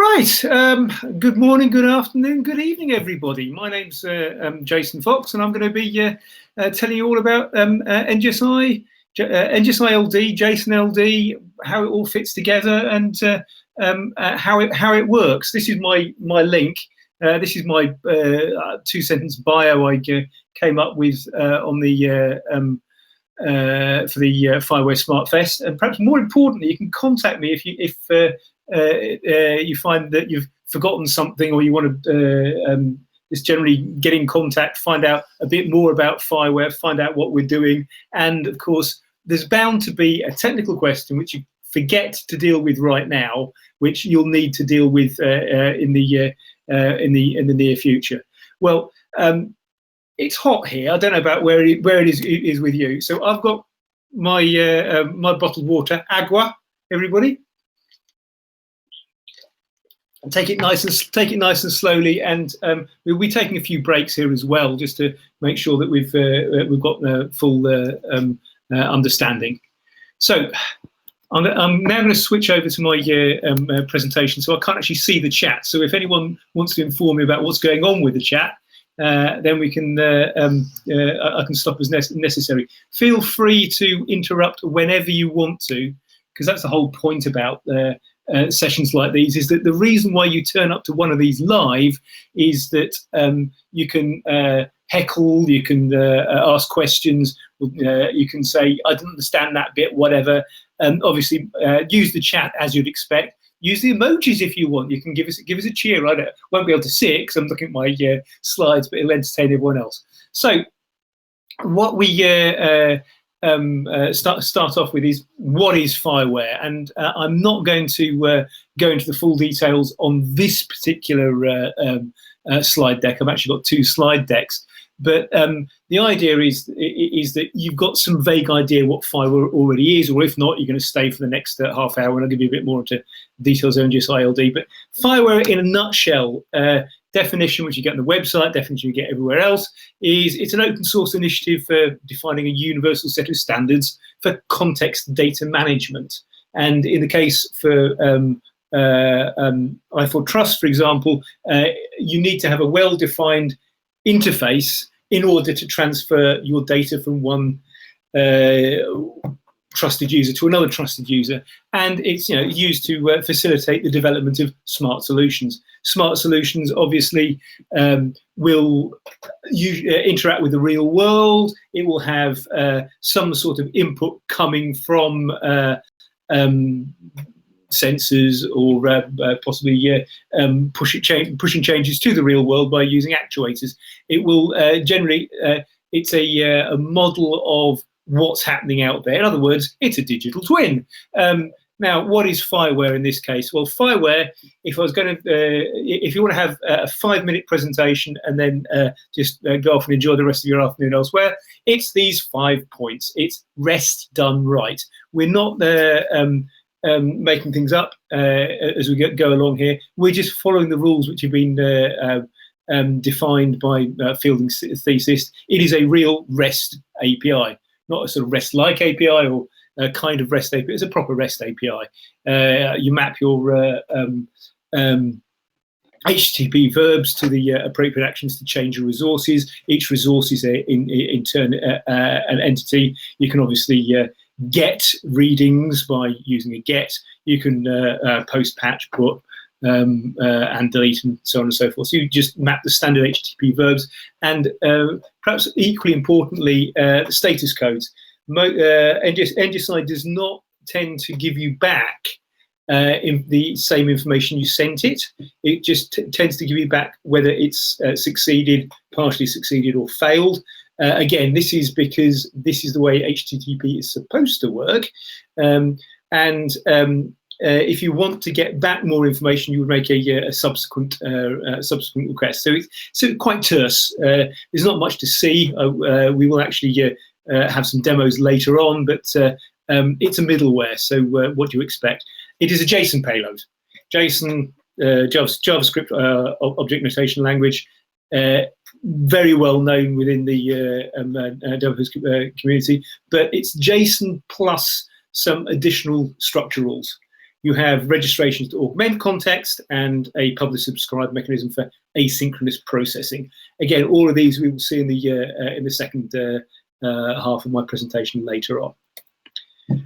Right. Good morning, good afternoon, good evening, everybody. My name's Jason Fox, and I'm going to be telling you all about NGSI, NGSI-LD, JSON-LD, how it all fits together, and how it works. This is my link. This is my two-sentence bio I came up with on the for the FIWARE Smart Fest, and perhaps more importantly, you can contact me if you find that you've forgotten something, or you want to just generally get in contact, find out a bit more about FIWARE, find out what we're doing, and of course, there's bound to be a technical question which you forget to deal with right now, which you'll need to deal with in the near future. Well. It's hot here. I don't know about where it is with you. So I've got my my bottled water, agua. Everybody, and take it nice and slowly. And we'll be taking a few breaks here as well, just to make sure that we've got the full understanding. So I'm now going to switch over to my presentation, so I can't actually see the chat. So if anyone wants to inform me about what's going on with the chat, then we can I can stop as necessary. Feel free to interrupt whenever you want to, because that's the whole point about sessions like these, is that the reason why you turn up to one of these live is that you can heckle, you can ask questions, you can say, I don't understand that bit, whatever. Obviously, use the chat as you'd expect. Use the emojis if you want. You can give us a cheer. I won't be able to see it because I'm looking at my slides, but it'll entertain everyone else. So, what we start off with is, what is FIWARE? And I'm not going to go into the full details on this particular slide deck. I've actually got two slide decks. But the idea is that you've got some vague idea what FIWARE already is, or if not, you're going to stay for the next half hour, and I'll give you a bit more into details of NGSI-LD. But FIWARE, in a nutshell, definition which you get on the website, definition you get everywhere else, is it's an open source initiative for defining a universal set of standards for context data management. And in the case for I4 Trust, for example, you need to have a well-defined interface in order to transfer your data from one trusted user to another trusted user, and it's used to facilitate the development of smart solutions. Smart solutions obviously will interact with the real world. It will have some sort of input coming from sensors, or possibly pushing changes to the real world by using actuators. It will generally, it's a model of what's happening out there. In other words, it's a digital twin. Now, what is FIWARE in this case? Well, FIWARE, if I was going to, if you want to have a 5-minute presentation and then just go off and enjoy the rest of your afternoon elsewhere, it's these 5 points. It's REST done right. We're not making things up as we go along here. We're just following the rules which have been defined by Fielding's thesis. It is a real REST API, not a sort of REST-like API or a kind of REST API. It's a proper REST API. You map your HTTP verbs to the appropriate actions to change your resources. Each resource is in turn an entity. You can obviously get readings by using a get. You can post, patch, put, and delete, and so on and so forth. So you just map the standard HTTP verbs, and perhaps equally importantly, the status codes. NGSI does not tend to give you back in the same information you sent it. It just tends to give you back whether it's succeeded, partially succeeded, or failed. Again, this is because this is the way HTTP is supposed to work. If you want to get back more information, you would make a subsequent request. So it's quite terse. There's not much to see. We will actually have some demos later on, but it's a middleware. So what do you expect? It is a JSON payload. JSON, JavaScript object notation language. Very well known within the developers community, but it's JSON plus some additional structure rules. You have registrations to augment context and a publish subscribe mechanism for asynchronous processing. Again, all of these we will see in the second half of my presentation later on.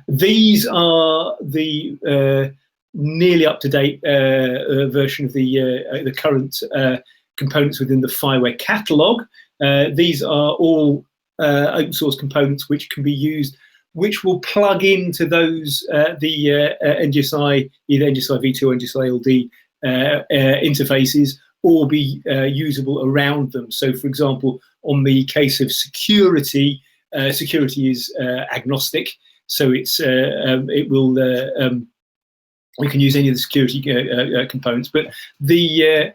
These are the nearly up-to-date version of the current components within the FIWARE catalog. These are all open source components which can be used, which will plug into those NGSI, either NGSI v2 or NGSI-LD interfaces, or be usable around them. So, for example, on the case of security, security is agnostic, so it's it will you can use any of the security components, but the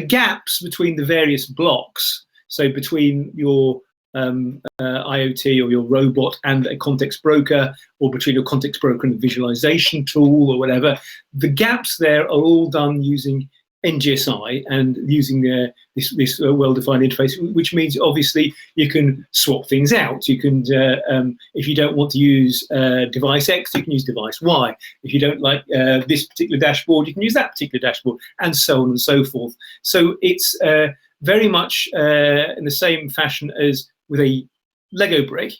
gaps between the various blocks, so between your IoT or your robot and a context broker, or between your context broker and a visualization tool or whatever, the gaps there are all done using NGSI and using this well-defined interface, which means obviously you can swap things out. You can, if you don't want to use device X, you can use device Y. If you don't like this particular dashboard, you can use that particular dashboard, and so on and so forth. So it's very much in the same fashion as with a Lego brick.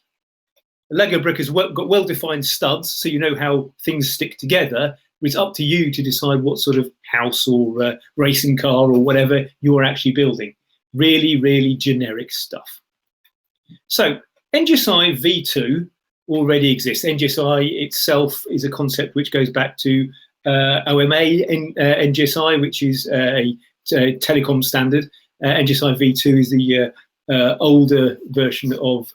A Lego brick has got well-defined studs, so you know how things stick together. It's up to you to decide what sort of house or racing car or whatever you're actually building. Really, really generic stuff. So NGSI v2 already exists. NGSI itself is a concept which goes back to OMA NGSI, which is a telecom standard. NGSI v2 is the older version of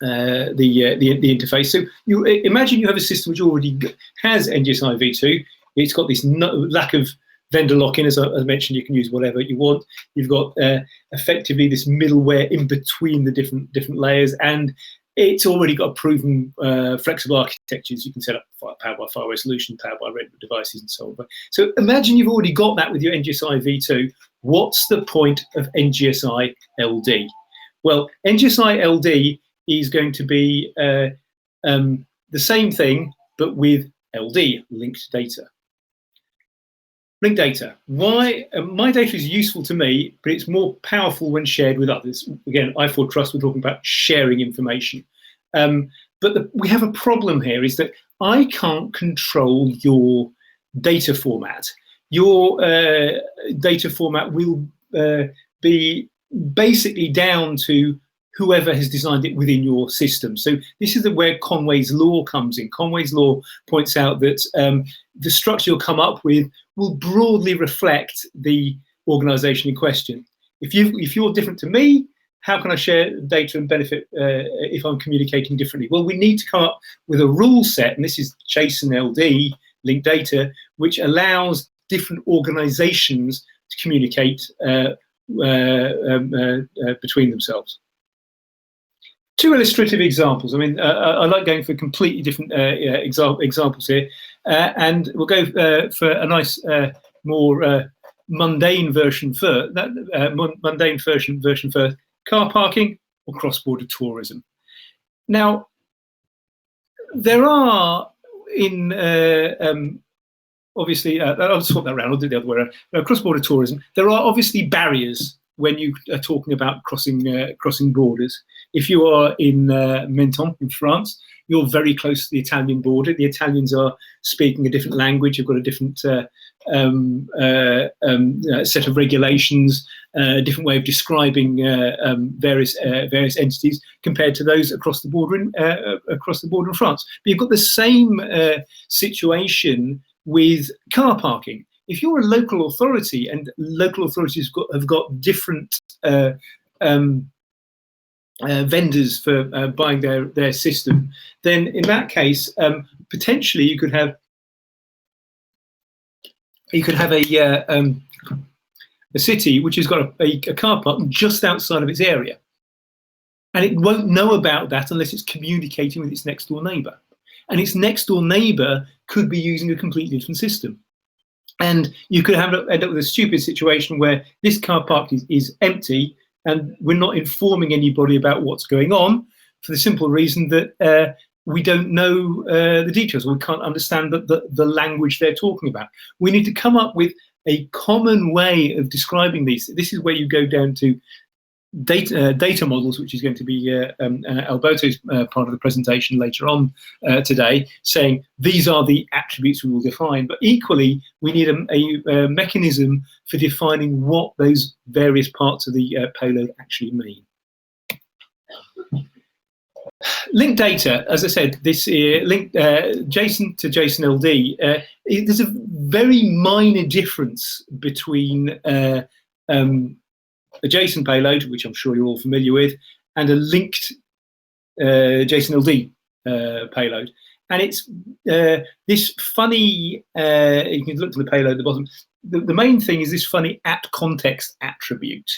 the interface. So you imagine you have a system which already has NGSI v2. It's got this lack of vendor lock-in, as I mentioned. You can use whatever you want. You've got effectively this middleware in between the different layers, and it's already got proven flexible architectures. You can set up powered by FIWARE solution, powered by Red devices, and so on. So imagine you've already got that with your NGSI v2. What's the point of NGSI-LD? Well, NGSI-LD is going to be the same thing, but with LD, linked data. Linked data. Why? My data is useful to me, but it's more powerful when shared with others. Again, I4 Trust, we're talking about sharing information. But we have a problem here, is that I can't control your data format. Your data format will be basically down to whoever has designed it within your system. So this is where Conways Law comes in. Conways Law points out that the structure you'll come up with will broadly reflect the organization in question. If you're different to me, how can I share data and benefit if I'm communicating differently? Well, we need to come up with a rule set, and this is JSON-LD, linked data, which allows different organizations to communicate between themselves. Two illustrative examples. I mean, I like going for completely different examples here, and we'll go for a nice, more mundane version first. Mundane version first: car parking or cross-border tourism. Now, there are obviously, I'll swap that around. I'll do the other way around. Cross-border tourism. There are obviously barriers when you are talking about crossing borders. If you are in Menton in France, you're very close to the Italian border. The Italians are speaking a different language. You've got a different set of regulations, a different way of describing various entities compared to those across the border in France. But you've got the same situation with car parking. If you're a local authority and local authorities have got different vendors for buying their system, then in that case, potentially you could have a city which has got a car park just outside of its area, and it won't know about that unless it's communicating with its next door neighbour, and its next door neighbour could be using a completely different system. And you could end up with a stupid situation where this car park is empty, and we're not informing anybody about what's going on, for the simple reason that we don't know the details. We can't understand the language they're talking about. We need to come up with a common way of describing these. This is where you go down to data models, which is going to be Alberto's part of the presentation later on today, saying these are the attributes we will define. But equally, we need a mechanism for defining what those various parts of the payload actually mean. Linked data, as I said, this link JSON to JSON-LD. There's a very minor difference between a JSON payload, which I'm sure you're all familiar with, and a linked JSON-LD payload. And it's this funny, you can look to the payload at the bottom. The main thing is this funny @context attribute.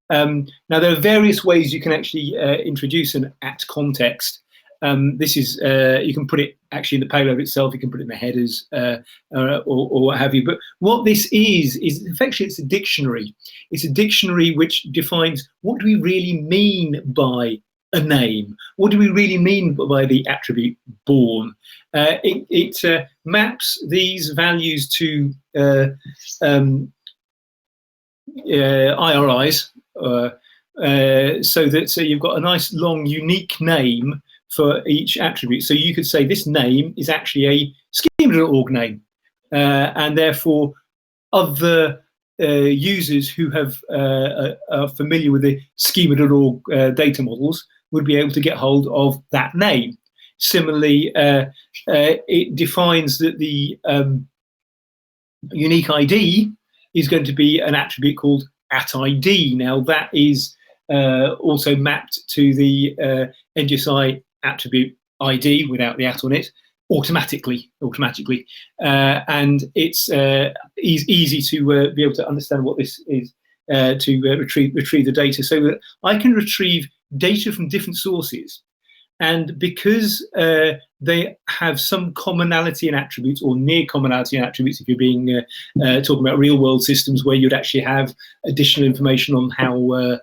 Now, there are various ways you can actually introduce an @context. This is, you can put it actually in the payload itself, you can put it in the headers or what have you. But what this is effectively it's a dictionary. It's a dictionary which defines what do we really mean by a name? What do we really mean by the attribute born? It maps these values to IRIs, so you've got a nice long unique name for each attribute. So you could say this name is actually a schema.org name, and therefore other users who are familiar with the schema.org data models would be able to get hold of that name. Similarly, it defines that the unique ID is going to be an attribute called @ID. Now that is also mapped to the NGSI attribute ID without the @ on it automatically, and it's easy to be able to understand what this is to retrieve the data, so that I can retrieve data from different sources. And because they have some commonality in attributes or near commonality in attributes, if you're being talking about real world systems where you'd actually have additional information on how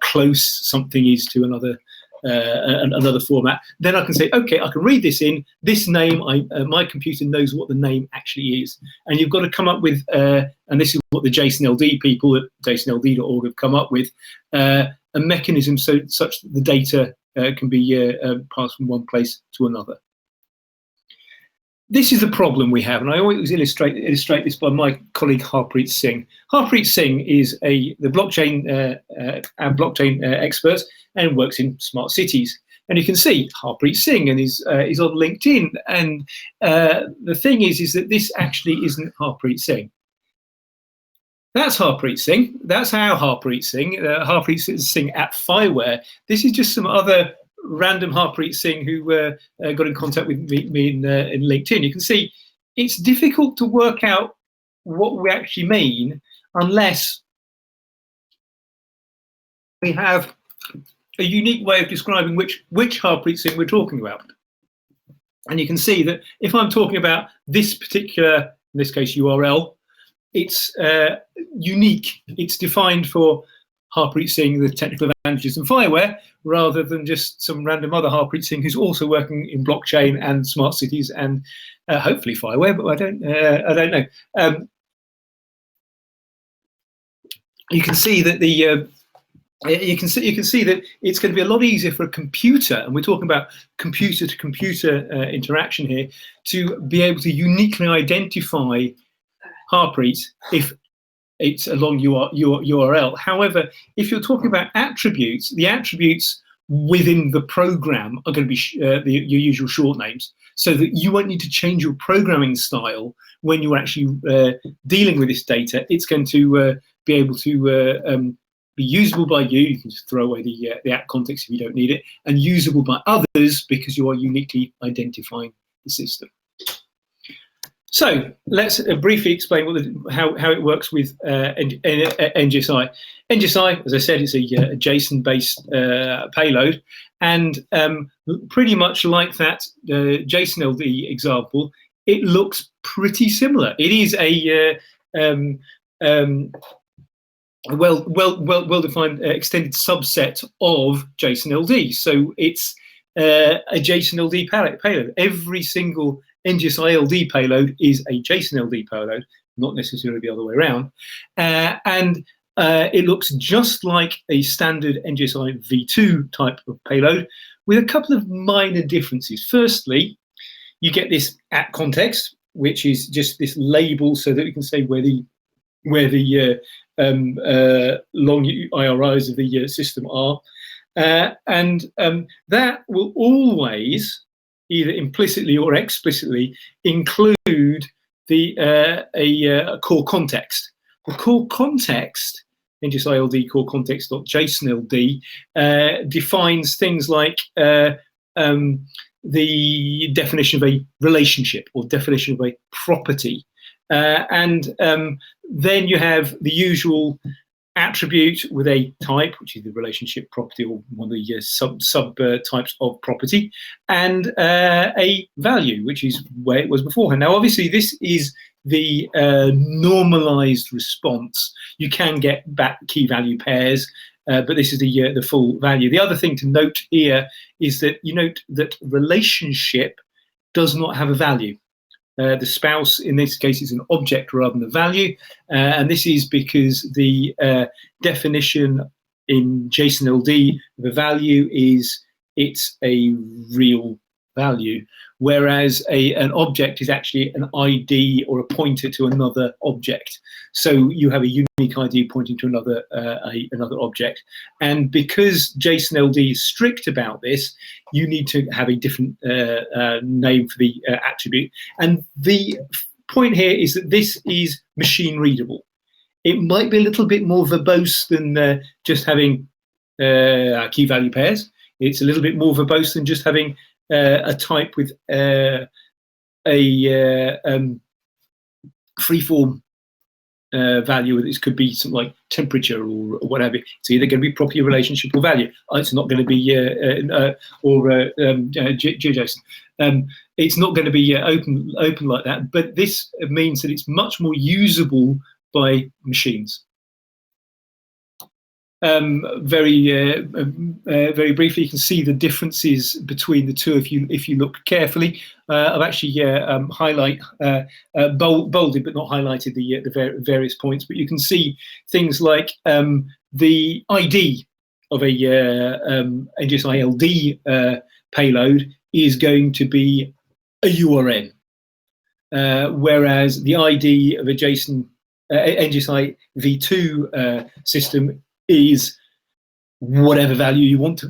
close something is to another format, then I can say, okay, I can read this in this name. My computer knows what the name actually is. And you've got to come up with, and this is what the JSONLD people at JSONLD.org have come up with, a mechanism such that the data can be passed from one place to another. This is the problem we have, and I always illustrate this by my colleague Harpreet Singh. Harpreet Singh is the blockchain expert and works in smart cities. And you can see Harpreet Singh and he's on LinkedIn. And the thing is that this actually isn't Harpreet Singh. That's Harpreet Singh. That's our Harpreet Singh. Harpreet Singh at FIWARE. This is just some other random Harpreet Singh who got in contact with me in LinkedIn. You can see it's difficult to work out what we actually mean unless we have a unique way of describing which Harpreet Singh we're talking about. And you can see that if I'm talking about this particular, in this case, URL, it's unique. It's defined for Harpreet Singh, the technical evangelist in FIWARE, rather than just some random other Harpreet Singh who's also working in blockchain and smart cities and hopefully FIWARE, but I don't know. You can see that you can see that it's going to be a lot easier for a computer, and we're talking about computer-to-computer interaction here, to be able to uniquely identify Harpreet if it's a long URL. However, if you're talking about attributes, the attributes within the program are going to be your usual short names, so that you won't need to change your programming style when you're actually dealing with this data. It's going to be able to be usable by you. You can just throw away the @context if you don't need it, and usable by others because you are uniquely identifying the system. So let's briefly explain how it works with NGSI. NGSI, as I said, it's a JSON-based payload, and pretty much like that JSON-LD example, it looks pretty similar. It is a well-defined extended subset of JSON-LD. So it's a JSON-LD payload. Every single NGSI-LD payload is a JSON-LD payload, not necessarily the other way around. And it looks just like a standard NGSI v2 type of payload with a couple of minor differences. Firstly, you get this at context, which is just this label so that we can say where the long IRIs of the system are. And that will always, either implicitly or explicitly, include a core context. The core context, NGSI-LD core context.JSONLD, defines things like the definition of a relationship or definition of a property. And then you have the usual attribute with a type, which is the relationship property or one of the sub types of property, and a value, which is where it was beforehand. Now, obviously, this is the normalized response. You can get back key value pairs, but this is the full value. The other thing to note here is that you note that relationship does not have a value. The spouse, in this case, is an object rather than a value. And this is because the definition in JSON-LD of a value is it's a real value, whereas an object is actually an ID or a pointer to another object. So you have a unique ID pointing to another object. And because JSON-LD is strict about this, you need to have a different name for the attribute. And the point here is that this is machine readable. It might be a little bit more verbose than just having key value pairs. It's a little bit more verbose than just having a type with a freeform value. This could be something like temperature or whatever. It's either going to be property, relationship, or value. It's not going to be GeoJSON. It's not going to be open like that. But this means that it's much more usable by machines. Very briefly, you can see the differences between the two if you look carefully. I've actually bolded but not highlighted the various points. But you can see things like the ID of a NGSI-LD payload is going to be a URN, whereas the ID of a NGSI v2 system is whatever value you want to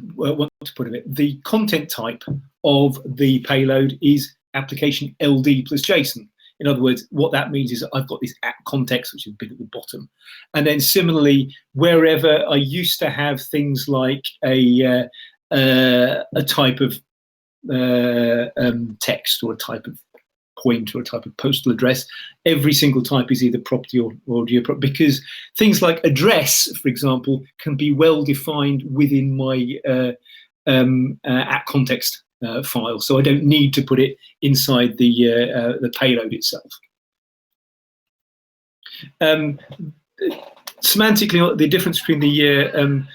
put in it. The content type of the payload is application LD plus JSON. In other words, what that means is that I've got this at context, which is a bit at the bottom. And then similarly, wherever I used to have things like a type of text or a type of point or a type of postal address, every single type is either property or geoproperty, because things like address, for example, can be well defined within my at context file, so I don't need to put it inside the payload itself. Semantically, the difference between the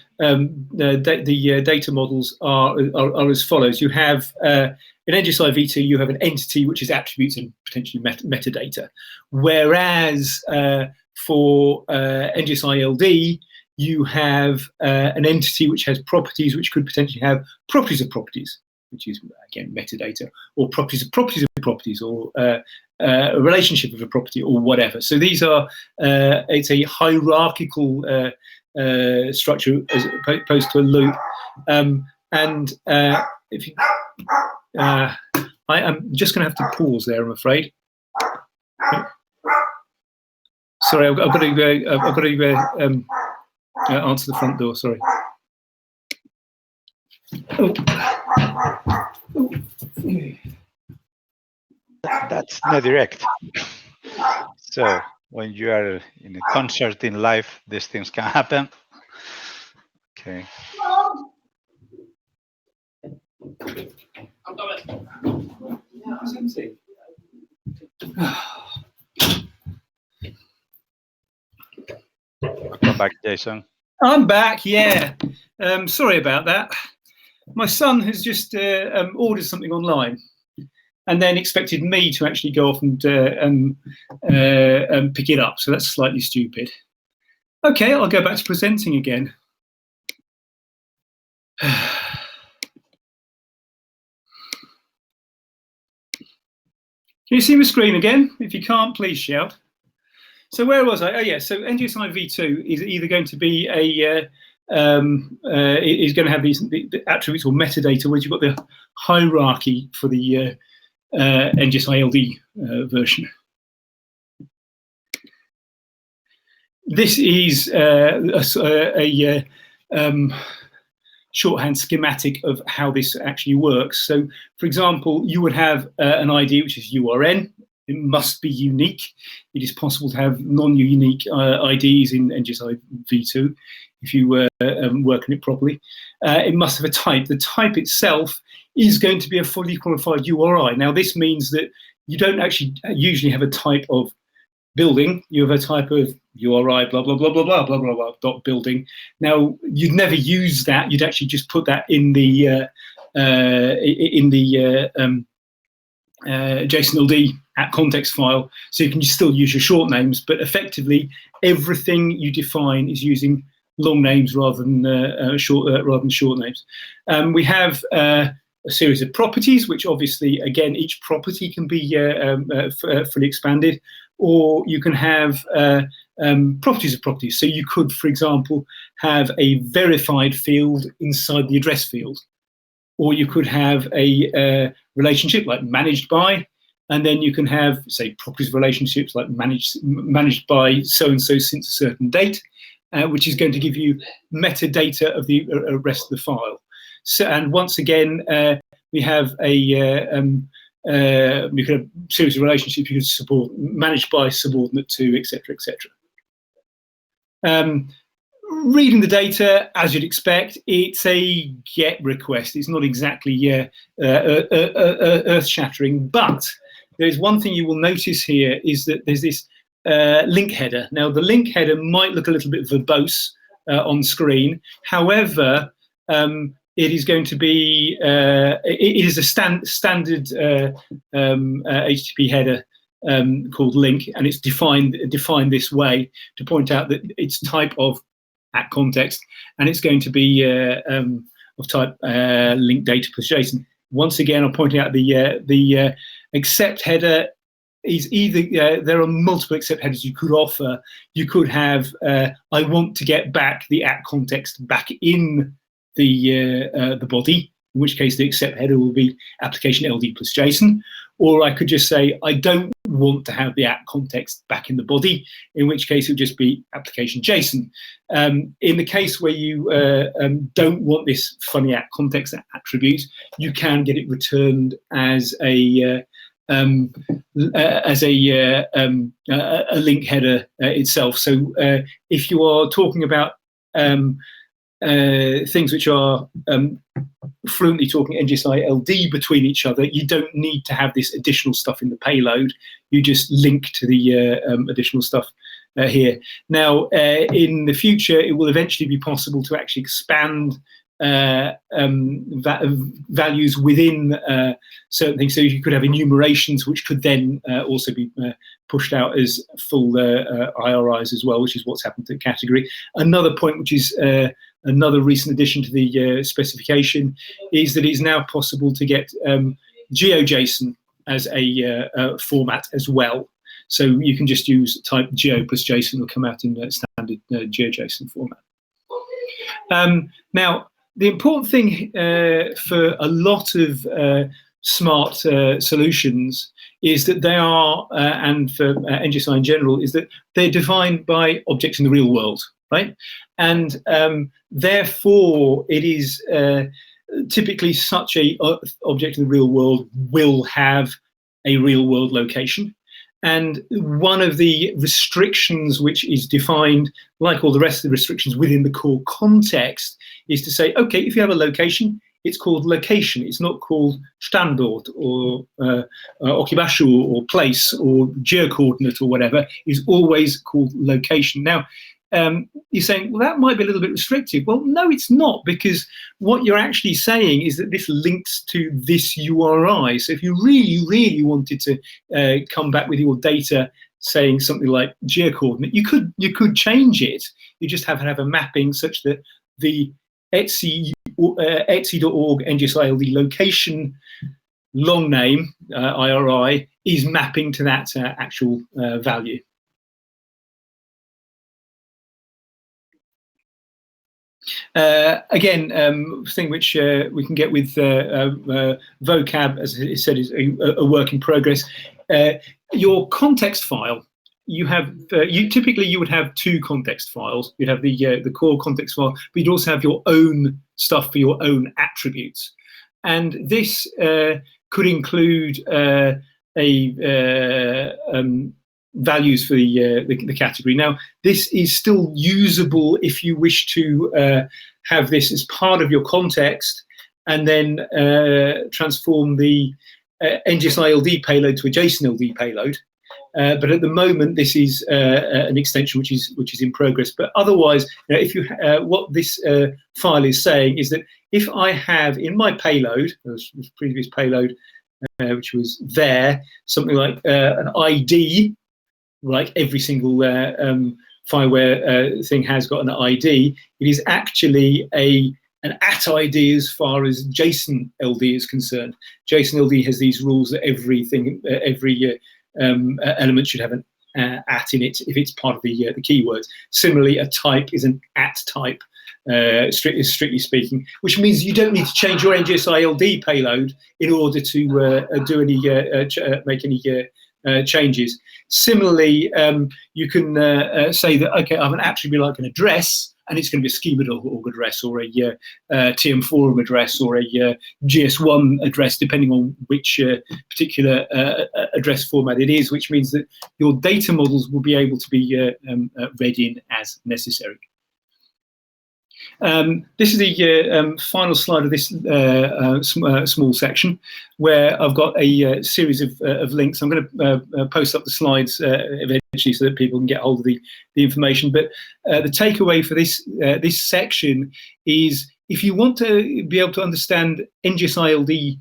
data models are as follows. You have in NGSI v2, you have an entity which is attributes and potentially metadata, whereas for NGSI-LD, you have an entity which has properties which could potentially have properties of properties, which is, again, metadata, or properties of properties of properties, or a relationship of a property, or whatever. So these are, it's a hierarchical structure as opposed to a loop. And if you, I am just going to have to pause there, I'm afraid. Sorry, I've got to answer the front door. Sorry. That's not direct. So when you are in a concert in life, these things can happen. Okay. Welcome back, Jason. I'm back, yeah. Sorry about that. My son has just ordered something online, and then expected me to actually go off and pick it up. So that's slightly stupid. Okay, I'll go back to presenting again. Can you see my screen again? If you can't, please shout. So where was I? Oh yeah, so NGSI v2 is either going to be a is going to have the attributes or metadata, where you've got the hierarchy for the NGSI-LD version. This is a shorthand schematic of how this actually works. So, for example, you would have an ID which is URN. It must be unique. It is possible to have non-unique IDs in NGSI v2 if you were working it properly. It must have a type. The type itself is going to be a fully qualified URI. Now, this means that you don't actually usually have a type of building. You have a type of URI, blah, blah, blah, blah, blah, blah, blah, blah, dot building. Now, you'd never use that. You'd actually just put that in the JSONLD at context file, so you can still use your short names, but effectively everything you define is using long names rather than short names. We have a series of properties, which obviously, again, each property can be fully expanded, or you can have properties of properties. So you could, for example, have a verified field inside the address field, or you could have a relationship like managed by, and then you can have, say, properties of relationships like managed by so-and-so since a certain date, which is going to give you metadata of the rest of the file. So, and once again, we have a series of relationships you could support, managed by, subordinate to, etc., etc. Reading the data, as you'd expect, it's a GET request. It's not exactly earth-shattering, but there's one thing you will notice here is that there's this link header. Now, the link header might look a little bit verbose on screen. However, it is going to be, it is a standard HTTP header called link, and it's defined this way to point out that it's type of at context, and it's going to be of type link data plus JSON. Once again, I'm pointing out the accept header is either, there are multiple accept headers you could offer. You could have, I want to get back the at context back in the body, in which case the accept header will be application LD plus JSON. Or I could just say, I don't want to have the at context back in the body, in which case it would just be application JSON. In the case where you don't want this funny at context attribute, you can get it returned as a link header itself. So if you are talking about things which are fluently talking NGSI-LD between each other, you don't need to have this additional stuff in the payload. You just link to the additional stuff here. Now, in the future, it will eventually be possible to actually expand values within certain things. So you could have enumerations, which could then also be pushed out as full IRIs as well, which is what's happened to the category. Another point, which is another recent addition to the specification, is that it's now possible to get GeoJSON as a format as well. So you can just use type geo plus JSON, will come out in standard GeoJSON format. Now, the important thing for a lot of smart solutions is that they are, and for NGSI in general, is that they're defined by objects in the real world, right? And therefore, it is typically such a object in the real world will have a real world location. And one of the restrictions which is defined, like all the rest of the restrictions within the core context, is to say, okay, if you have a location, it's called location. It's not called Standort or Okibashu or place or geocoordinate or whatever. It's always called location. Now, you're saying, well, that might be a little bit restrictive. Well, no, it's not, because what you're actually saying is that this links to this URI. So if you really, really wanted to come back with your data saying something like geocoordinate, you could change it. You just have to have a mapping such that the etsy.org NGSI-LD location long name, IRI, is mapping to that actual value. Again, thing which we can get with vocab, as I said, is a work in progress. Your context file, you have typically you would have two context files. You'd have the core context file, but you'd also have your own stuff for your own attributes, and this could include values for the category. Now, this is still usable if you wish to have this as part of your context, and then transform the NGSI-LD payload to a JSON-LD payload. But at the moment, this is an extension which is in progress. But otherwise, if you what this file is saying is that if I have in my payload, this previous payload, which was there, something like an ID, like every single FIWARE thing has got an ID, it is actually an @ID as far as JSON-LD is concerned. JSON-LD has these rules that every element should have an @ in it if it's part of the keywords. Similarly, a type is an @type, strictly speaking, which means you don't need to change your NGSI-LD payload in order to do any make any changes. Similarly, you can say that, okay, I have an attribute like an address, and it's going to be a schema.org address, or a TM forum address, or a GS1 address, depending on which particular address format it is, which means that your data models will be able to be read in as necessary. This is the final slide of this small section, where I've got a series of links. I'm going to post up the slides eventually so that people can get hold of the information. But the takeaway for this section is, if you want to be able to understand NGSI-LD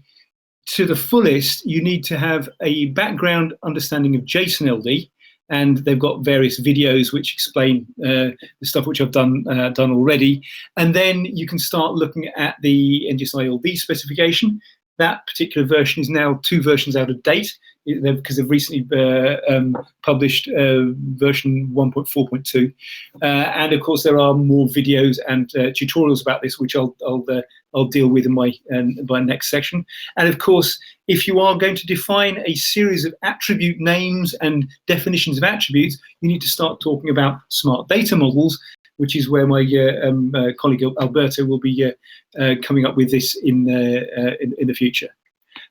to the fullest, you need to have a background understanding of JSON-LD. And they've got various videos which explain the stuff which I've done already. And then you can start looking at the NGSI-LD specification. That particular version is now 2 versions out of date, because they've recently published version 1.4.2. And of course, there are more videos and tutorials about this, which I'll deal with in my next section. And of course, if you are going to define a series of attribute names and definitions of attributes, you need to start talking about smart data models, which is where my colleague Alberto will be coming up with this in the future.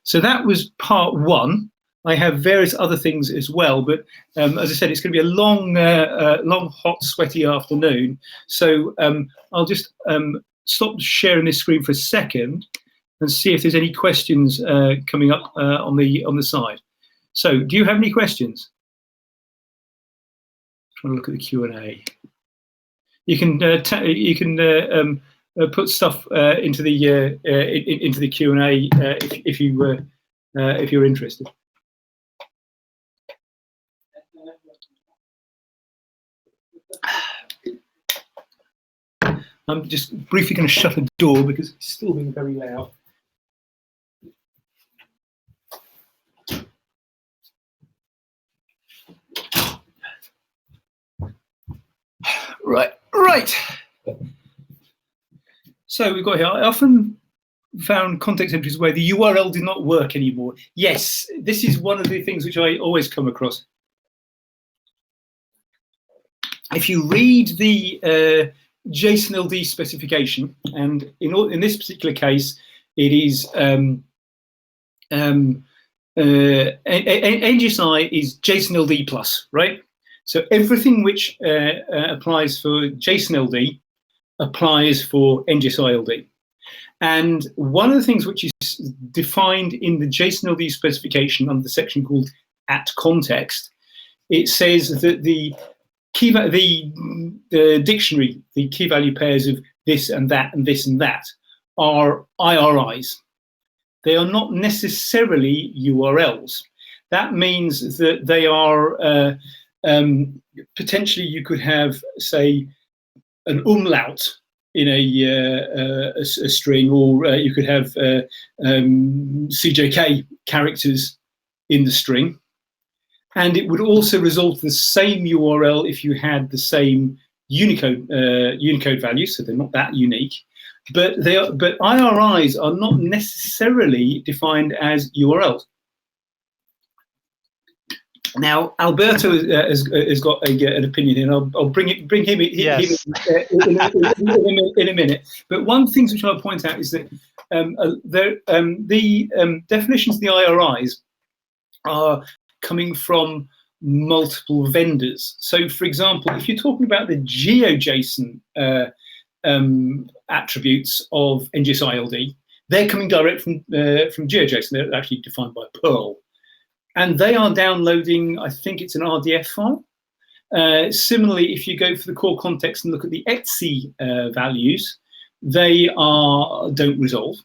So that was part 1. I have various other things as well, but as I said, it's going to be a long, hot, sweaty afternoon. So I'll just stop sharing this screen for a second and see if there's any questions coming up on the side. So, do you have any questions? Trying to look at the Q&A. You can put stuff into the Q&A if you're interested. I'm just briefly going to shut a door because it's still being very loud. Right. So we've got here, I often found context entries where the URL did not work anymore. Yes, this is one of the things which I always come across. If you read the JSON-LD specification, and in this particular case, it is NGSI is JSON-LD plus, right? So everything which applies for JSON-LD applies for NGSI-LD. And one of the things which is defined in the JSON-LD specification under the section called @context, it says that the the dictionary, the key value pairs of this and that and this and that are IRIs. They are not necessarily URLs. That means that they are potentially, you could have, say, an umlaut in a string, or you could have CJK characters in the string. And it would also result in the same URL if you had the same Unicode values, so they're not that unique. But IRIs are not necessarily defined as URLs. Now, Alberto has got an opinion here, and I'll bring him in a minute. But one thing which I'll point out is that the definitions of the IRIs are coming from multiple vendors. So, for example, if you're talking about the GeoJSON attributes of NGSI-LD, they're coming direct from GeoJSON. They're actually defined by Perl. And they are downloading, I think it's an RDF file. Similarly, if you go for the core context and look at the ETSI values, they don't resolve.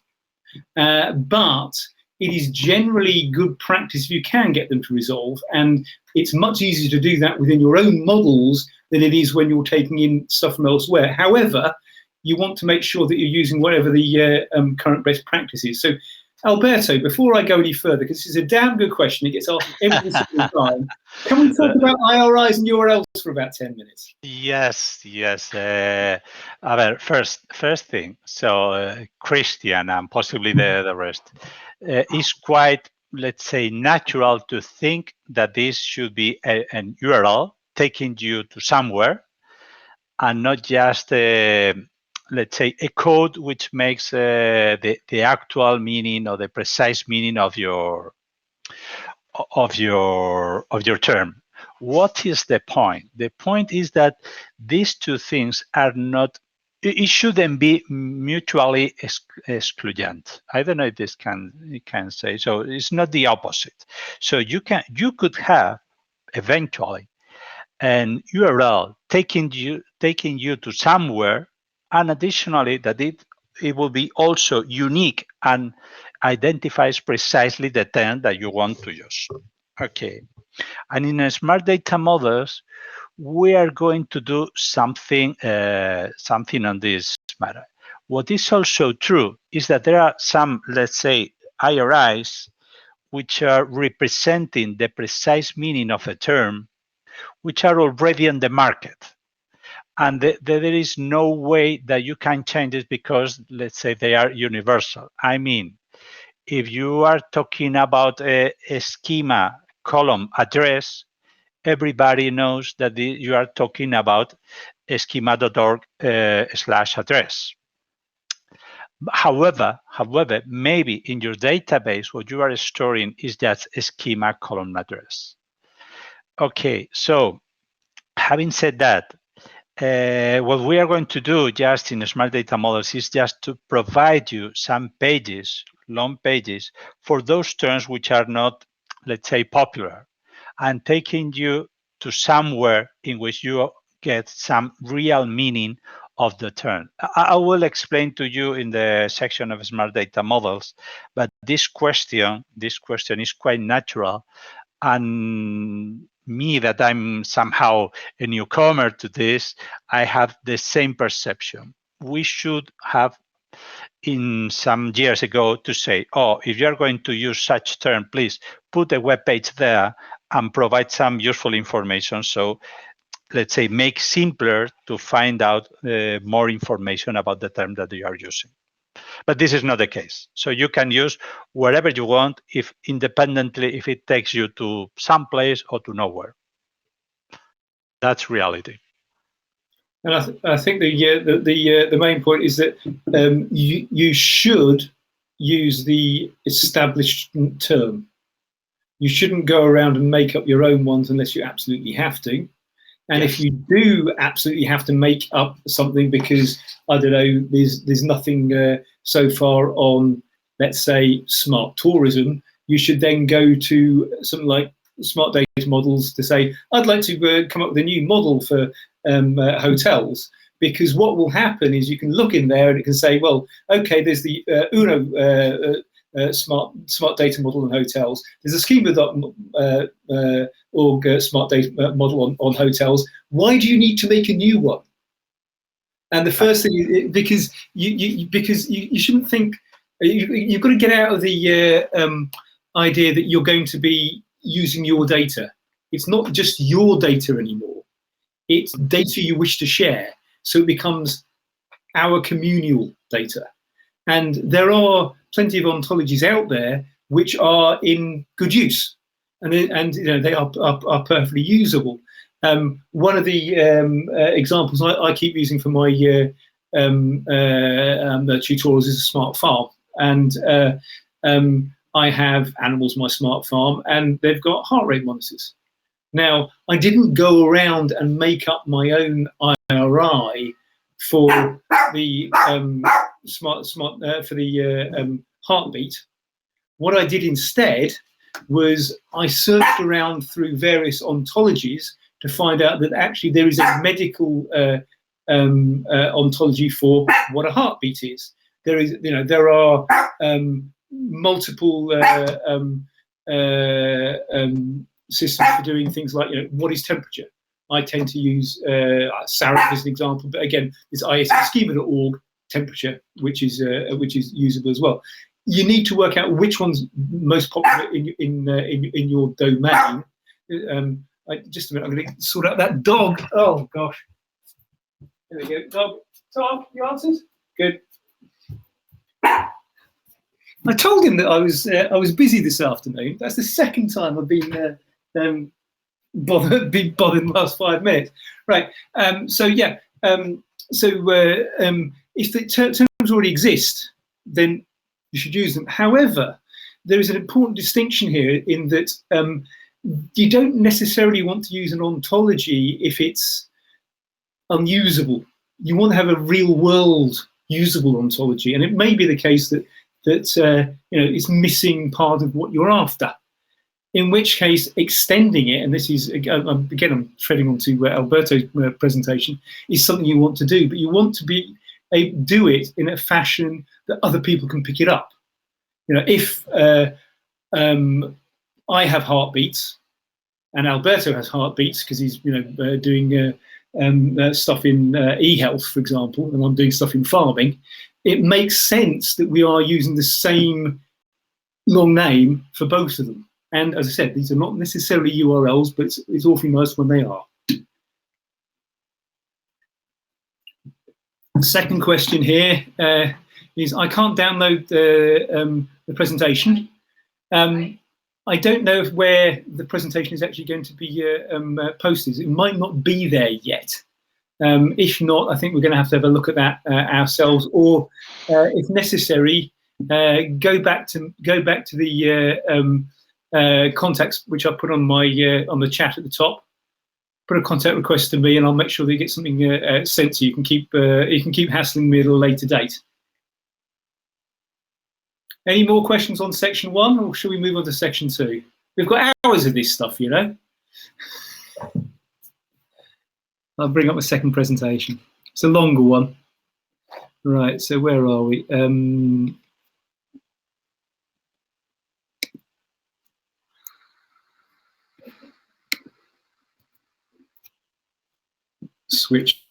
But it is generally good practice if you can get them to resolve. And it's much easier to do that within your own models than it is when you're taking in stuff from elsewhere. However, you want to make sure that you're using whatever the current best practice is. So, Alberto, before I go any further, because this is a damn good question, it gets asked every single time, can we talk about IRIs and URLs for about 10 minutes? Yes. First thing, so Christian and possibly the rest, is quite, let's say, natural to think that this should be an URL taking you to somewhere, and not just let's say a code which makes the actual meaning or the precise meaning of your term. What is the point? The point is that these two things are not. It shouldn't be mutually excludent. I don't know if this can say so. It's not the opposite. So you could have eventually an URL taking you to somewhere, and additionally that it will be also unique and identifies precisely the term that you want to use. Okay, and in smart data models, we are going to do something on this matter. What is also true is that there are some, let's say, IRIs which are representing the precise meaning of a term, which are already on the market. And there is no way that you can change it because, let's say, they are universal. I mean, if you are talking about a schema column address, everybody knows that you are talking about schema.org/address. However, maybe in your database, what you are storing is just a schema column address. Okay, so having said that, what we are going to do just in smart data models is just to provide you some pages, long pages, for those terms which are not, let's say, popular, and taking you to somewhere in which you get some real meaning of the term. I will explain to you in the section of smart data models, but this question is quite natural. And me, that I'm somehow a newcomer to this, I have the same perception. We should have, in some years ago, to say, oh, if you're going to use such term, please put a web page there and provide some useful information. So let's say make simpler to find out more information about the term that you are using. But this is not the case. So you can use wherever you want, if independently, if it takes you to some place or to nowhere. That's reality. And I think the main point is that you should use the established term. You shouldn't go around and make up your own ones unless you absolutely have to. And yes, if you do absolutely have to make up something because, I don't know, there's nothing so far on, let's say, smart tourism, you should then go to something like smart data models to say, I'd like to come up with a new model for hotels, because what will happen is you can look in there and it can say, well, okay, there's the UNO smart data model on hotels. There's a schema.org smart data model on hotels. Why do you need to make a new one? And the first thing, because you shouldn't think, you've got to get out of the idea that you're going to be using your data. It's not just your data anymore. It's data you wish to share. So it becomes our communal data. And there are plenty of ontologies out there which are in good use, and you know, they are perfectly usable. One of the examples I keep using for my tutorials is a smart farm, and I have animals in my smart farm, and they've got heart rate monitors. Now, I didn't go around and make up my own IRI for the heartbeat. What I did instead was I searched around through various ontologies to find out that actually there is a medical ontology for what a heartbeat is. There is, you know, there are multiple systems for doing things like, you know, what is temperature? I tend to use SARIC as an example, but again, it's schema.org temperature, which is usable as well. You need to work out which one's most popular in your domain. Just a minute, I'm going to sort out that dog. Oh gosh, there we go. Dog, Tom, you answered? Good. I told him that I was busy this afternoon. That's the second time I've been bothered in the last 5 minutes. Right. So yeah. If the terms already exist, then you should use them. However, there is an important distinction here in that you don't necessarily want to use an ontology if it's unusable. You want to have a real world usable ontology, and it may be the case that you know, it's missing part of what you're after. In which case, extending it, and this is again, I'm treading onto Alberto's presentation, is something you want to do, but you want to do it in a fashion that other people can pick it up. You know, if I have heartbeats and Alberto has heartbeats because he's, you know, doing stuff in e-health, for example, and I'm doing stuff in farming, it makes sense that we are using the same long name for both of them. And as I said, these are not necessarily URLs, but it's awfully nice when they are. Second question here is, I can't download the presentation. I don't know where the presentation is actually going to be posted. It might not be there yet. If not, I think we're going to have a look at that ourselves, or if necessary, go back to the contacts which I put on my on the chat at the top. Put a contact request to me, and I'll make sure that you get something sent so you can keep hassling me at a later date. Any more questions on section 1, or should we move on to section 2? We've got hours of this stuff, you know. I'll bring up my second presentation. It's a longer one. Right, so where are we? Switch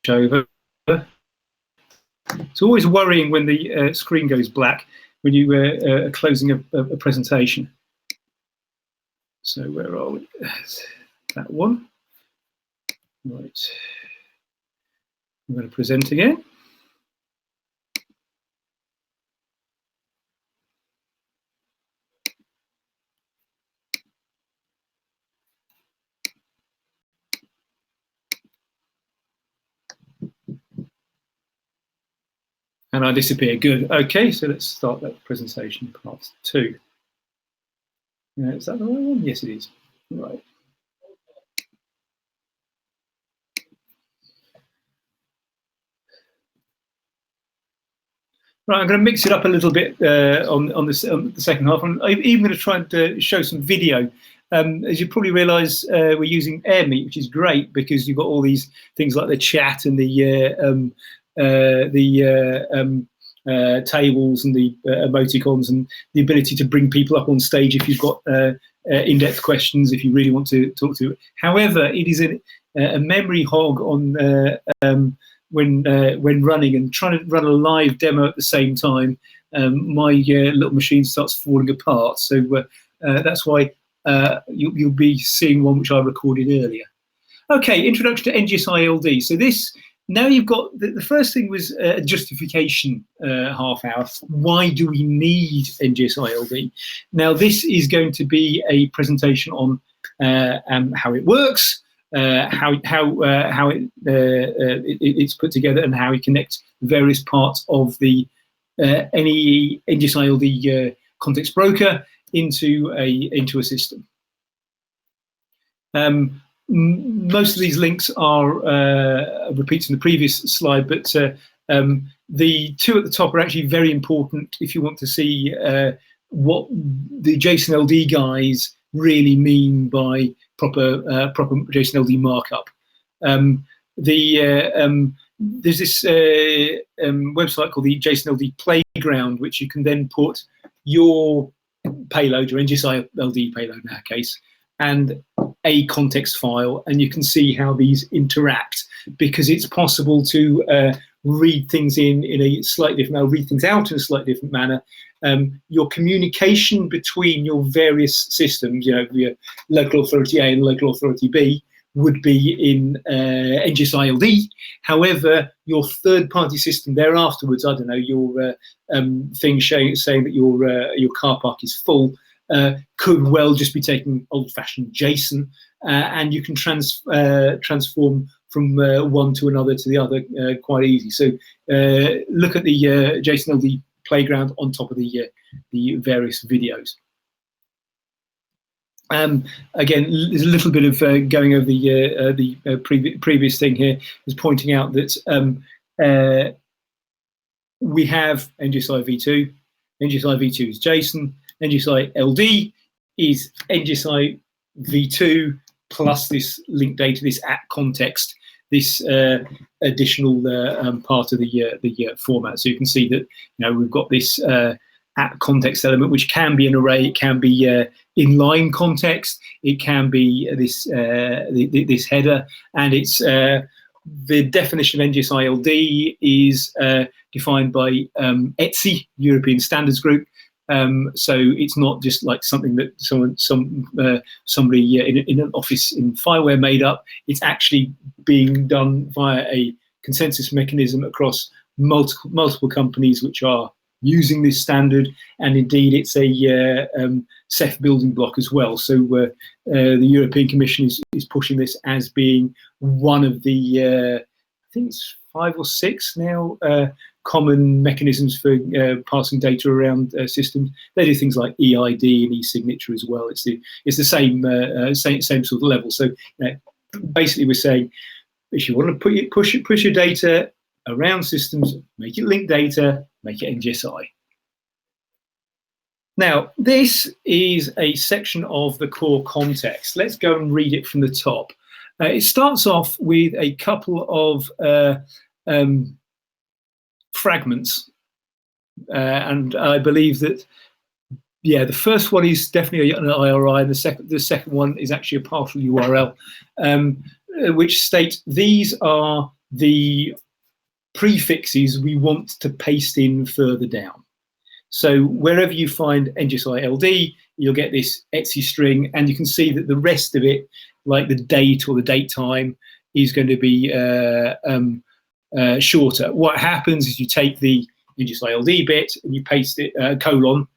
over. It's always worrying when the screen goes black when you are closing a presentation. So where are we? That one. Right. I'm going to present again. And I disappear. Good. Okay, so let's start that presentation, part 2. Is that the right one? Yes, it is. Right. Right, I'm going to mix it up a little bit on the second half. I'm even going to try and show some video as you probably realise, we're using AirMe, which is great because you've got all these things like the chat and the tables and the emoticons and the ability to bring people up on stage if you've got in-depth questions, if you really want to talk to it. However, it is a memory hog on when running and trying to run a live demo at the same time. My little machine starts falling apart. So that's why you'll be seeing one which I recorded earlier. Okay, introduction to NGSI-LD. So this, now you've got, the first thing was a justification half hour. Why do we need NGSI-LD? Now this is going to be a presentation on how it works, how it's put together, and how it connects various parts of the any NGSI-LD context broker into a system. Most of these links are repeats from the previous slide, but the two at the top are actually very important if you want to see what the JSON-LD guys really mean by proper JSON-LD markup. There's this website called the JSONLD Playground, which you can then put your payload, your NGSI-LD payload in our case, and a context file, and you can see how these interact, because it's possible to read things in a slightly different manner, read things out in a slightly different manner. Your communication between your various systems, your local authority A and local authority B, would be in NGSI-LD. However, your third-party system there afterwards, I don't know, your thing saying that your car park is full, could well just be taking old-fashioned JSON, and you can transform from one to another to the other quite easy. So look at the JSON-LD Playground on top of the various videos. Again, there's a little bit of going over the previous thing here, is pointing out that we have NGSI v2. NGSI v2 is JSON. NGSI-LD is NGSI v2 plus this linked data, this at context, this additional part of the format. So you can see that we've got this at context element, which can be an array, it can be inline context, it can be this this header, and it's the definition of NGSI-LD is defined by ETSI, European Standards Group. So it's not just like something that somebody in an office in FIWARE made up. It's actually being done via a consensus mechanism across multiple companies which are using this standard, and indeed it's a CEF building block as well. So the European Commission is pushing this as being one of the I think it's 5 or 6 now common mechanisms for passing data around systems. They do things like EID and e-signature as well. It's the same same sort of level. So basically we're saying, if you want to push your data around systems, make it linked data, make it NGSI. Now, this is a section of the core context. Let's go and read it from the top. It starts off with a couple of fragments, and I believe that, the first one is definitely an IRI, and the second one is actually a partial URL, which states these are the prefixes we want to paste in further down. So wherever you find NGSI-LD, you'll get this ETSI string, and you can see that the rest of it, like the date or the date time, is going to be shorter. What happens is you take the NGSI-LD bit and you paste it colon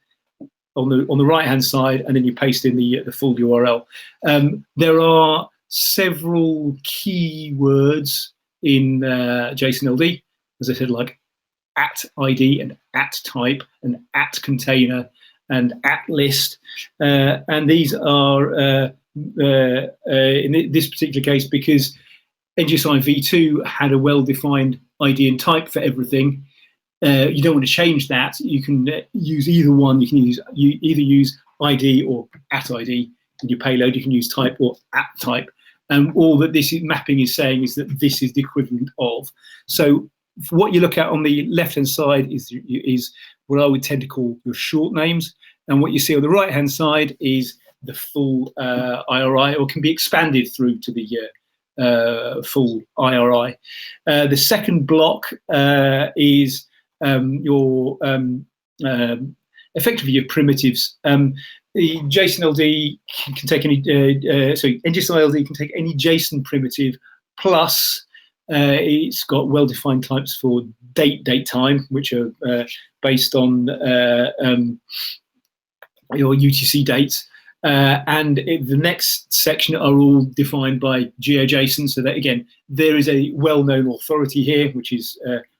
on the right hand side, and then you paste in the full URL. There are several keywords in JSON-LD, as I said, like at ID and at type and at container and at list, and these are in this particular case, because NGSI v2 had a well-defined ID and type for everything. You don't want to change that. You can use either one. You can either use ID or at ID in your payload. You can use type or app type. And all that this mapping is saying is that this is the equivalent of. So what you look at on the left-hand side is what I would tend to call your short names. And what you see on the right-hand side is the full IRI, or can be expanded through to the full IRI. The second block is your effectively your primitives. The JSON-LD can take any, NGSI-LD can take any JSON primitive, plus it's got well-defined types for date time, which are based on your UTC dates. And the next section are all defined by GeoJSON. So that, again, there is a well-known authority here, which is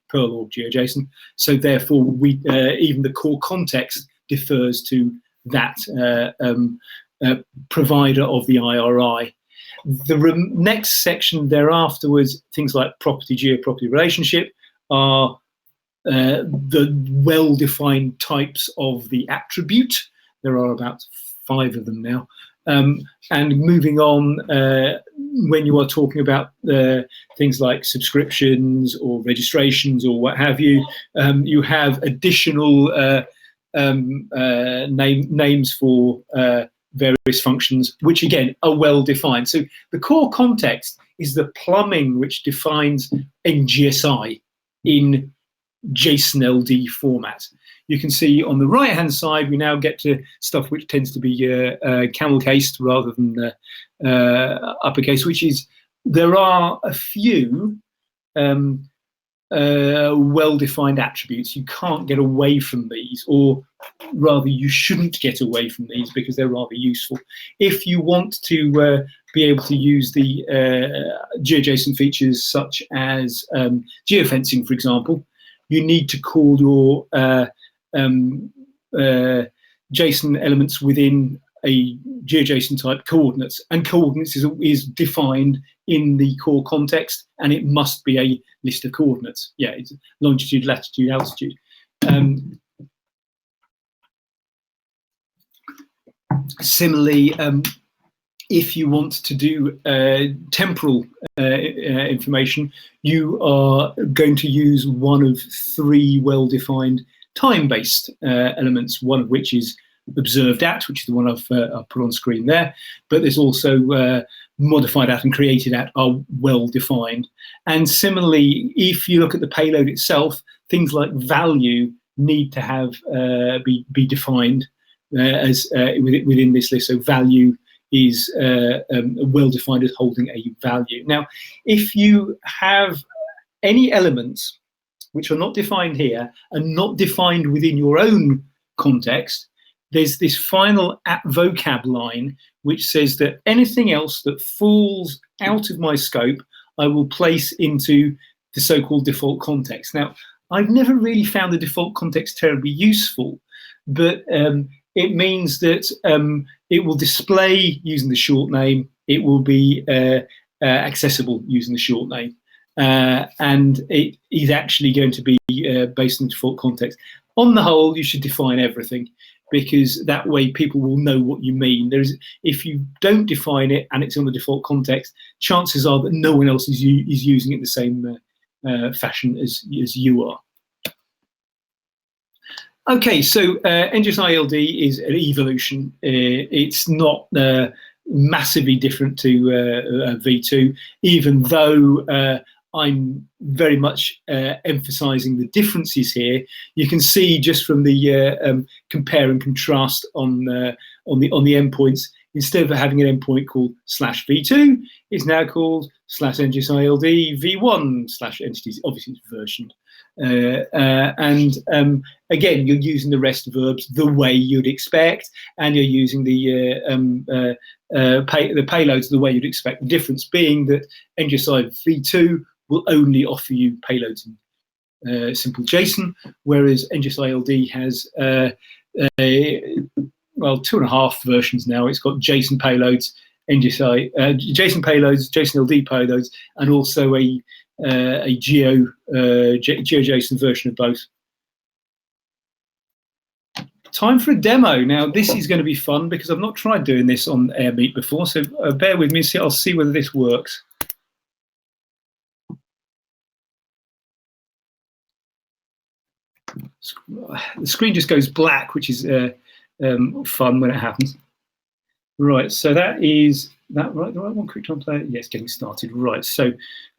Perl or GeoJSON. So therefore, we even the core context differs to that provider of the IRI. The next section thereafter was things like property, geo-property relationship, are the well-defined types of the attribute. There are about 5 of them now. And moving on, when you are talking about things like subscriptions or registrations or what have you, you have additional names for various functions, which again are well defined. So the core context is the plumbing which defines NGSI in JSON-LD format. You can see on the right hand side we now get to stuff which tends to be camel cased rather than uppercase, which is there are a few well-defined attributes. You can't get away from these, or rather you shouldn't get away from these because they're rather useful. If you want to be able to use the GeoJSON features such as geofencing, for example, you need to call your JSON elements within a GeoJSON type coordinates, and coordinates is defined in the core context, and it must be a list of coordinates. Yeah, it's longitude, latitude, altitude. Similarly, if you want to do temporal information, you are going to use one of 3 well-defined time-based elements, one of which is observed at, which is the one I've put on screen there, but there's also modified at and created at are well defined. And similarly, if you look at the payload itself, things like value need to have be defined as within this list. So value is well defined as holding a value. Now, if you have any elements which are not defined here and not defined within your own context, there's this final at vocab line which says that anything else that falls out of my scope, I will place into the so-called default context. Now, I've never really found the default context terribly useful, but it means that it will display using the short name, it will be accessible using the short name, and it is actually going to be based on the default context. On the whole, you should define everything, because that way people will know what you mean. If you don't define it and it's on the default context, chances are that no one else is using it in the same fashion as you are. Okay, so NGSI-LD is an evolution. It's not massively different to V2, even though I'm very much emphasizing the differences here. You can see just from the compare and contrast on the endpoints, instead of having an endpoint called /v2, it's now called /NGSILD v1/entities. Obviously, it's versioned. And again, you're using the REST verbs the way you'd expect, and you're using the payloads the way you'd expect. The difference being that NGSI v2 will only offer you payloads in simple JSON, whereas NGSI-LD has well, 2.5 versions now. It's got JSON payloads, JSON payloads, JSON-LD payloads, and also a GeoJSON version of both. time for a demo. Now, this is going to be fun because I've not tried doing this on AirMe before, so bear with me. I'll see whether this works. The screen just goes black, which is fun when it happens. Right, so that is that right? The right one, Quicktime Player? Yes, getting started. Right, so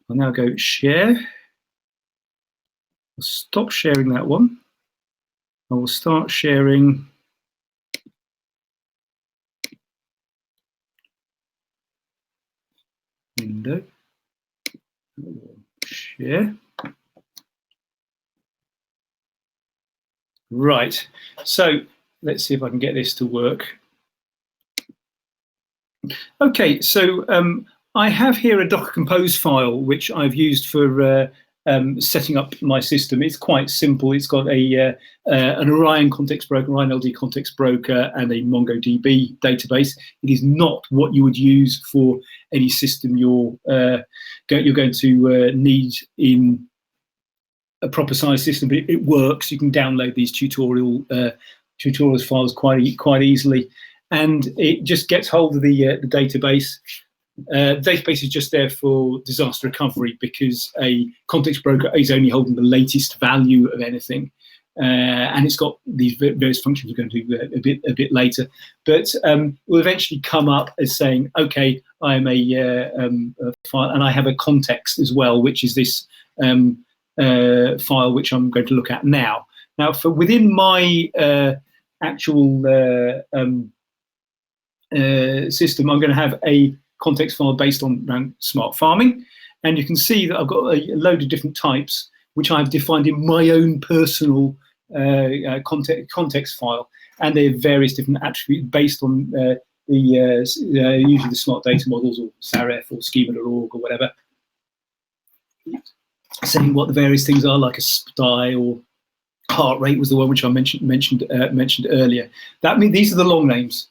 I'll now go share. I'll stop sharing that one. I will start sharing. Window. Share. Right, so let's see if I can get this to work. Okay, so I have here a Docker Compose file which I've used for setting up my system. It's quite simple. It's got an Orion context broker, Orion-LD context broker, and a MongoDB database. It is not what you would use for any system you're going to need in a proper size system, but it works. You can download these tutorials files quite easily, and it just gets hold of the database. The database is just there for disaster recovery because a context broker is only holding the latest value of anything, and it's got these various functions we're going to do a bit later. But will eventually come up as saying, okay, I'm a file, and I have a context as well, which is this file which I'm going to look at now. Now, for within my actual system, I'm going to have a context file based on smart farming, and you can see that I've got a load of different types which I've defined in my own personal context file, and they have various different attributes based on usually the smart data models or SAREF or schema.org or whatever, saying what the various things are, like a SPI or heart rate was the one which I mentioned earlier. That means these are the long names.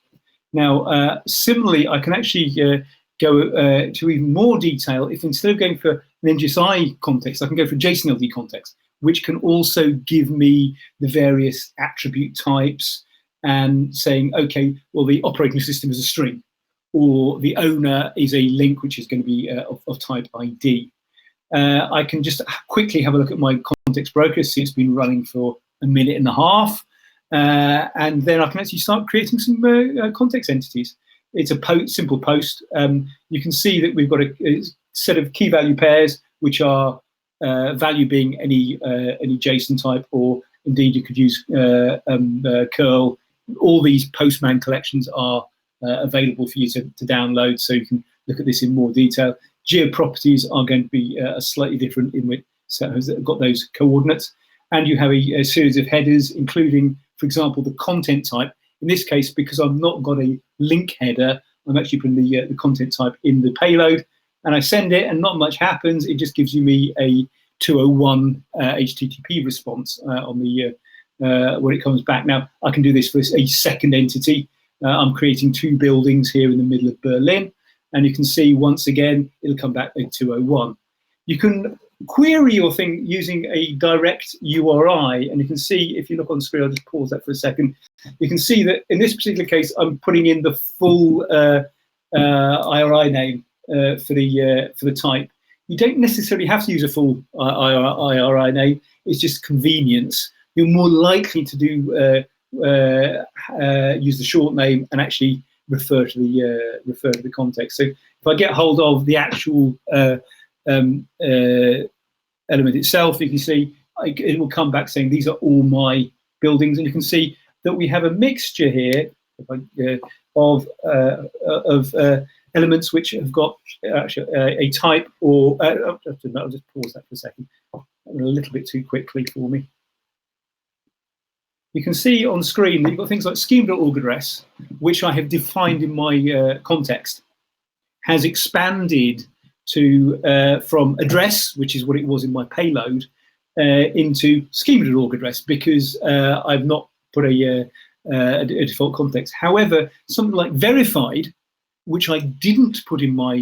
Now, similarly, I can actually go to even more detail. If instead of going for an NGSI context, I can go for JSON-LD context, which can also give me the various attribute types and saying, okay, well, the operating system is a string, or the owner is a link, which is going to be of type ID. I can just quickly have a look at my context broker, see it's been running for a minute and a half, and then I can actually start creating some context entities. It's a simple post. You can see that we've got a set of key value pairs, which are value being any JSON type, or indeed you could use curl. All these Postman collections are available for you to download, so you can look at this in more detail. Geoproperties are going to be slightly different in which has got those coordinates, and you have a series of headers, including, for example, the content type. In this case, because I've not got a link header, I'm actually putting the content type in the payload, and I send it, and not much happens. It just gives you me a 201 HTTP response on the when it comes back. Now, I can do this for a second entity. I'm creating 2 buildings here in the middle of Berlin, and you can see once again it'll come back at 201. You can query your thing using a direct URI, and you can see, if you look on screen, I'll just pause that for a second. You can see that in this particular case, I'm putting in the full IRI name for the type. You don't necessarily have to use a full IRI name. It's just convenience. You're more likely to do use the short name and actually refer to the context. So if I get hold of the actual element itself, you can see it will come back saying these are all my buildings, and you can see that we have a mixture here of elements which have got a type, or I'll just pause that for a second. That went a little bit too quickly for me. You can see on screen that you've got things like schema.org address, which I have defined in my context, has expanded to from address, which is what it was in my payload, into schema.org address, because I've not put a default context. However, something like verified, which I didn't put in my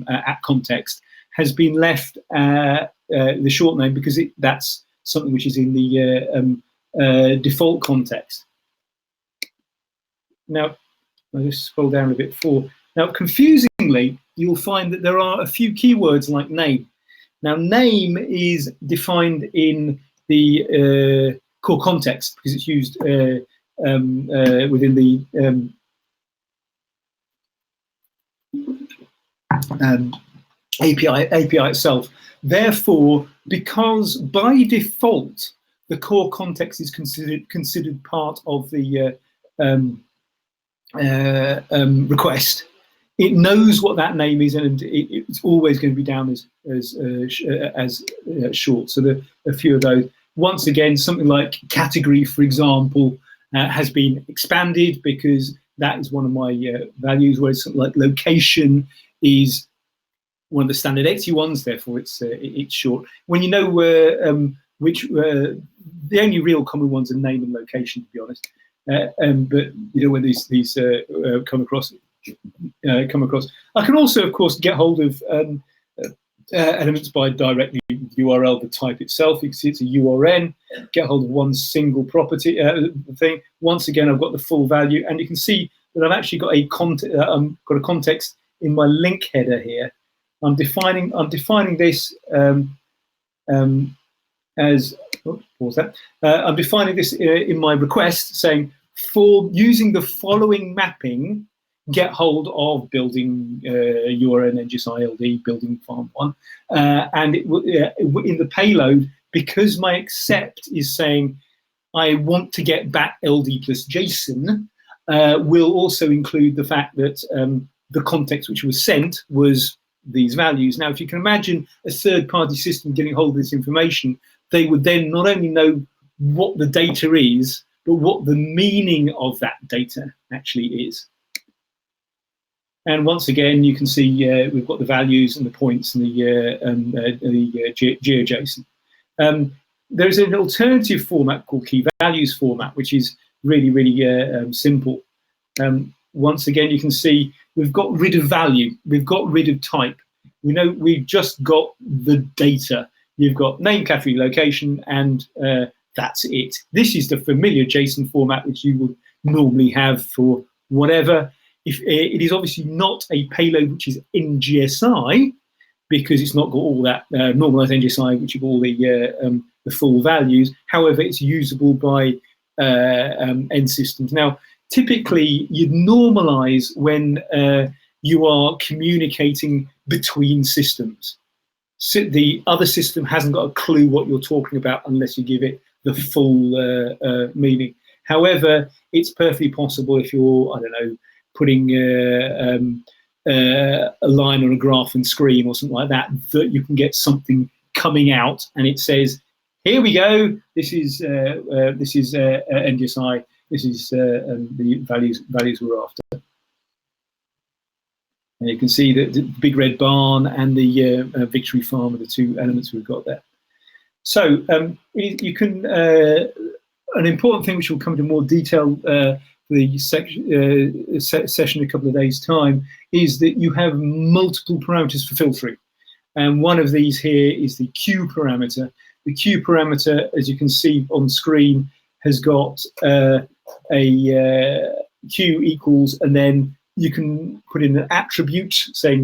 at context, has been left the short name because that's something which is in the default context. Now, I'll just scroll down a bit for. Now, confusingly, you'll find that there are a few keywords like name. Now, name is defined in the core context because it's used within the API itself. Therefore, because by default the core context is considered part of the request, it knows what that name is, and it's always going to be down as short. So there are a few of those. Once again, something like category, for example, has been expanded because that is one of my values. Whereas something like location is one of the standard XU ones, therefore it's short. When you know the only real common ones are name and location, to be honest. But you know when these come across. I can also, of course, get hold of elements by directly URL, the type itself. You can see it's a URN. Get hold of one single property thing. Once again, I've got the full value, and you can see that I've actually got a context in my link header here. I'm defining this as. Oops, pause that. I'm defining this in my request, saying for using the following mapping. Get hold of building URN NGSI-LD building farm 1, and it will in the payload, because my accept is saying I want to get back LD plus JSON, will also include the fact that the context which was sent was these values. Now, if you can imagine a third-party system getting hold of this information, they would then not only know what the data is, but what the meaning of that data actually is. And once again, you can see we've got the values and the points and the GeoJSON. There's an alternative format called key values format, which is really, really simple. Once again, you can see we've got rid of value. We've got rid of type. We know we've just got the data. You've got name, category, location, and that's it. This is the familiar JSON format which you would normally have for whatever. If it is obviously not a payload which is NGSI, because it's not got all that normalized NGSI, which have all the full values. However, it's usable by end systems. Now, typically, you'd normalize when you are communicating between systems. So the other system hasn't got a clue what you're talking about unless you give it the full meaning. However, it's perfectly possible if you're, I don't know, putting a line on a graph and screen or something like that, that you can get something coming out and it says, "Here we go. This is NGSI. This is the values we're after." And you can see that the Big Red Barn and the Victory Farm are the two elements we've got there. So you can an important thing which will come into more detail the session in a couple of days' time is that you have multiple parameters for filtering. And one of these here is the Q parameter. The Q parameter, as you can see on screen, has got a Q equals, and then you can put in an attribute saying,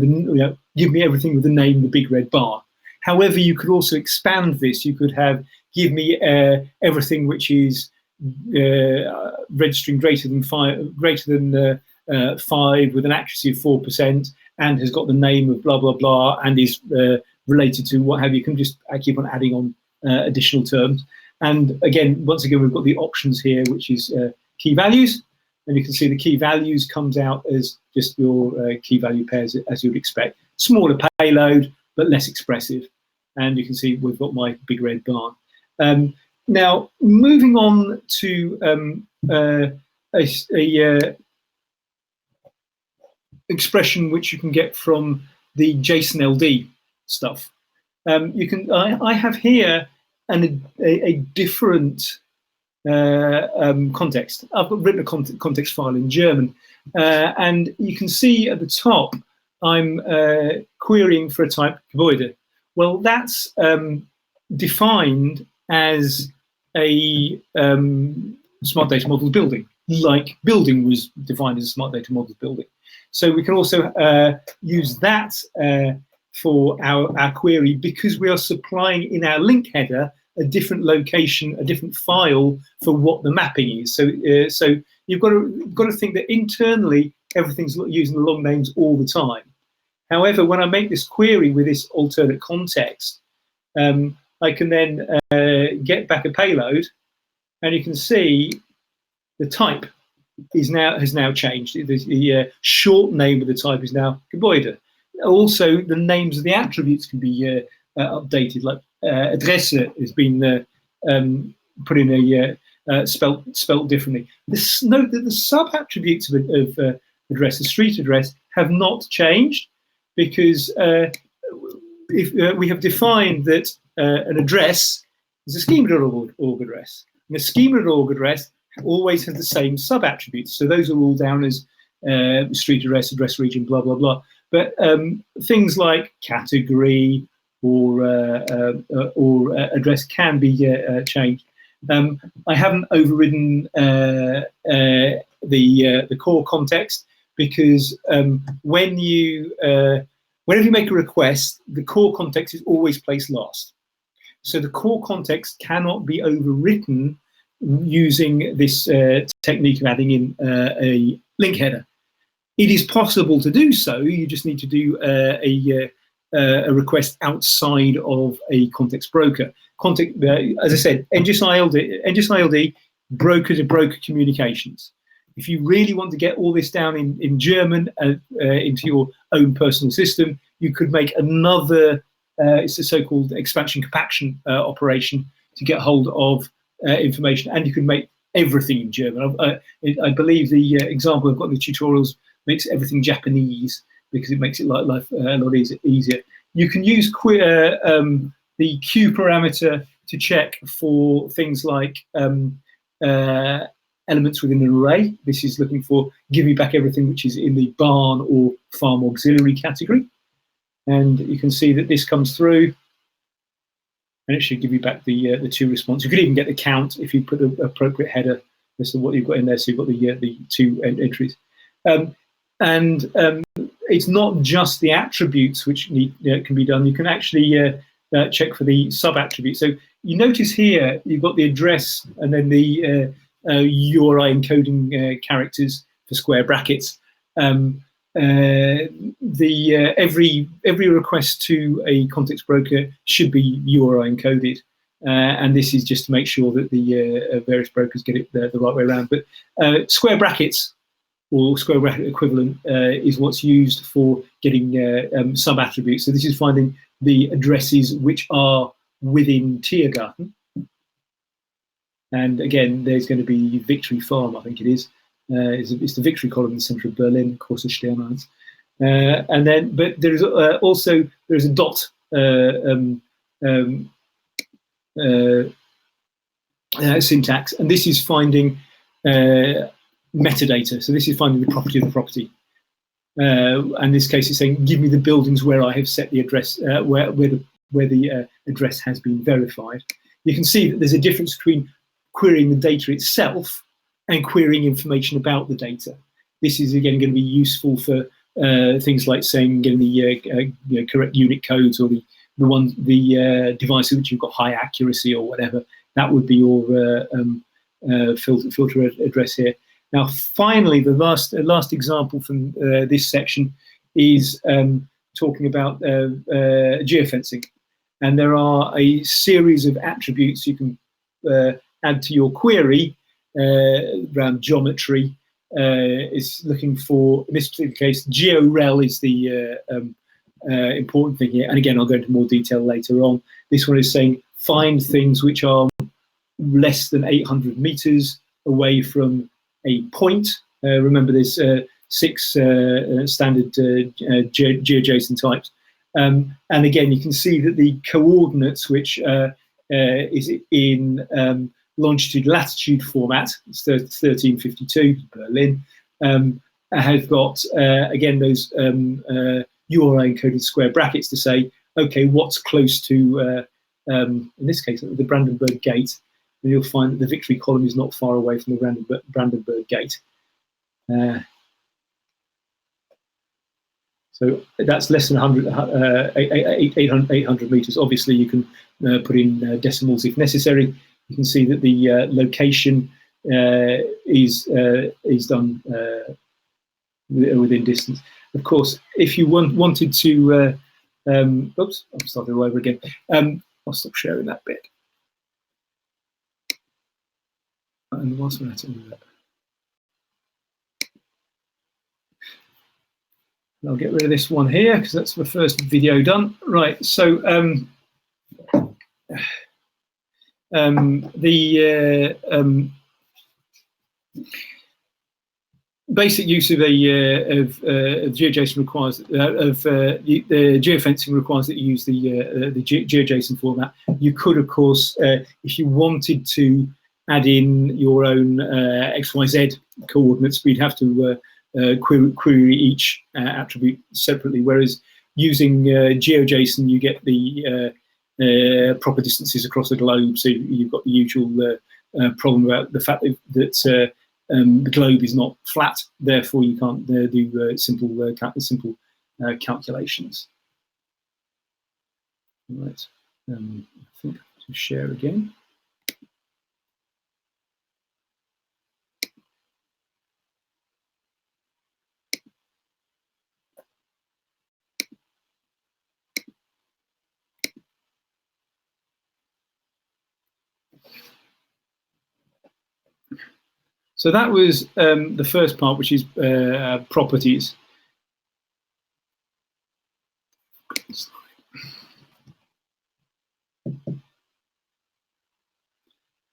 give me everything with the name, the Big Red Barn. However, you could also expand this. You could have, give me everything which is registering greater than 5 with an accuracy of 4% and has got the name of blah blah blah and is related to what have you. You can just keep on adding on additional terms. And again, once again, we've got the options here, which is key values, and you can see the key values comes out as just your key value pairs as you'd expect. Smaller payload, but less expressive. And you can see we've got my Big Red Barn. Now, moving on to expression which you can get from the JSON-LD stuff. I have here a different context. I've written a context file in German, and you can see at the top I'm querying for a type Gebäude. Well, that's defined as a smart data model building. like building was defined as a smart data model building. So we can also use that for our query, because we are supplying in our link header a different location, a different file for what the mapping is. So so you've got to think that internally everything's using the long names all the time. However, when I make this query with this alternate context, I can then get back a payload, and you can see the type has now changed. The short name of the type is now Gebäude. Also, the names of the attributes can be updated. Like Adresse has been put in a spelt differently. Note that the sub attributes of address, the street address, have not changed, because if we have defined that an address is a schema.org address, and a schema.org address always has the same sub attributes. So those are all down as street address, address region, blah blah blah. But things like category or address can be changed. I haven't overridden the core context, because whenever you make a request, the core context is always placed last. So the core context cannot be overwritten using this technique of adding in a link header. It is possible to do so. You just need to do a request outside of a context broker. As I said, NGSI-LD, broker to broker communications. If you really want to get all this down in German into your own personal system, you could make another, it's a so-called expansion compaction operation to get hold of information, and you can make everything in German. I believe the example I've got in the tutorials makes everything Japanese, because it makes it life a lot easier. You can use the Q parameter to check for things like elements within an array. This is looking for give me back everything which is in the barn or farm auxiliary category. And you can see that this comes through, and it should give you back the two response. You could even get the count if you put the appropriate header as to what you've got in there. So you've got the two entries. It's not just the attributes which can be done. You can actually check for the sub attributes. So you notice here you've got the address and then the URI encoding characters for square brackets. Every request to a context broker should be URI encoded, and this is just to make sure that the various brokers get it the right way around. But square brackets or square bracket equivalent is what's used for getting sub attributes. So this is finding the addresses which are within Tiergarten. And again, there's going to be Victory Farm, I think it is. It's the Victory column in the center of Berlin, Große Sternhans. And then, but there's also a dot syntax, and this is finding metadata. So this is finding the property of the property. And in this case, it's saying, give me the buildings where I have set the address, where the address has been verified. You can see that there's a difference between querying the data itself and querying information about the data. This is again going to be useful for things like saying getting the correct unit codes, or the devices which you've got high accuracy or whatever. That would be your filter address here. Now, finally, the last example from this section is talking about geofencing, and there are a series of attributes you can add to your query around geometry. It's looking for, in this particular case, GeoRel is the important thing here. And again, I'll go into more detail later on. This one is saying find things which are less than 800 meters away from a point. Remember, there's 6 standard GeoJSON types. And again, you can see that the coordinates, which is in longitude latitude format, it's 1352 Berlin, have got again those URI encoded square brackets to say, okay, what's close to in this case the Brandenburg Gate, and you'll find that the victory column is not far away from the Brandenburg Gate. So that's less than 800 meters. Obviously, you can put in decimals if necessary. You can see that the location is done within distance. Of course, if you wanted to, oops, I'm starting all over again. I'll stop sharing that bit. And whilst we're at it, I'll get rid of this one here because that's the first video done. Right, so basic use of GeoJSON requires the geofencing requires that you use the GeoJSON format. You could, of course, if you wanted to add in your own XYZ coordinates, we'd have to query each attribute separately. Whereas using GeoJSON, you get the proper distances across the globe. So you've got the usual problem about the fact that the globe is not flat, therefore you can't do simple calculations. Right, I think to share again. So that was the first part, which is properties.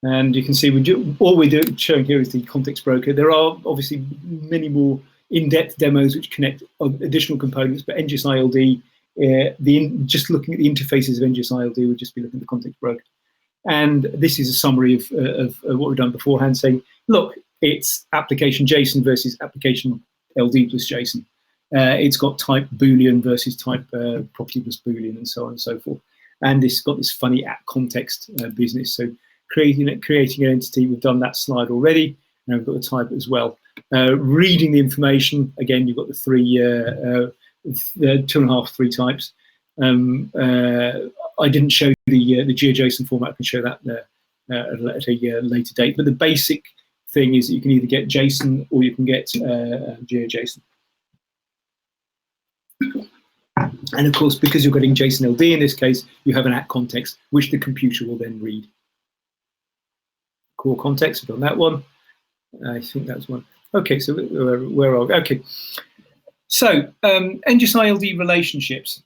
And you can see all we're showing here is the context broker. There are obviously many more in-depth demos which connect additional components, but NGSI-LD, just looking at the interfaces of NGSI-LD would just be looking at the context broker. And this is a summary of what we've done beforehand, saying, look, it's application JSON versus application LD plus JSON. It's got type Boolean versus type property plus Boolean, and so on and so forth. And it's got this funny at context business. So creating an entity, we've done that slide already. And we've got the type as well. Reading the information, again, you've got the two and a half, three types. I didn't show the GeoJSON format. I can show that at a later date. But the basic thing is that you can either get JSON or you can get GeoJSON. And of course, because you're getting JSON-LD in this case, you have an at context, which the computer will then read. Core context, we've done that one. I think that's one. Okay, so where are we? Okay. So NGSI-LD relationships.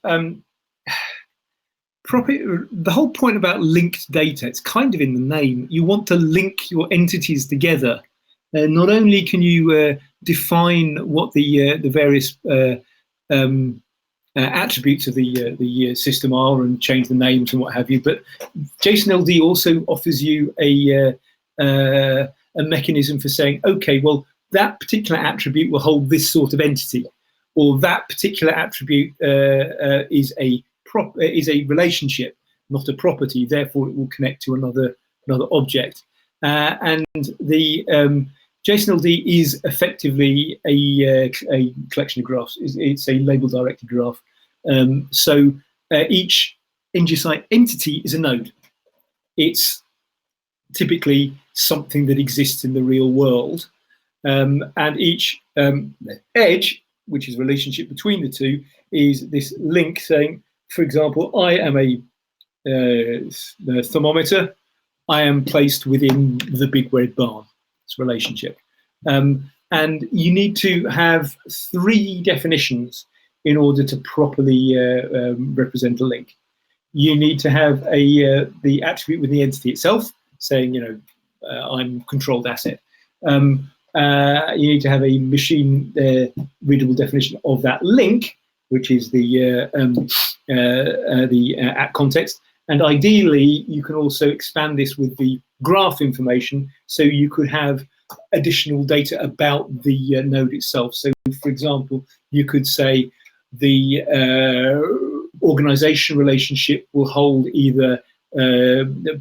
The whole point about linked data, it's kind of in the name. You want to link your entities together. Not only can you define what the various attributes of the system are and change the names and what have you, but JSON-LD also offers you a mechanism for saying, okay, well, that particular attribute will hold this sort of entity, or that particular attribute is a relationship, not a property. Therefore, it will connect to another object. And the JSON-LD is effectively a collection of graphs. It's a label-directed graph. So each NGSI entity is a node. It's typically something that exists in the real world. And each edge, which is a relationship between the two, is this link saying, for example, I am a thermometer. I am placed within the big red barn. It's a relationship. And you need to have three definitions in order to properly represent a link. You need to have the attribute within the entity itself, saying, I'm controlled asset. You need to have a machine readable definition of that link, which is the at context. And ideally, you can also expand this with the graph information, so you could have additional data about the node itself. So, for example, you could say the organization relationship will hold either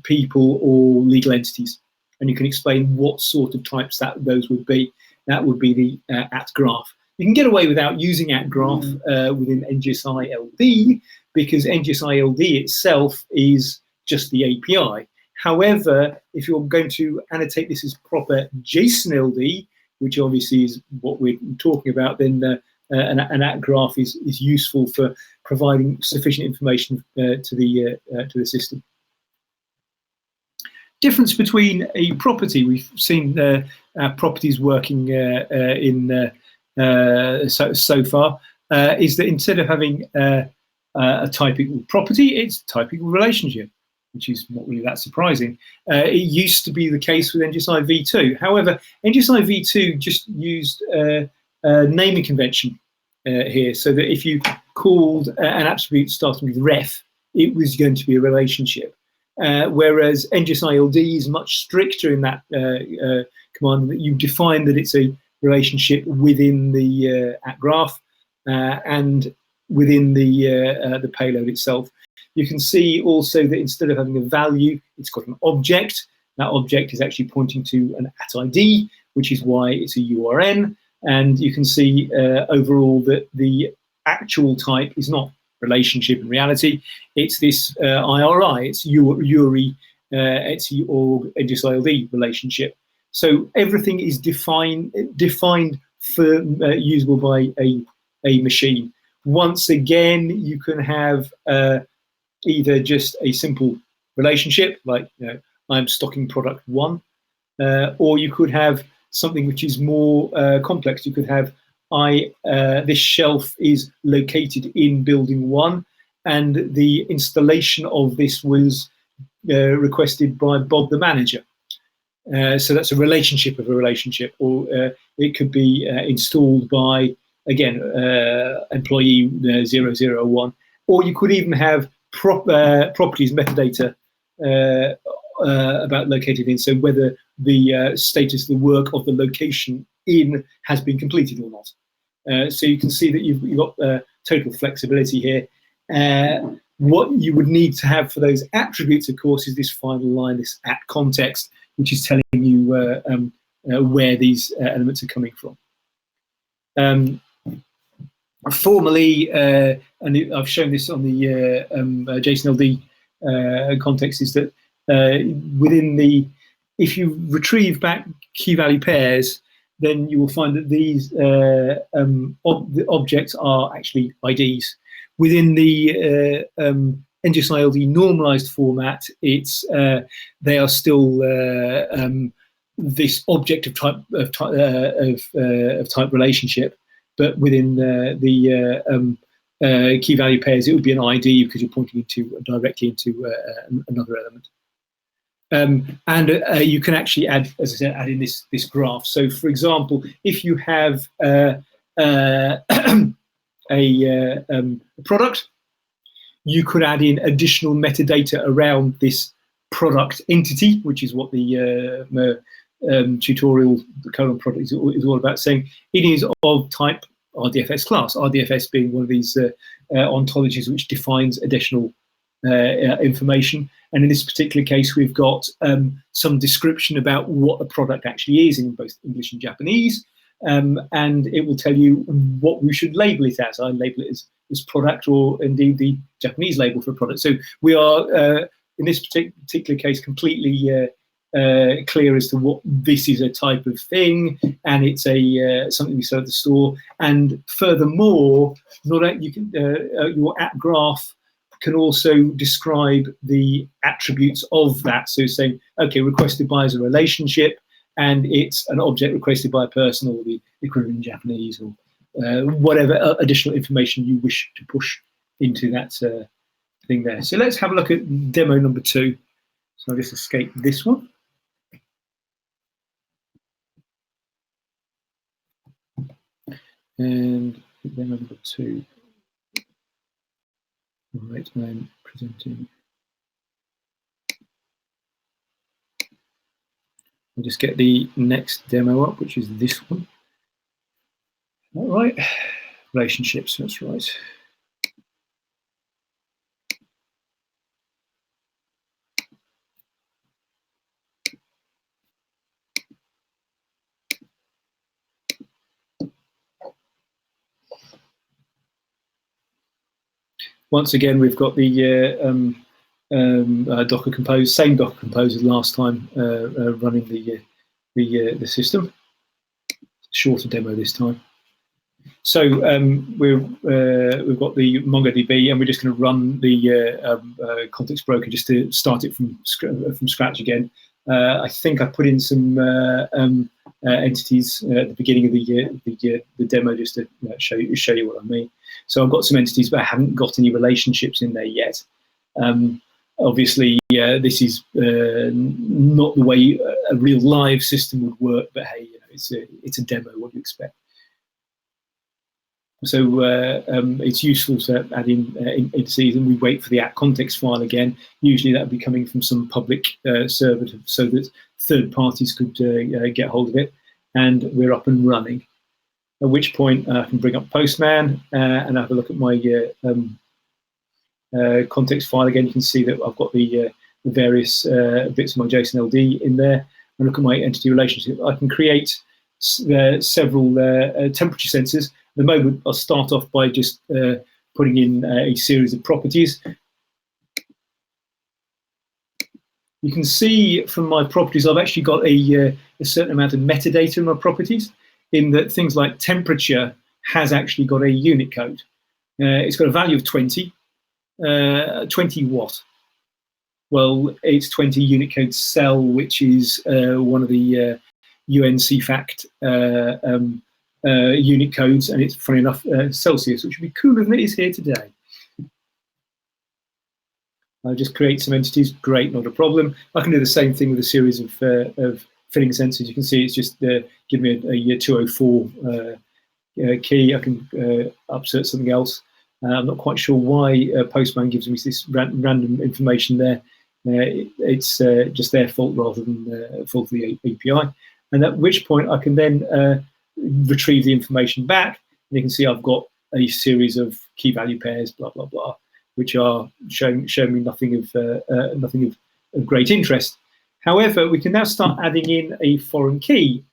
people or legal entities, and you can explain what sort of types those would be. That would be the at graph. You can get away without using at graph within NGSI-LD, because NGSI-LD itself is just the API. However, if you're going to annotate this as proper JSON-LD, which obviously is what we're talking about, then an at graph is useful for providing sufficient information to the system. Difference between a property, we've seen properties working so far, is that instead of having a type equal property, it's type equal relationship, which is not really that surprising. It used to be the case with NGSI v2. However, NGSI v2 just used naming convention here, so that if you called an attribute starting with ref, it was going to be a relationship. Whereas NGSI-LD is much stricter in that command, that you define that it's a relationship within the at graph and within the payload itself. You can see also that instead of having a value, it's got an object. That object is actually pointing to an at ID, which is why it's a URN. And you can see overall that the actual type is not relationship in reality. It's this IRI, it's URI, it's or NGSI-LD relationship. So everything is defined for usable by a machine. Once again, you can have either just a simple relationship, like I'm stocking product 1, or you could have something which is more complex. You could have this shelf is located in building 1, and the installation of this was requested by Bob the manager. So that's a relationship of a relationship, or it could be installed by, again, employee 001, or you could even have properties metadata about located in, so whether the status of the work of the location in has been completed or not. So you can see that you've got total flexibility here. What you would need to have for those attributes, of course, is this final line, this at context, which is telling you where these elements are coming from. Formally, and I've shown this on the JSON-LD context, is that within if you retrieve back key value pairs, then you will find that these the objects are actually IDs. Within the NGSI-LD normalized format, they are still this object of type relationship, but within the key value pairs, it would be an ID because you're pointing directly into another element. And you can actually add, as I said, add in this graph. So, for example, if you have a product, you could add in additional metadata around this product entity, which is what the tutorial colon product is all about, saying it is of type RDFS class, RDFS being one of these ontologies which defines additional information. And in this particular case, we've got some description about what the product actually is in both English and Japanese, and it will tell you what we should label it as. I label it as product, or indeed the Japanese label for product. So we are, in this particular case, completely clear as to what this is a type of thing, and it's something we sell at the store. And furthermore, your at graph can also describe the attributes of that. So saying, okay, requested by as a relationship, and it's an object requested by a person, or the equivalent in Japanese, or whatever additional information you wish to push into that thing there. So let's have a look at demo number 2. So I'll just escape this one. And demo number 2. Right, I'm presenting. I'll just get the next demo up, which is this one. All right, relationships, that's right. Once again, we've got the Docker Compose, same Docker Compose as last time, running the system. Shorter demo this time. So we've got the MongoDB, and we're just going to run the context broker just to start it from scratch again. I think I put in some entities at the beginning of the demo just to show you what I mean. So I've got some entities, but I haven't got any relationships in there yet. Obviously, this is not the way a real live system would work, but hey, it's a demo. What do you expect? So it's useful to add in indices, and we wait for the @context file again. Usually that would be coming from some public server so that third parties could get hold of it, and we're up and running. At which point I can bring up Postman and have a look at my context file again. You can see that I've got the various bits of my JSON-LD in there. And look at my entity relationship. I can create several temperature sensors. At the moment, I'll start off by just putting in a series of properties. You can see from my properties, I've actually got a certain amount of metadata in my properties, in that things like temperature has actually got a unit code. It's got a value of 20. 20 what? Well, it's 20 Unicode cell, which is one of the UNCFACT unit codes, and it's, funny enough, Celsius, which would be cooler than it is here today. I'll just create some entities. Great, not a problem. I can do the same thing with a series of filling sensors. You can see it's just give me a 204 key. I can upsert something else. I'm not quite sure why Postman gives me this random information there. It's just their fault rather than fault of the API. And at which point I can then retrieve the information back. And you can see I've got a series of key value pairs, blah blah blah, which are showing me nothing of great interest. However, we can now start adding in a foreign key,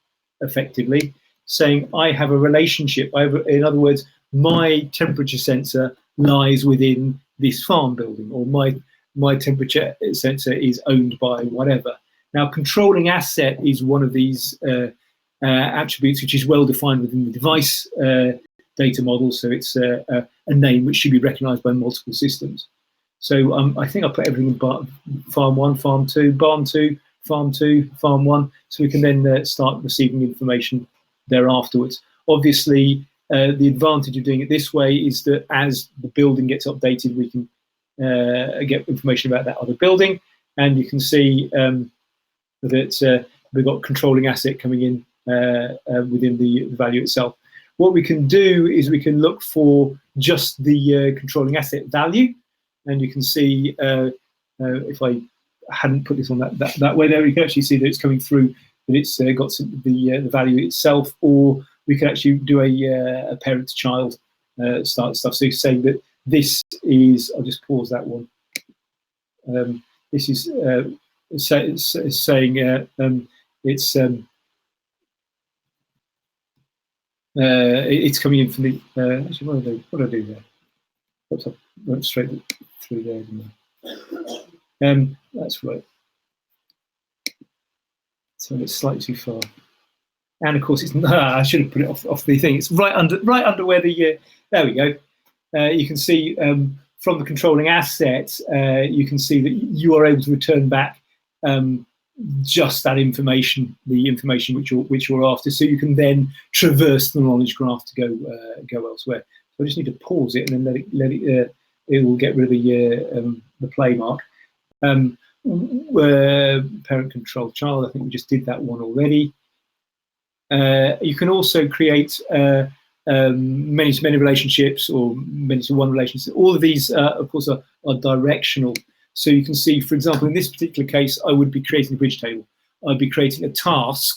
effectively saying I have a relationship. In other words, my temperature sensor lies within this farm building, or my temperature sensor is owned by whatever. Now, controlling asset is one of these attributes which is well defined within the device data model. So it's a name which should be recognized by multiple systems. So I think I put everything in farm 1, farm 2, barn 2, farm 2, farm 1, so we can then start receiving information there afterwards. Obviously, the advantage of doing it this way is that as the building gets updated, we can get information about that other building, and you can see that we've got controlling asset coming in within the value itself. What we can do is we can look for just the controlling asset value, and you can see if I hadn't put this on that way there, you can actually see that it's coming through, that it's got the value itself, or we can actually do a parent-to-child start stuff. So saying that this is, I'll just pause that one. This is saying it's coming in from the. Actually, what do I do there? Whoops, I went straight through there, didn't I? That's right. So it's slightly too far. And of course, it's I should have put it off the thing. It's right under where the there we go. You can see from the controlling assets, you can see that you are able to return back just that information, the information which you're after. So you can then traverse the knowledge graph to go elsewhere. So I just need to pause it and then let it. It will get rid of the play mark. Parent control child. I think we just did that one already. You can also create many-to-many relationships or many-to-one relationship. All of these, of course, are directional. So you can see, for example, in this particular case, I would be creating a bridge table. I'd be creating a task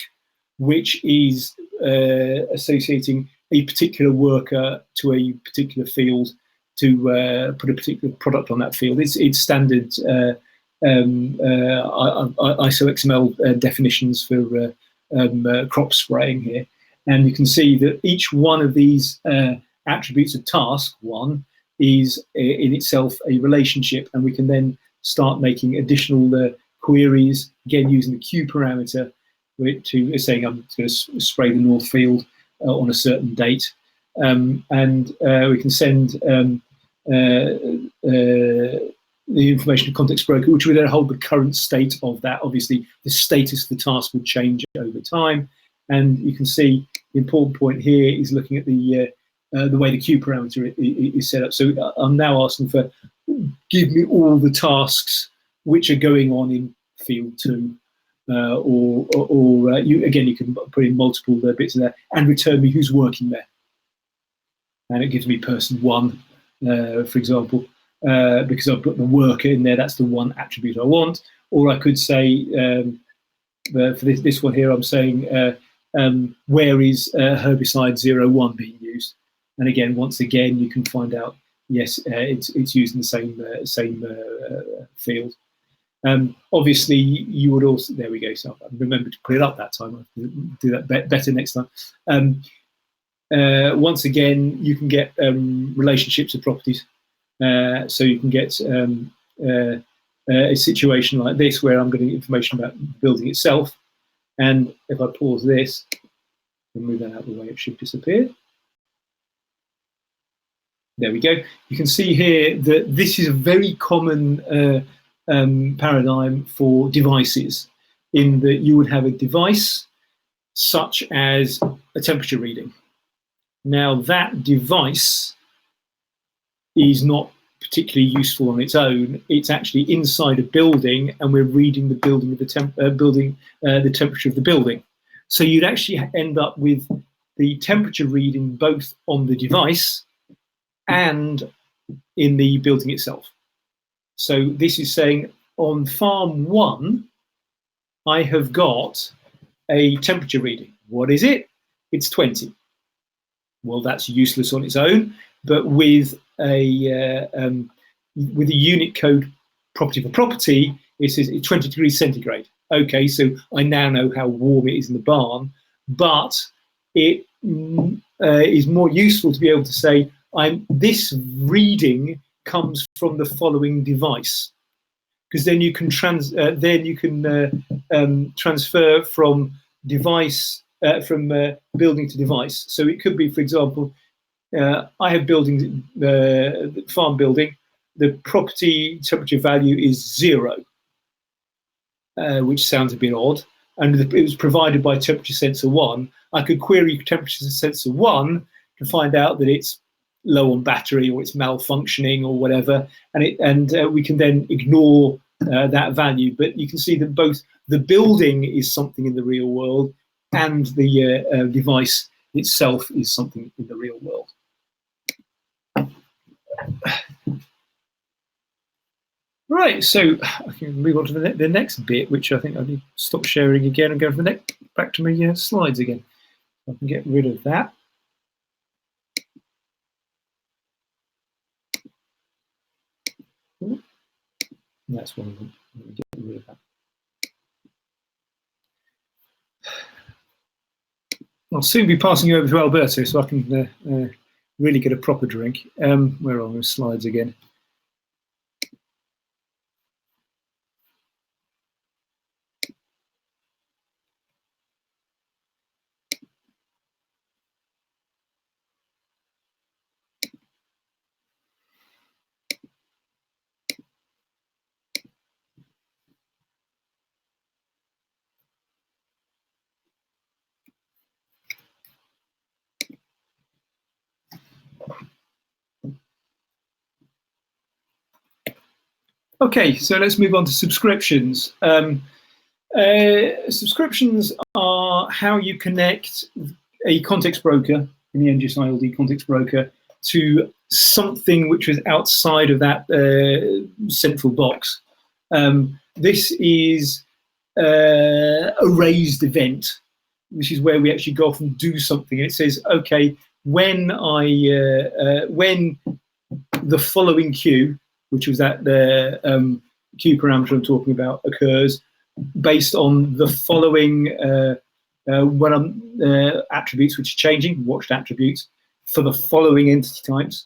which is associating a particular worker to a particular field to put a particular product on that field. It's standard ISO XML definitions for crop spraying here. And you can see that each one of these attributes of task 1 is in itself a relationship, and we can then start making additional queries, again using the Q parameter, to saying I'm going to spray the north field on a certain date, and we can send the information to context broker, which will then hold the current state of that. Obviously, the status of the task will change over time, and you can see the important point here is looking at the way the Q parameter is set up. So I'm now asking for, give me all the tasks which are going on in field 2, or you can put in multiple bits in there and return me who's working there. And it gives me person 1, for example, because I've put the worker in there. That's the one attribute I want. Or I could say, for this one here, I'm saying, where is herbicide 01 being used? And again, once again, you can find out, yes, it's used in the same field. Obviously, you would also, there we go, so I remember to put it up that time. I'll do that better next time. Once again, you can get relationships of properties. So you can get a situation like this where I'm getting information about the building itself. And if I pause this and move that out of the way, it should disappear. There we go. You can see here that this is a very common paradigm for devices, in that you would have a device such as a temperature reading. Now, that device is not particularly useful on its own. It's actually inside a building, and we're reading the building of the temperature of the building. So you'd actually end up with the temperature reading both on the device and in the building itself. So this is saying on farm 1, I have got a temperature reading. What is it? It's 20. Well, that's useless on its own, but with a unit code property for property, it says it's 20 degrees centigrade. Okay, so I now know how warm it is in the barn, but it is more useful to be able to say, this reading comes from the following device, because then you can transfer from device building to device. So it could be, for example, I have buildings, farm building, the property temperature value is 0, which sounds a bit odd, and it was provided by temperature sensor 1. I could query temperature sensor 1 to find out that it's low on battery or it's malfunctioning or whatever, and we can then ignore that value. But you can see that both the building is something in the real world and the device itself is something in the real world. Right, so I can move on to the next bit, which I think I need to stop sharing again and go for back to my slides again. I can get rid of that. That's one of them. Let me get rid of that. I'll soon be passing you over to Alberto so I can really get a proper drink. Where are my slides again? Okay, so let's move on to subscriptions. Subscriptions are how you connect a context broker in the NGSI-LD context broker to something which is outside of that central box. This is a raised event, which is where we actually go off and do something. And it says, okay, when the following queue, which was that the queue parameter I'm talking about, occurs based on the following attributes which are changing, watched attributes, for the following entity types.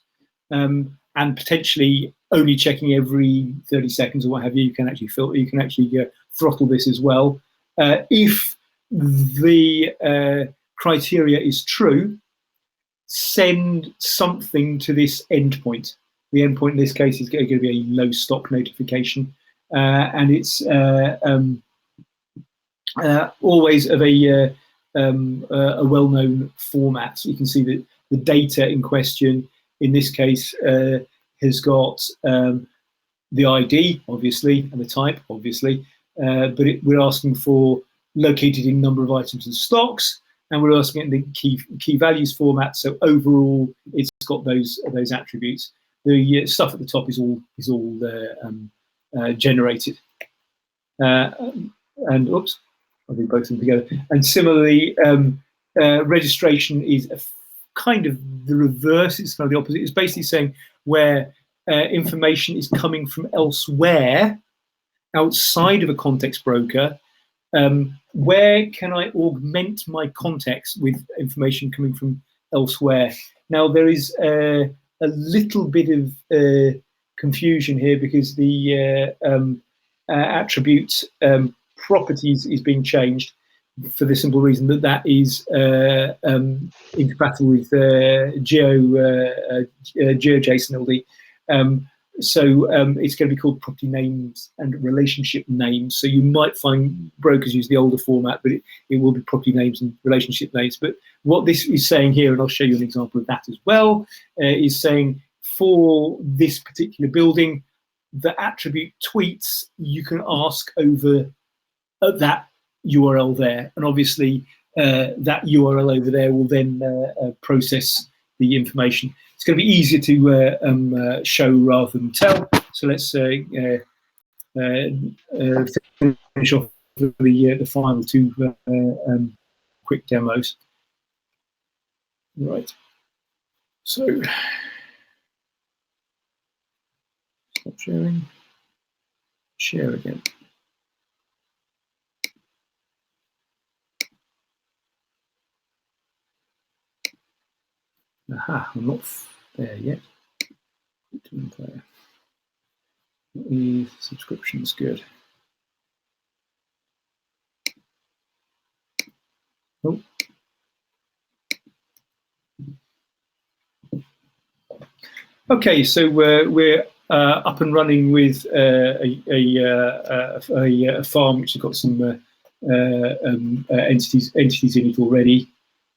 and potentially only checking every 30 seconds or what have you. You can actually filter, you can actually throttle this as well. If the criteria is true, send something to this endpoint. The endpoint in this case is going to be a low stock notification, and it's always of a well-known format. So you can see that the data in question, in this case, has got the ID, obviously, and the type, obviously, but we're asking for located in number of items and stocks, and we're asking it in the key values format. So overall, it's got those attributes. The stuff at the top is all generated. And oops, I'll do both of them together. And similarly, registration is kind of the reverse. It's kind of the opposite. It's basically saying where information is coming from elsewhere, outside of a context broker, where can I augment my context with information coming from elsewhere? Now, there is a little bit of confusion here because the attribute properties is being changed for the simple reason that that is incompatible with GeoJSON-LD. So it's going to be called property names and relationship names. So you might find brokers use the older format, but it will be property names and relationship names. But what this is saying here, and I'll show you an example of that as well, is saying for this particular building, the attribute tweets you can ask over that URL there. And obviously that URL over there will then process the information. It's going to be easier to show rather than tell. So let's finish off the final two quick demos. Right. So stop sharing. Share again. Aha, I'm not there yet. Quicktime Player. The subscription's good. Oh. Okay, so we're up and running with a farm which has got some entities in it already,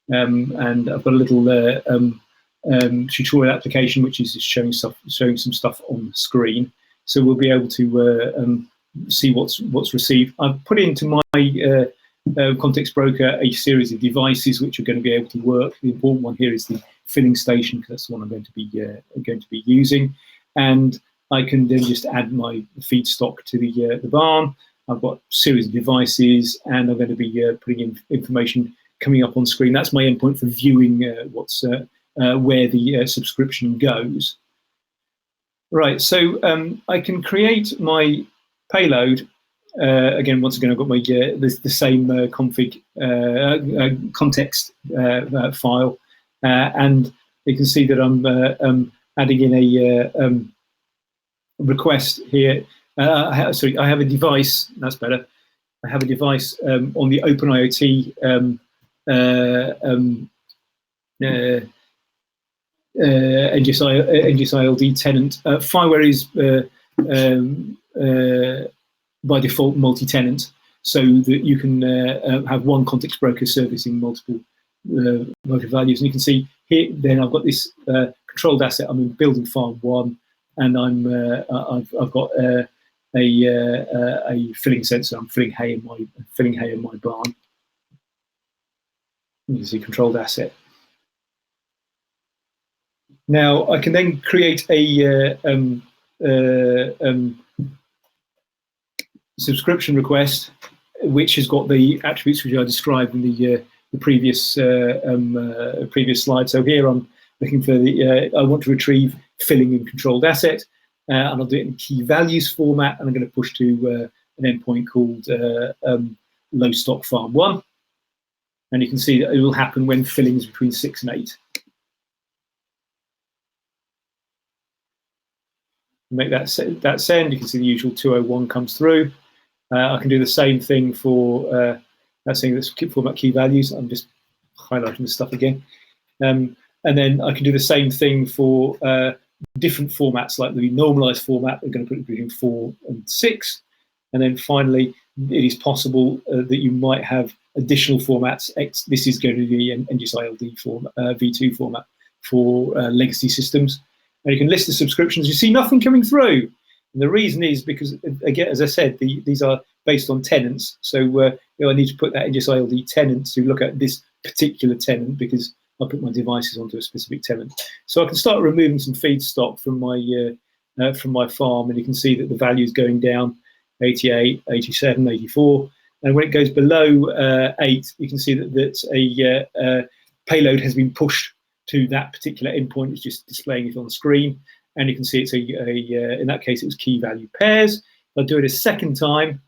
and I've got a little tutorial application which is just showing some stuff on the screen. So we'll be able to see what's received. I've put into my context broker a series of devices which are going to be able to work. The important one here is the filling station, because that's the one I'm going to be using, and I can then just add my feedstock to the barn. I've got a series of devices, and I'm going to be putting in information coming up on screen. That's my endpoint for viewing where the subscription goes. Right, so I can create my payload. Again, once again, I've got my the same config context file, and you can see that I'm adding in a request here. Sorry, I have a device. That's better. I have a device on the OpenIoT NGSI-LD tenant. FIWARE is by default multi-tenant, so that you can have one context broker servicing multiple values. And you can see here, then I've got this controlled asset. I'm in building farm 1, and I've got a filling sensor. I'm filling hay in my barn. You can see controlled asset. Now I can then create a subscription request, which has got the attributes which I described in the previous slide. So here I'm looking for the I want to retrieve filling and controlled asset, and I'll do it in key values format, and I'm going to push to an endpoint called low stock farm 1, and you can see that it will happen when filling is between 6 and 8. make that send. You can see the usual 201 comes through. I can do the same thing for that saying that's format key values. I'm just highlighting the stuff again. And then I can do the same thing for different formats, like the normalized format. We're going to put it between 4 and 6. And then finally, it is possible that you might have additional formats. This is going to be an NGSI-LD format, V2 format for legacy systems. And you can list the subscriptions. You see nothing coming through. And the reason is because, again, as I said, these are based on tenants. So I need to put that NGSI-LD tenant to look at this particular tenant because I put my devices onto a specific tenant. So I can start removing some feedstock from my farm, and you can see that the value is going down 88, 87, 84. And when it goes below 8, you can see that a payload has been pushed to that particular endpoint. It's just displaying it on the screen. And you can see it's in that case, it was key value pairs. I'll do it a second time.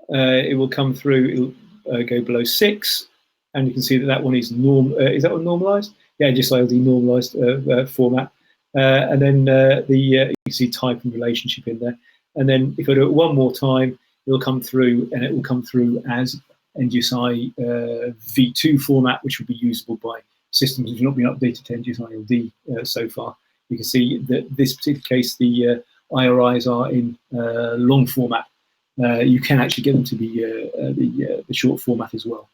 It will come through, it'll go below 6. And you can see that one is is that one normalized? Yeah, just LD normalized format. And then you can see type and relationship in there. And then if I do it one more time, it'll come through, and it will come through as NGSI V2 format, which will be usable by systems which have not been updated to NGSI-LD so far. You can see that this particular case, the IRIs are in long format. You can actually get them to the short format as well.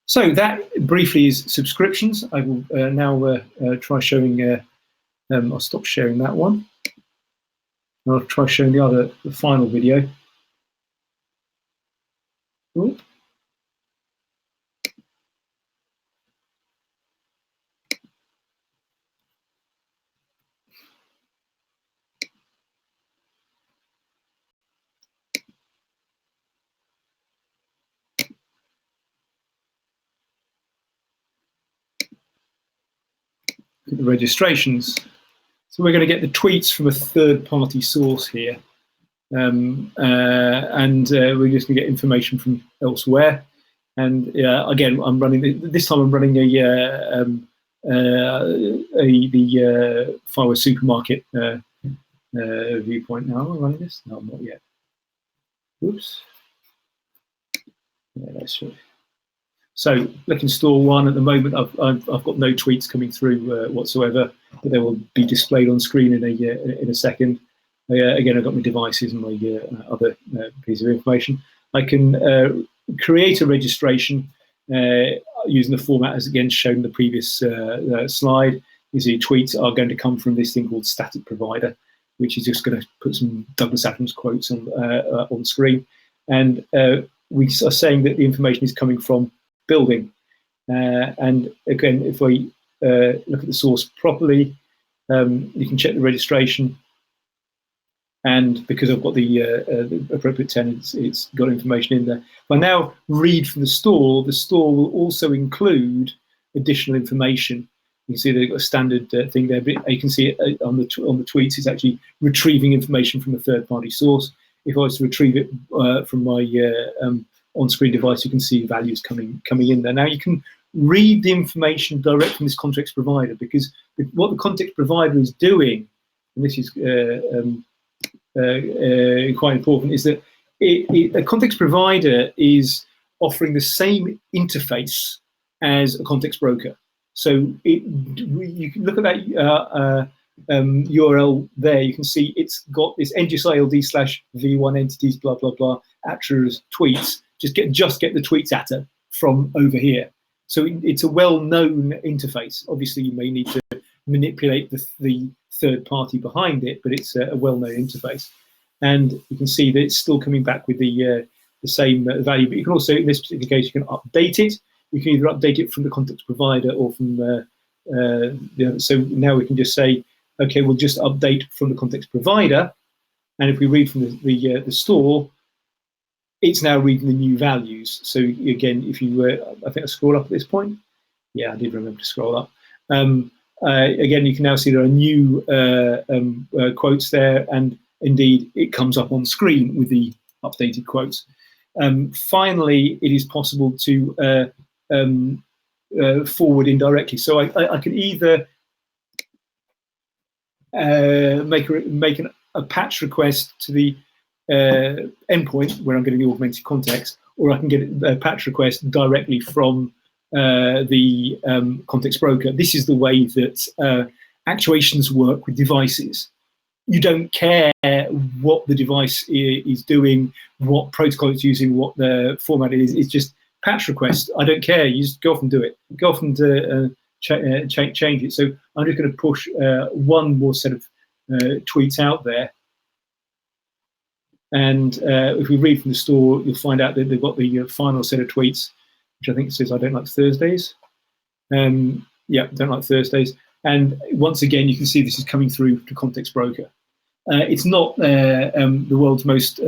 So that briefly is subscriptions. I will now try showing. I'll stop sharing that one. I'll try showing the final video. Ooh. The registrations. So we're going to get the tweets from a third-party source here, and we're just going to get information from elsewhere. And again, I'm running this time. I'm running the FIWARE supermarket viewpoint now. Am I running this? No, I'm not yet. Oops. Yeah, that's right. So look in store one at the moment. I've got no tweets coming through whatsoever, but they will be displayed on screen in a second. Again, I've got my devices and my other piece of information. I can create a registration using the format as again shown in the previous slide. You see, tweets are going to come from this thing called static provider, which is just going to put some Douglas Adams quotes on screen, and we are saying that the information is coming from building. And again, if we look at the source properly, you can check the registration. And because I've got the appropriate tenants, it's got information in there. If I now read from the store will also include additional information. You can see they've got a standard thing there, but you can see it on the tweets. It's actually retrieving information from a third-party source. If I was to retrieve it from my on-screen device, you can see values coming in there. Now you can read the information direct from this context provider, because what the context provider is doing, and this is quite important, is that a context provider is offering the same interface as a context broker. So you can look at that URL there. You can see it's got this NGSI-LD/v1 entities blah blah blah attributes tweets. Just get the tweets atta from over here. So it's a well-known interface. Obviously, you may need to manipulate the third party behind it, but it's a well-known interface. And you can see that it's still coming back with the same value. But you can also, in this particular case, you can update it. You can either update it from the context provider or from so now we can just say, okay, we'll just update from the context provider. And if we read from the store, it's now reading the new values. So again, if you I think I scroll up at this point. Yeah, I did remember to scroll up. Again, you can now see there are new quotes there, and indeed it comes up on screen with the updated quotes. Finally, it is possible to forward indirectly. So I can either make a patch request to the endpoint where I'm getting the augmented context, or I can get a patch request directly from the context broker. This is the way that actuations work with devices. You don't care what the device is doing, what protocol it's using, what the format is. It's just patch request. I don't care. You just go off and do it. Go off and change it. So I'm just going to push one more set of tweets out there. And if we read from the store, you'll find out that they've got the final set of tweets, which I think says, I don't like Thursdays. Yeah, don't like Thursdays. And once again, you can see this is coming through to Context Broker. It's not the world's most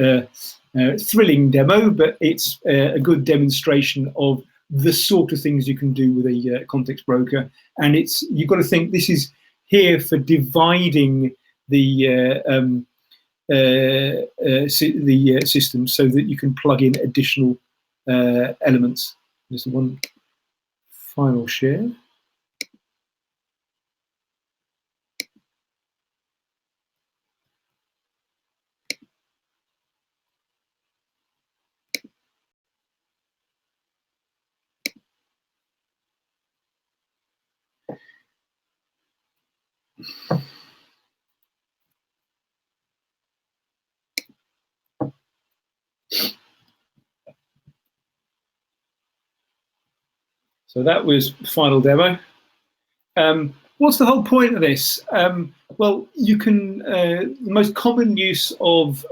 thrilling demo, but it's a good demonstration of the sort of things you can do with a Context Broker. And you've got to think this is here for dividing the system so that you can plug in additional elements. There's one final share. So that was final demo. What's the whole point of this? Well, you can, the most common use of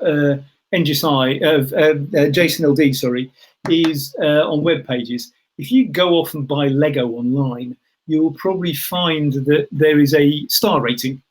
JSON-LD, sorry, is on web pages. If you go off and buy Lego online, you'll probably find that there is a star rating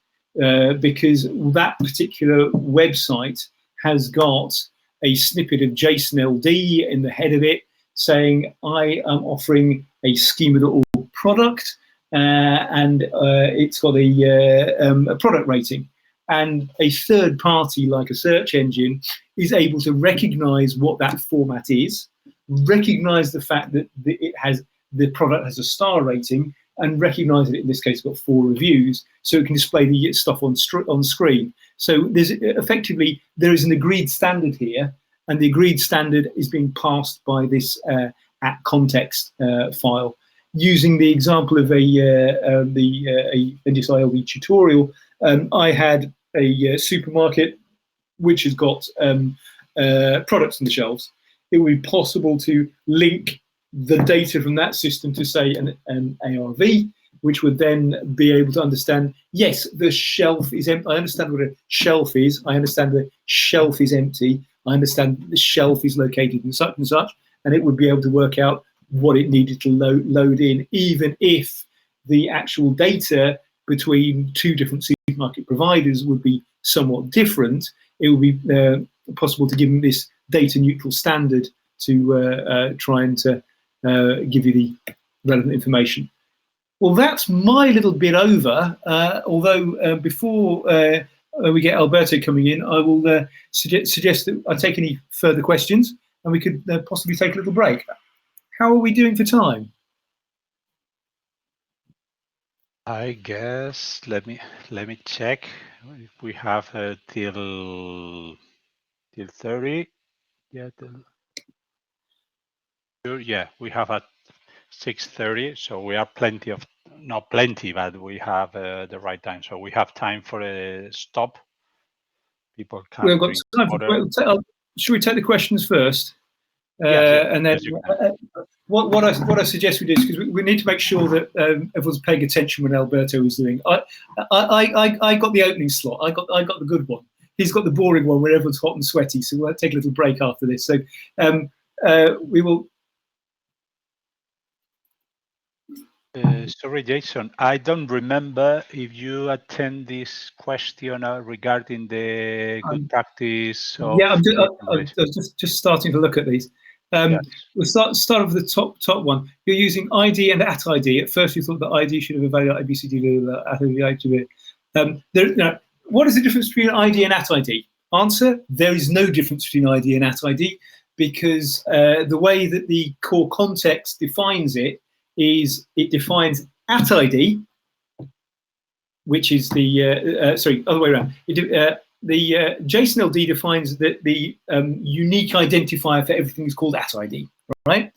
because that particular website has got a snippet of JSON-LD in the head of it saying, I am offering a schema.org product, and it's got a product rating. And a third party, like a search engine, is able to recognize what that format is, recognize the fact that the product has a star rating, and recognize that in this case it's got 4 reviews, so it can display the stuff on screen. So there's effectively, there is an agreed standard here, and the agreed standard is being passed by this at context file. Using the example of a NGSI-LD tutorial, I had a supermarket which has got products on the shelves. It would be possible to link the data from that system to, say, an ARV, which would then be able to understand, yes, the shelf is empty. I understand what a shelf is. I understand the shelf is empty. I understand the shelf is located in such and such, and it would be able to work out what it needed to load in, even if the actual data between 2 different supermarket providers would be somewhat different. It would be possible to give them this data neutral standard to try and to give you the relevant information. Well, that's my little bit over, although before we get Alberto coming in, I will suggest that I take any further questions and we could possibly take a little break. How are we doing for time? I guess let me check if we have till 30. Yeah, yeah, we have at 6:30, so we have plenty of, not plenty, but we have the right time. So we have time for a stop. People can. We've got time for, should we take the questions first? And then what I suggest we do is, because we need to make sure that everyone's paying attention when Alberto is doing. I got the opening slot. I got the good one. He's got the boring one where everyone's hot and sweaty. So we'll take a little break after this. So we will. Sorry, Jason, I don't remember if you attend this question regarding the good practice. Yeah, I'm just starting to look at these. Yes. We'll start with the top one. You're using ID and at ID. At first, you thought that ID should have evaluated ABCD at ID. What is the difference between ID and at ID? Answer: there is no difference between ID and at ID, because the way that the core context defines it is it defines at ID, which is the sorry, other way around. The JSON-LD defines that the unique identifier for everything is called @ID, right?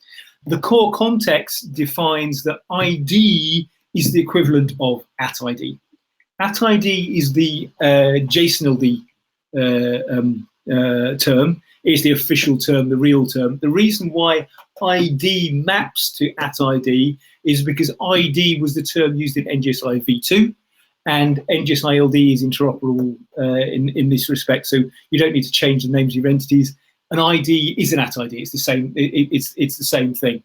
The core context defines that ID is the equivalent of @ID. @ID is the JSON-LD term, is the official term, the real term. The reason why ID maps to @ID is because ID was the term used in NGSI v2, and NGSI-LD is interoperable in this respect. So you don't need to change the names of your entities. An ID is an @ID. It's the same. It's the same thing.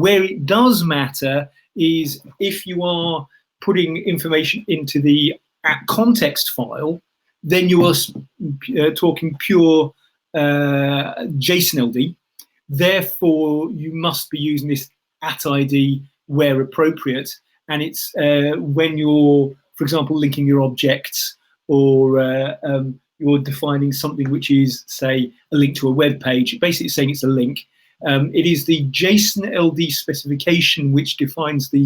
Where it does matter is if you are putting information into the @context file, then you are talking pure JSON-LD. Therefore, you must be using this @ID where appropriate. And it's when you're, for example, linking your objects, or you're defining something which is, say, a link to a web page, basically saying it's a link. It is the JSON-LD specification which defines the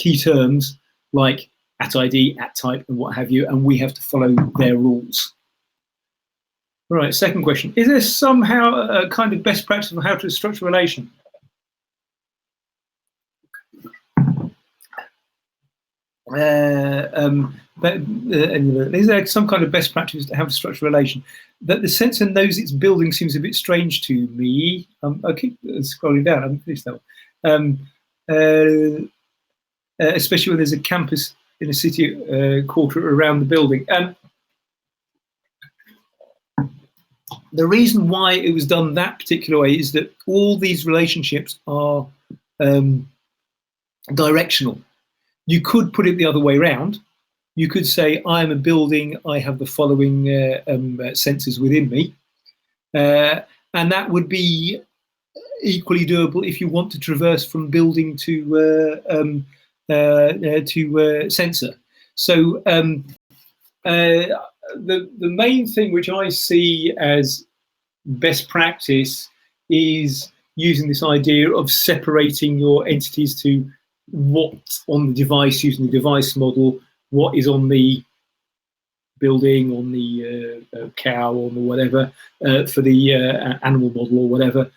key terms like @ID, @type, and what have you, and we have to follow their rules. Right, second question. Is there somehow a kind of best practice of how to structure a relation? Is there some kind of best practice to how to structure a relation? That the sensor knows its building seems a bit strange to me. I keep scrolling down. I haven't finished that one. Especially when there's a campus in a city quarter around the building. The reason why it was done that particular way is that all these relationships are directional. You could put it the other way around. You could say, I'm a building, I have the following sensors within me. And that would be equally doable if you want to traverse from building to sensor. So the main thing which I see as best practice is using this idea of separating your entities to what's on the device, using the device model, what is on the building, on the cow, on the whatever, for the animal model or whatever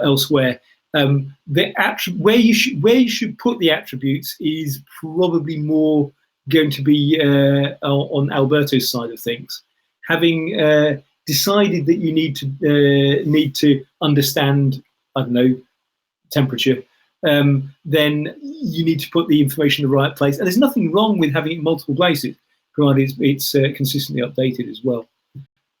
elsewhere. Where you should put the attributes is probably more going to be on Alberto's side of things. Having decided that you need to understand, I don't know, temperature, then you need to put the information in the right place. And there's nothing wrong with having it in multiple places, provided it's consistently updated as well.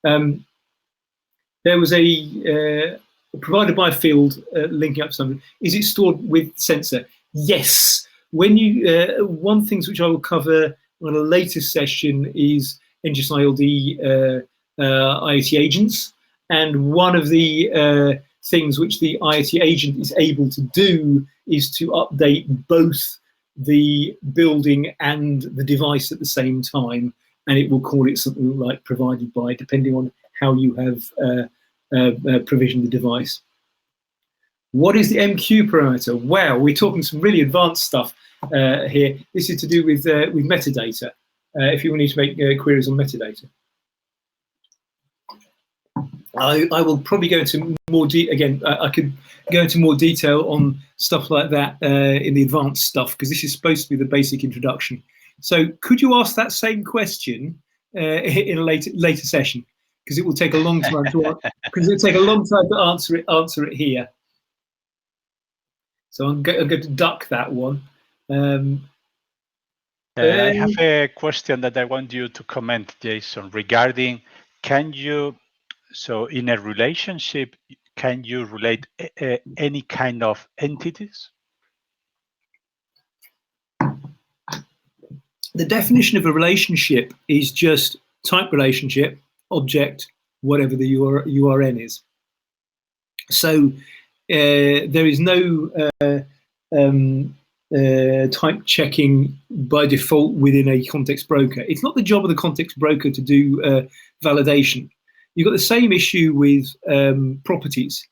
There was a provided by field linking up something. Is it stored with sensor? Yes. When you one things which I will cover on a later session is NGSI-LD IoT agents, and one of the things which the IoT agent is able to do is to update both the building and the device at the same time, and it will call it something like provided by, depending on how you have provisioned the device. What is the MQ parameter? Wow, we're talking some really advanced stuff here. This is to do with metadata, if you need to make queries on metadata. I will probably go into more I could go into more detail on stuff like that in the advanced stuff, because this is supposed to be the basic introduction. So could you ask that same question in a later session? Because it will take a long time to answer it here. So I'm going to duck that one. I have a question that I want you to comment, Jason, regarding so in a relationship, can you relate any kind of entities? The definition of a relationship is just type relationship, object, whatever the URN is. So there is no type checking by default within a context broker. It's not the job of the context broker to do validation. You've got the same issue with properties.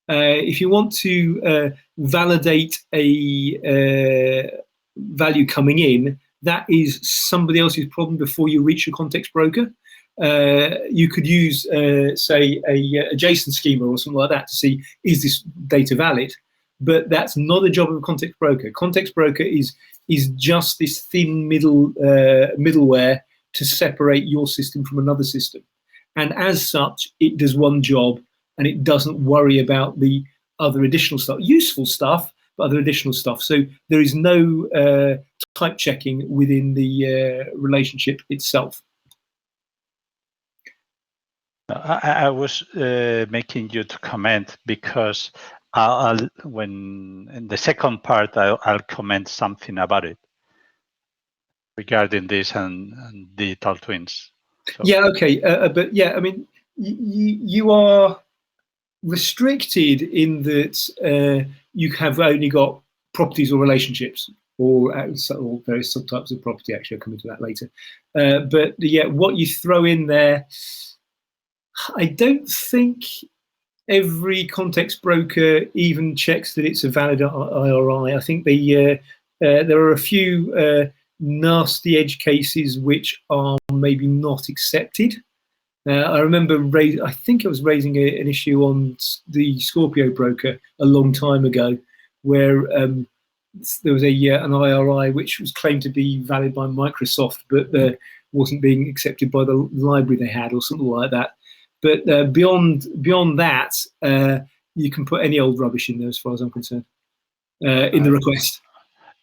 If you want to validate a value coming in, that is somebody else's problem before you reach your context broker. You could use, say, a JSON schema or something like that to see, is this data valid? But that's not a job of a context broker. Context broker is just this thin middleware to separate your system from another system. And as such, it does one job, and it doesn't worry about the other additional stuff, useful stuff, but other additional stuff. So there is no type checking within the relationship itself. I was making you to comment because when in the second part, I'll comment something about it regarding this and digital twins. So. Yeah, okay, but yeah, I mean, you are restricted in that you have only got properties or relationships, or various subtypes of property. Actually, I'll come into that later. But yeah, what you throw in there, I don't think every context broker even checks that it's a valid IRI. I think there are a few nasty edge cases which are maybe not accepted. I remember I think I was raising an issue on the Scorpio broker a long time ago, where there was an IRI which was claimed to be valid by Microsoft, but wasn't being accepted by the library they had, or something like that. But beyond that, you can put any old rubbish in there, as far as I'm concerned, in the request.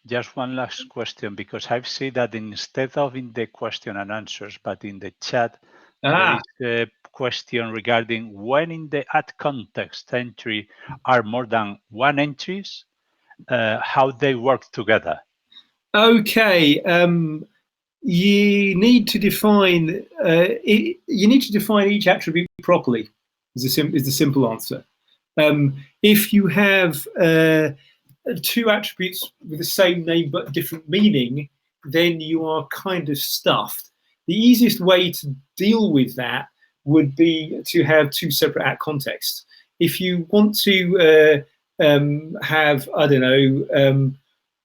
Just one last question, because I've seen that instead of in the question and answers, but in the chat, there is a question regarding when in the add context entry are more than one entries, how they work together. Okay. You need to define each attribute properly. Is the simple answer. If you have two attributes with the same name but different meaning, then you are kind of stuffed. The easiest way to deal with that would be to have two separate at contexts. If you want to have, I don't know,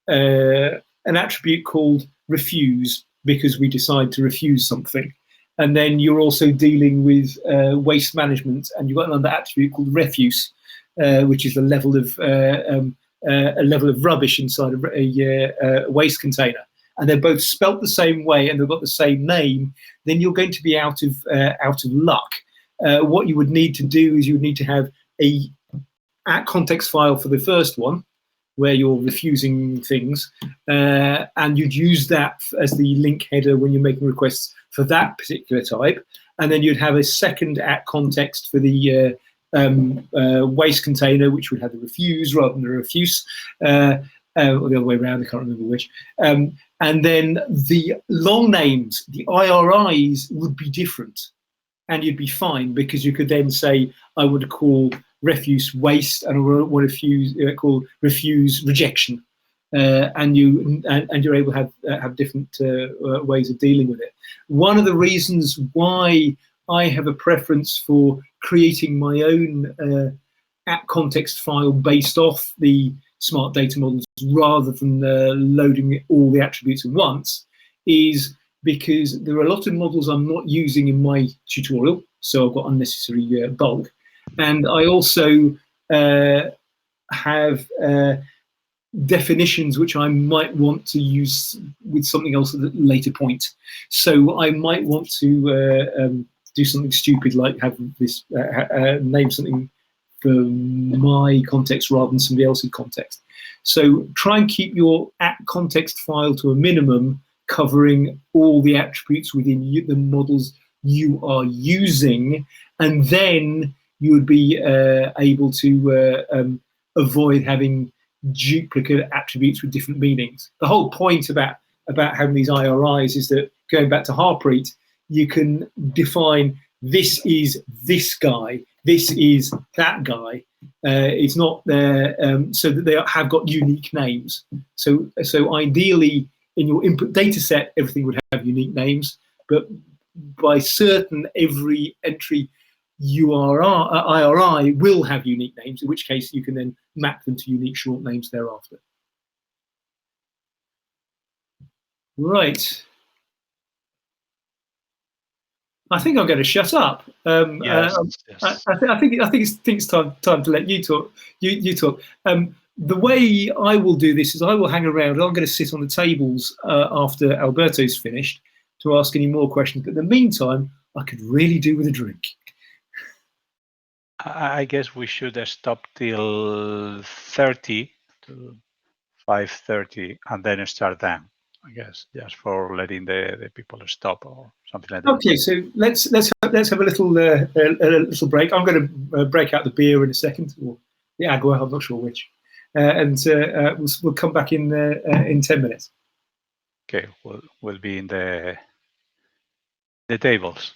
an attribute called refuse, because we decide to refuse something, and then you're also dealing with waste management, and you've got another attribute called refuse, which is a level of rubbish inside a waste container, and they're both spelt the same way and they've got the same name, then you're going to be out of luck. What you would need to do is you would need to have a at context file for the first one, where you're refusing things, and you'd use that as the link header when you're making requests for that particular type, and then you'd have a second at context for the waste container, which would have the refuse rather than the refuse, or the other way around, I can't remember which. And then the long names, the IRIs, would be different, and you'd be fine, because you could then say, I would call refuse waste, and I would call refuse rejection, and you're able to have different ways of dealing with it. One of the reasons why I have a preference for creating my own at context file based off the smart data models rather than loading all the attributes at once is because there are a lot of models I'm not using in my tutorial, so I've got unnecessary bulk. And I also have definitions which I might want to use with something else at a later point. So I might want to do something stupid like have this name something for my context rather than somebody else's context. So try and keep your at context file to a minimum, covering all the attributes within the models you are using, and then you would be able to avoid having duplicate attributes with different meanings. The whole point about having these IRIs is that, going back to Harpreet, you can define this is this guy, this is that guy. It's not so that they have got unique names. So ideally, in your input data set, everything would have unique names, but by certain, every entry IRI will have unique names, in which case you can then map them to unique short names thereafter. Right. I think I'm going to shut up. Yes, yes. I think it's time to let you talk. You talk. The way I will do this is I will hang around. I'm going to sit on the tables after Alberto's finished to ask any more questions. But in the meantime, I could really do with a drink. I guess we should stop till 30 to 5:30 and then start then. I guess just for letting the people stop or something like that. Okay, so let's have a little break. I'm going to break out the beer in a second, or the agua. I'm not sure which, and we'll come back in 10 minutes. Okay, we'll be in the tables.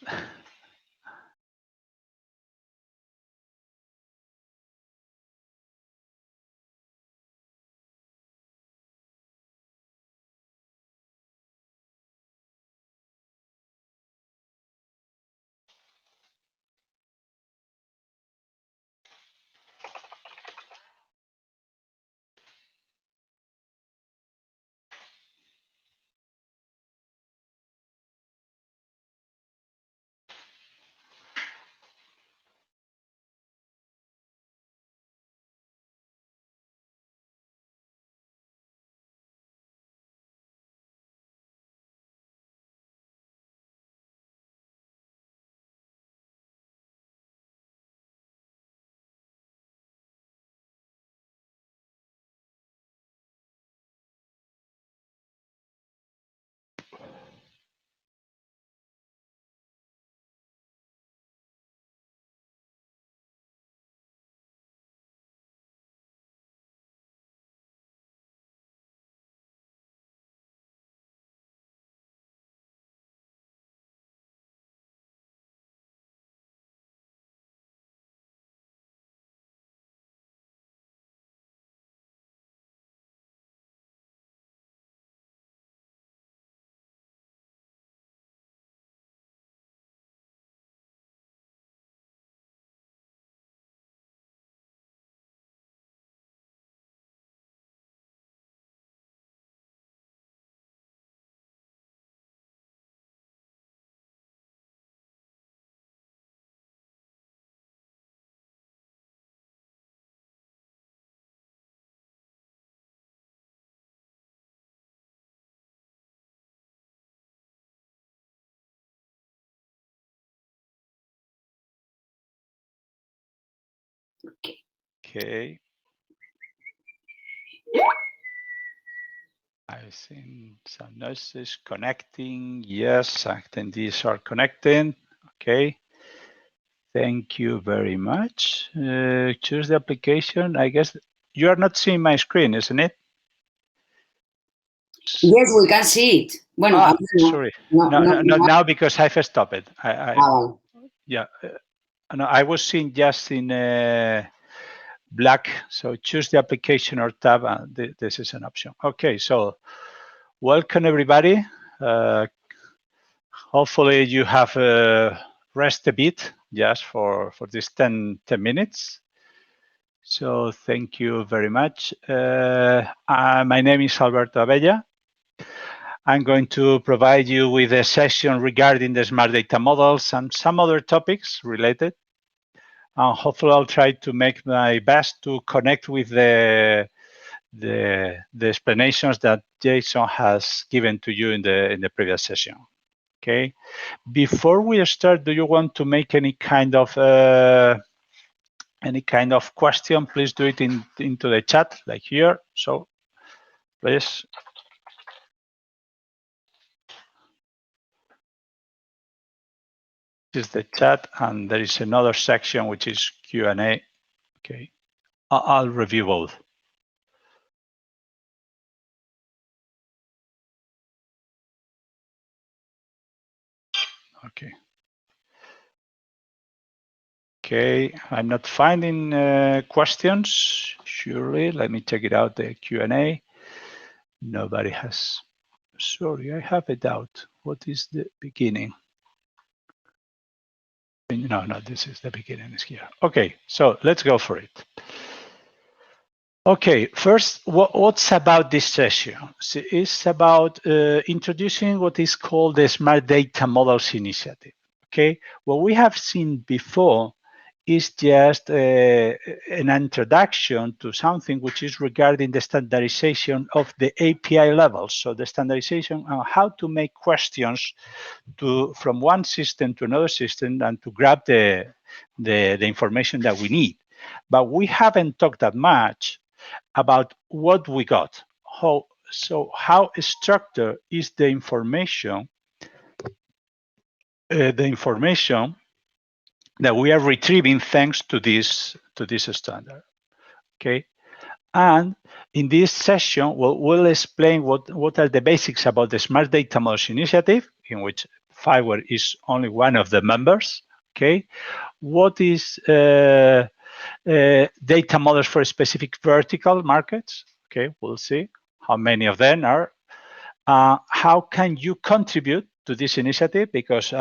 Okay. I think some noises connecting. Yes, attendees are connecting. Okay. Thank you very much. Choose the application. I guess you are not seeing my screen, isn't it? Yes, we can see it. Bueno, sorry. No, now because I've stopped it. Yeah. No, I was seeing just in black. So choose the application or tab. And this is an option. Okay. So welcome everybody. Hopefully you have rest a bit just for this 10 minutes. So thank you very much. My name is Alberto Abella. I'm going to provide you with a session regarding the smart data models and some other topics related. And hopefully I'll try to make my best to connect with the explanations that Jason has given to you in the previous session. Okay. Before we start, do you want to make any kind of question? Please do it into the chat, like here. So please. This is the chat, and there is another section which is Q&A. Okay, I'll review both. Okay. Okay, I'm not finding questions. Surely, let me check it out, the Q&A. Nobody has. Sorry, I have a doubt. What is the beginning? No, this is the beginning. Is here. Okay, so let's go for it. Okay, first, what's about this session? So it's about introducing what is called the Smart Data Models Initiative. Okay, what we have seen before is just an introduction to something which is regarding the standardization of the API levels. So the standardization on how to make questions from one system to another system and to grab the information that we need. But we haven't talked that much about what we got. How structured is the information that we are retrieving thanks to this standard. Okay, and in this session we'll explain what are the basics about the Smart Data Models Initiative, in which FIWARE is only one of the members. Okay, what is data models for specific vertical markets? Okay, we'll see how many of them are. How can you contribute to this initiative? Because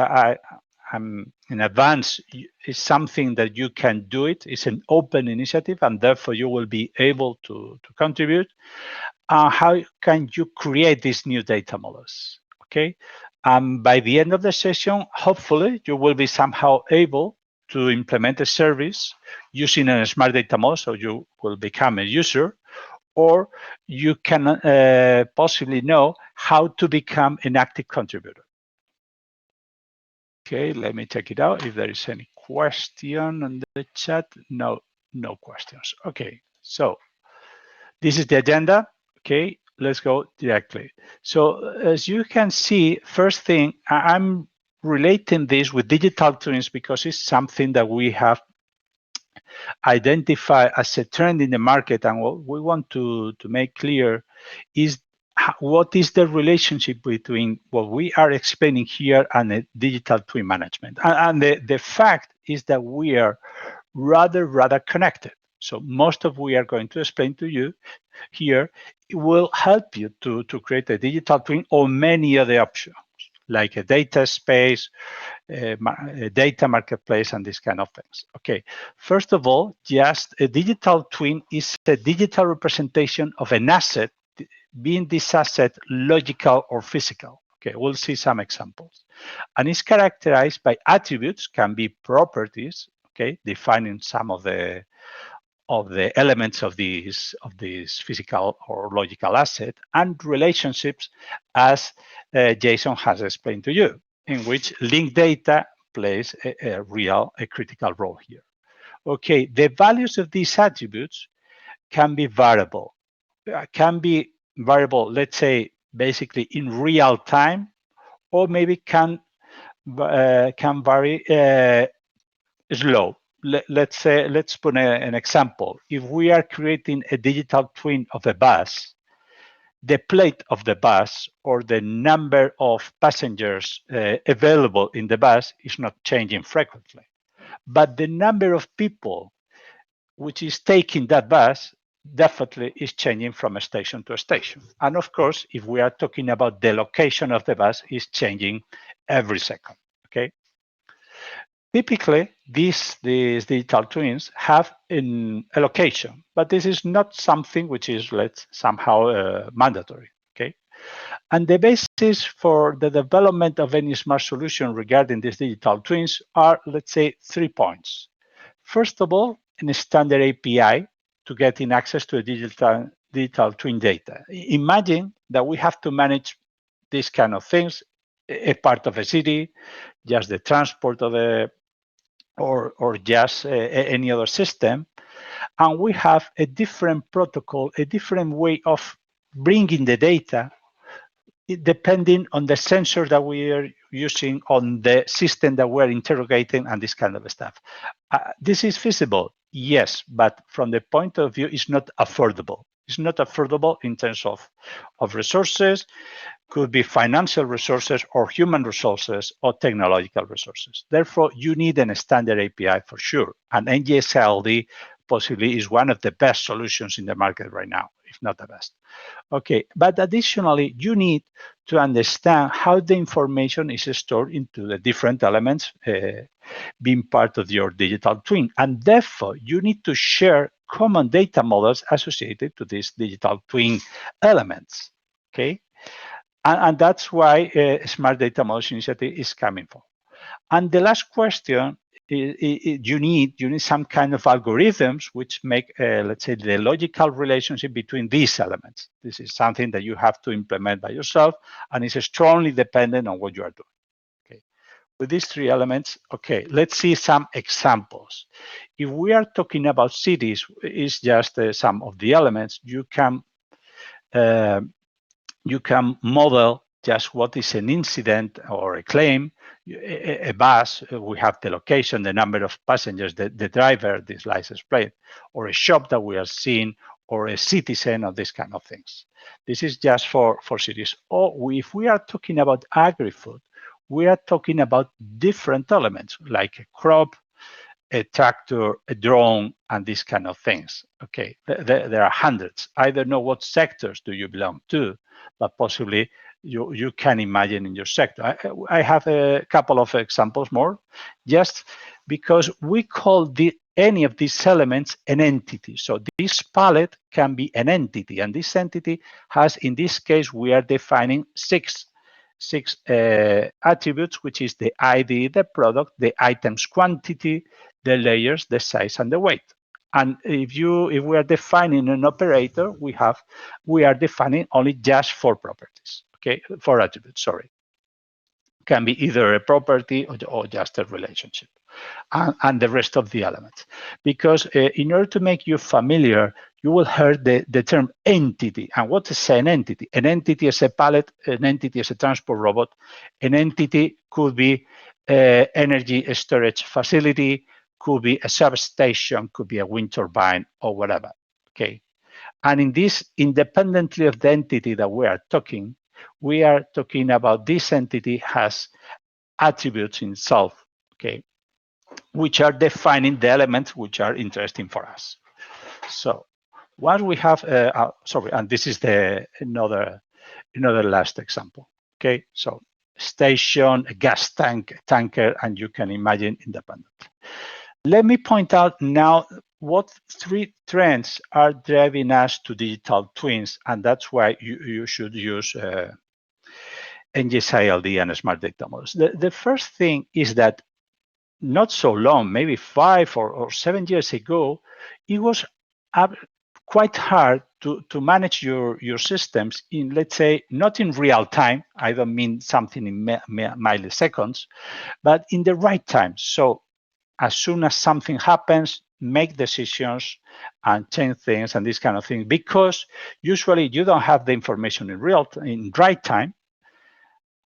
I'm in advance, it's something that you can do it. It's an open initiative, and therefore you will be able to contribute. How can you create these new data models? Okay, by the end of the session, hopefully you will be somehow able to implement a service using a smart data model, so you will become a user, or you can possibly know how to become an active contributor. Okay, let me check it out if there is any question on the chat. No questions. Okay, so this is the agenda. Okay, let's go directly. So as you can see, first thing, I'm relating this with digital twins because it's something that we have identified as a trend in the market, and what we want to make clear is what is the relationship between what we are explaining here and the digital twin management. And the fact is that we are rather connected. So most of what we are going to explain to you here will help you to create a digital twin or many other options, like a data space, a data marketplace, and these kind of things. Okay, first of all, just a digital twin is a digital representation of an asset, being this asset logical or physical. Okay, we'll see some examples. And it's characterized by attributes, can be properties, okay, defining some of the elements of this physical or logical asset, and relationships, as Jason has explained to you, in which linked data plays a critical role here. Okay, the values of these attributes can be variable. Let's say, basically in real time, or maybe can vary slow. Let's put an example. If we are creating a digital twin of a bus, the plate of the bus or the number of passengers available in the bus is not changing frequently. But the number of people which is taking that bus definitely is changing from a station to a station. And of course, if we are talking about the location of the bus, is changing every second. Okay. Typically, these digital twins have a location, but this is not something which is somehow mandatory. Okay, and the basis for the development of any smart solution regarding these digital twins are, let's say, 3 points. First of all, a standard API to getting access to a digital twin data. Imagine that we have to manage these kind of things, a part of a city, just the transport of or just any other system, and we have a different protocol, a different way of bringing the data, depending on the sensor that we are using, on the system that we're interrogating, and this kind of stuff. This is feasible, yes, but from the point of view, it's not affordable. It's not affordable in terms of resources, could be financial resources or human resources or technological resources. Therefore, you need a standard API for sure. And NGSI-LD possibly is one of the best solutions in the market right now, if not the best. Okay, but additionally, you need to understand how the information is stored into the different elements being part of your digital twin. And therefore, you need to share common data models associated to these digital twin elements. Okay, and that's why Smart Data Models Initiative is coming from. And the last question, you need some kind of algorithms which make, let's say, the logical relationship between these elements. This is something that you have to implement by yourself, and it's strongly dependent on what you are doing. Okay, with these three elements, okay, let's see some examples. If we are talking about cities, it's just some of the elements. You can model just what is an incident or a claim. A bus, we have the location, the number of passengers, the driver, this license plate, or a shop that we are seeing, or a citizen, or these kind of things. This is just for cities. Or if we are talking about agri-food, we are talking about different elements like a crop, a tractor, a drone, and these kind of things. Okay, there are hundreds. I don't know what sectors do you belong to, but possibly you can imagine in your sector. I have a couple of examples more, just because we call any of these elements an entity. So this palette can be an entity, and this entity has, in this case, we are defining six attributes, which is the ID, the product, the items quantity, the layers, the size, and the weight. And if we are defining an operator, we are defining only just 4 properties. Okay, 4 attributes. Sorry, can be either a property or just a relationship, and the rest of the elements. Because in order to make you familiar, you will hear the term entity. And what is an entity? An entity is a pallet. An entity is a transport robot. An entity could be energy storage facility, could be a substation, could be a wind turbine, or whatever. Okay, and in this, independently of the entity that we are talking about this entity has attributes in itself. Okay, which are defining the elements which are interesting for us. So once we have, sorry, and this is another last example. Okay, so station, a gas tanker, and you can imagine independent. Let me point out now what 3 trends are driving us to digital twins, and that's why you should use NGSI-LD and Smart Data Models. The first thing is that not so long, maybe 5 or 7 years ago, it was quite hard to manage your systems in, let's say, not in real time. I don't mean something in milliseconds, but in the right time. So as soon as something happens, make decisions and change things and this kind of thing, because usually you don't have the information in right time,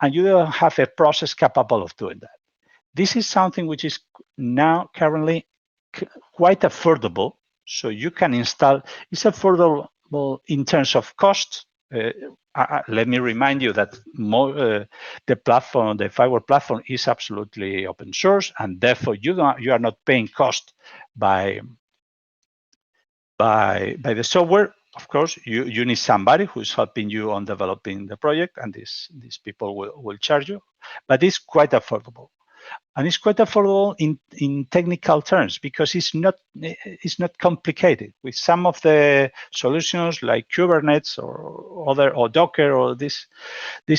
and you don't have a process capable of doing that. This is something which is now currently quite affordable. So you can install, it's affordable in terms of cost. Let me remind you that the platform, the FIWARE platform, is absolutely open source, and therefore you are not paying cost by the software. Of course, you need somebody who's helping you on developing the project, and these people will charge you, but it's quite affordable. And it's quite affordable in technical terms, because it's not complicated. With some of the solutions like Kubernetes or Docker or this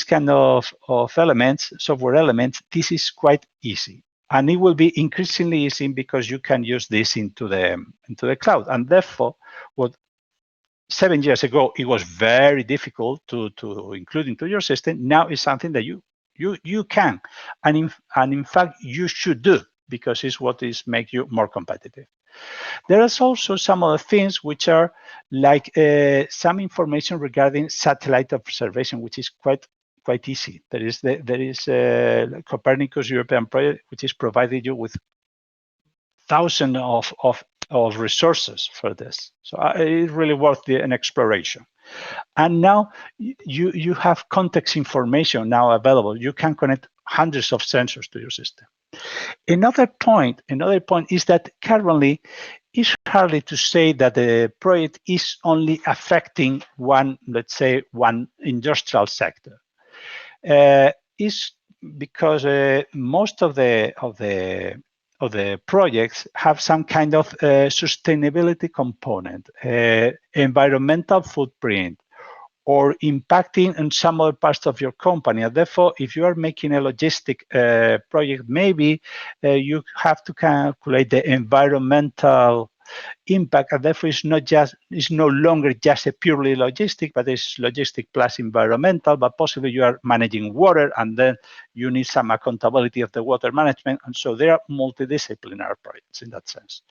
kind of elements, software elements, this is quite easy. And it will be increasingly easy because you can use this into the cloud. And therefore, what 7 years ago it was very difficult to include into your system, now is something that you can, and in fact you should do, because it's what is make you more competitive. There is also some other things which are like some information regarding satellite observation, which is quite easy. There is Copernicus European project, which is providing you with thousands of resources for this. So it's really worth an exploration. And now you have context information now available. You can connect hundreds of sensors to your system. Another point is that currently it's hardly to say that the project is only affecting one, let's say, one industrial sector. It's because most of the projects have some kind of sustainability component, environmental footprint, or impacting on some other parts of your company. And therefore, if you are making a logistic project, maybe you have to calculate the environmental impact, and therefore it's no longer just a purely logistic, but it's logistic plus environmental, but possibly you are managing water, and then you need some accountability of the water management. And so there are multidisciplinary projects in that sense.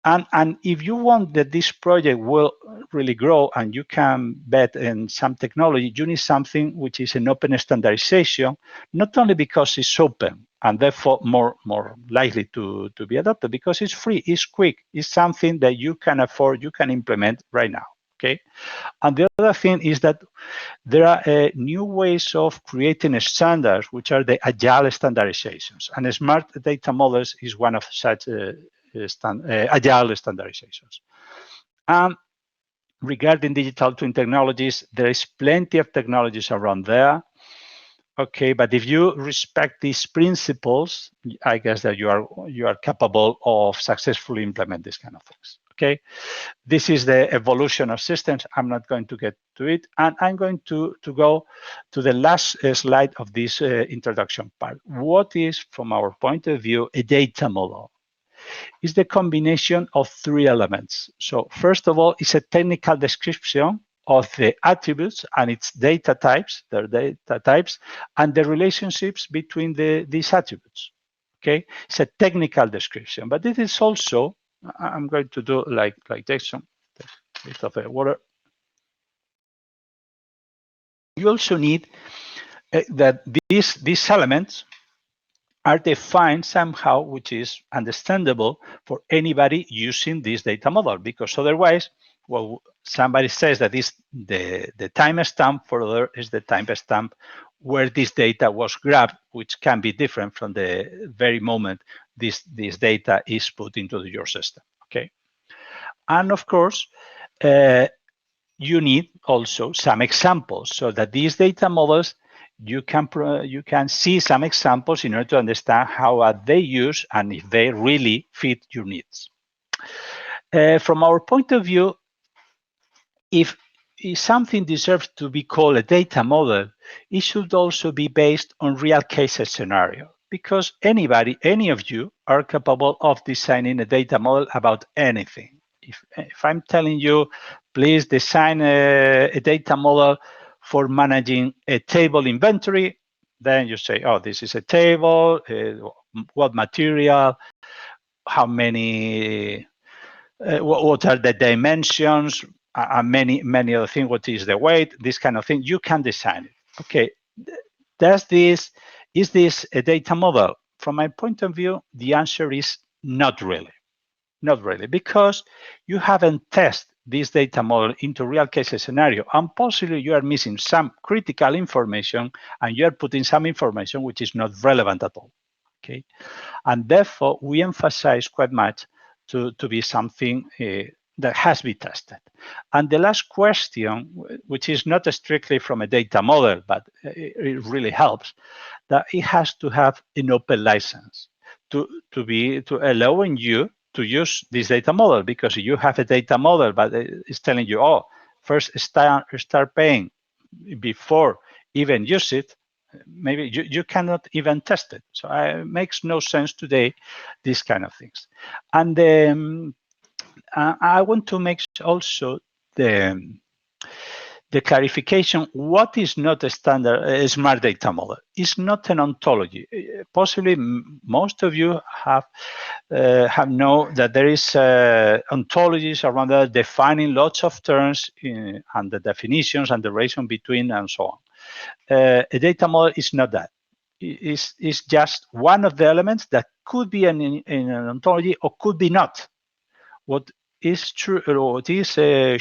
And if you want that this project will really grow and you can bet in some technology, you need something which is an open standardization, not only because it's open and therefore more likely to be adopted, because it's free, it's quick, it's something that you can afford, you can implement right now, okay? And the other thing is that there are new ways of creating standards, which are the agile standardizations. And smart data models is one of such agile standardizations. Regarding digital twin technologies, there is plenty of technologies around there. Okay, but if you respect these principles, I guess that you are capable of successfully implement these kind of things. Okay, this is the evolution of systems. I'm not going to get to it, and I'm going to go to the last slide of this introduction part. What is, from our point of view, a data model? Is the combination of three elements. So first of all, it's a technical description of the attributes and its data types, their data types, and the relationships between these attributes. Okay, it's a technical description, but it is also, I'm going to do like Jason, a bit of a water. You also need that these elements are defined somehow, which is understandable for anybody using this data model, because otherwise, well, somebody says that is the timestamp, for other is the timestamp where this data was grabbed, which can be different from the very moment this data is put into your system. Okay, and of course, you need also some examples so that these data models, you can see some examples in order to understand how are they used and if they really fit your needs. From our point of view, if something deserves to be called a data model, it should also be based on real case scenario, because anybody, any of you, are capable of designing a data model about anything. If I'm telling you, please design a data model for managing a table inventory, then you say, oh, this is a table, what material, how many, what are the dimensions, and many other things, what is the weight, this kind of thing, you can design it. Okay, is this a data model? From my point of view, the answer is not really. Not really, because you haven't tested this data model into real case scenario, and possibly you are missing some critical information and you are putting some information which is not relevant at all. Okay, and therefore we emphasize quite much to be something that has been tested. And the last question, which is not strictly from a data model, but it really helps, that it has to have an open license to allowing you to use this data model, because you have a data model, but it's telling you, oh, first start paying before even use it, maybe you cannot even test it. So it makes no sense today, these kind of things. And I want to make also the clarification, what is not a standard smart data model? It's not an ontology. Possibly most of you have know that there is ontologies around that defining lots of terms and the definitions and the relation between and so on. A data model is not that. It's just one of the elements that could be in an ontology or could be not. What is true, or what is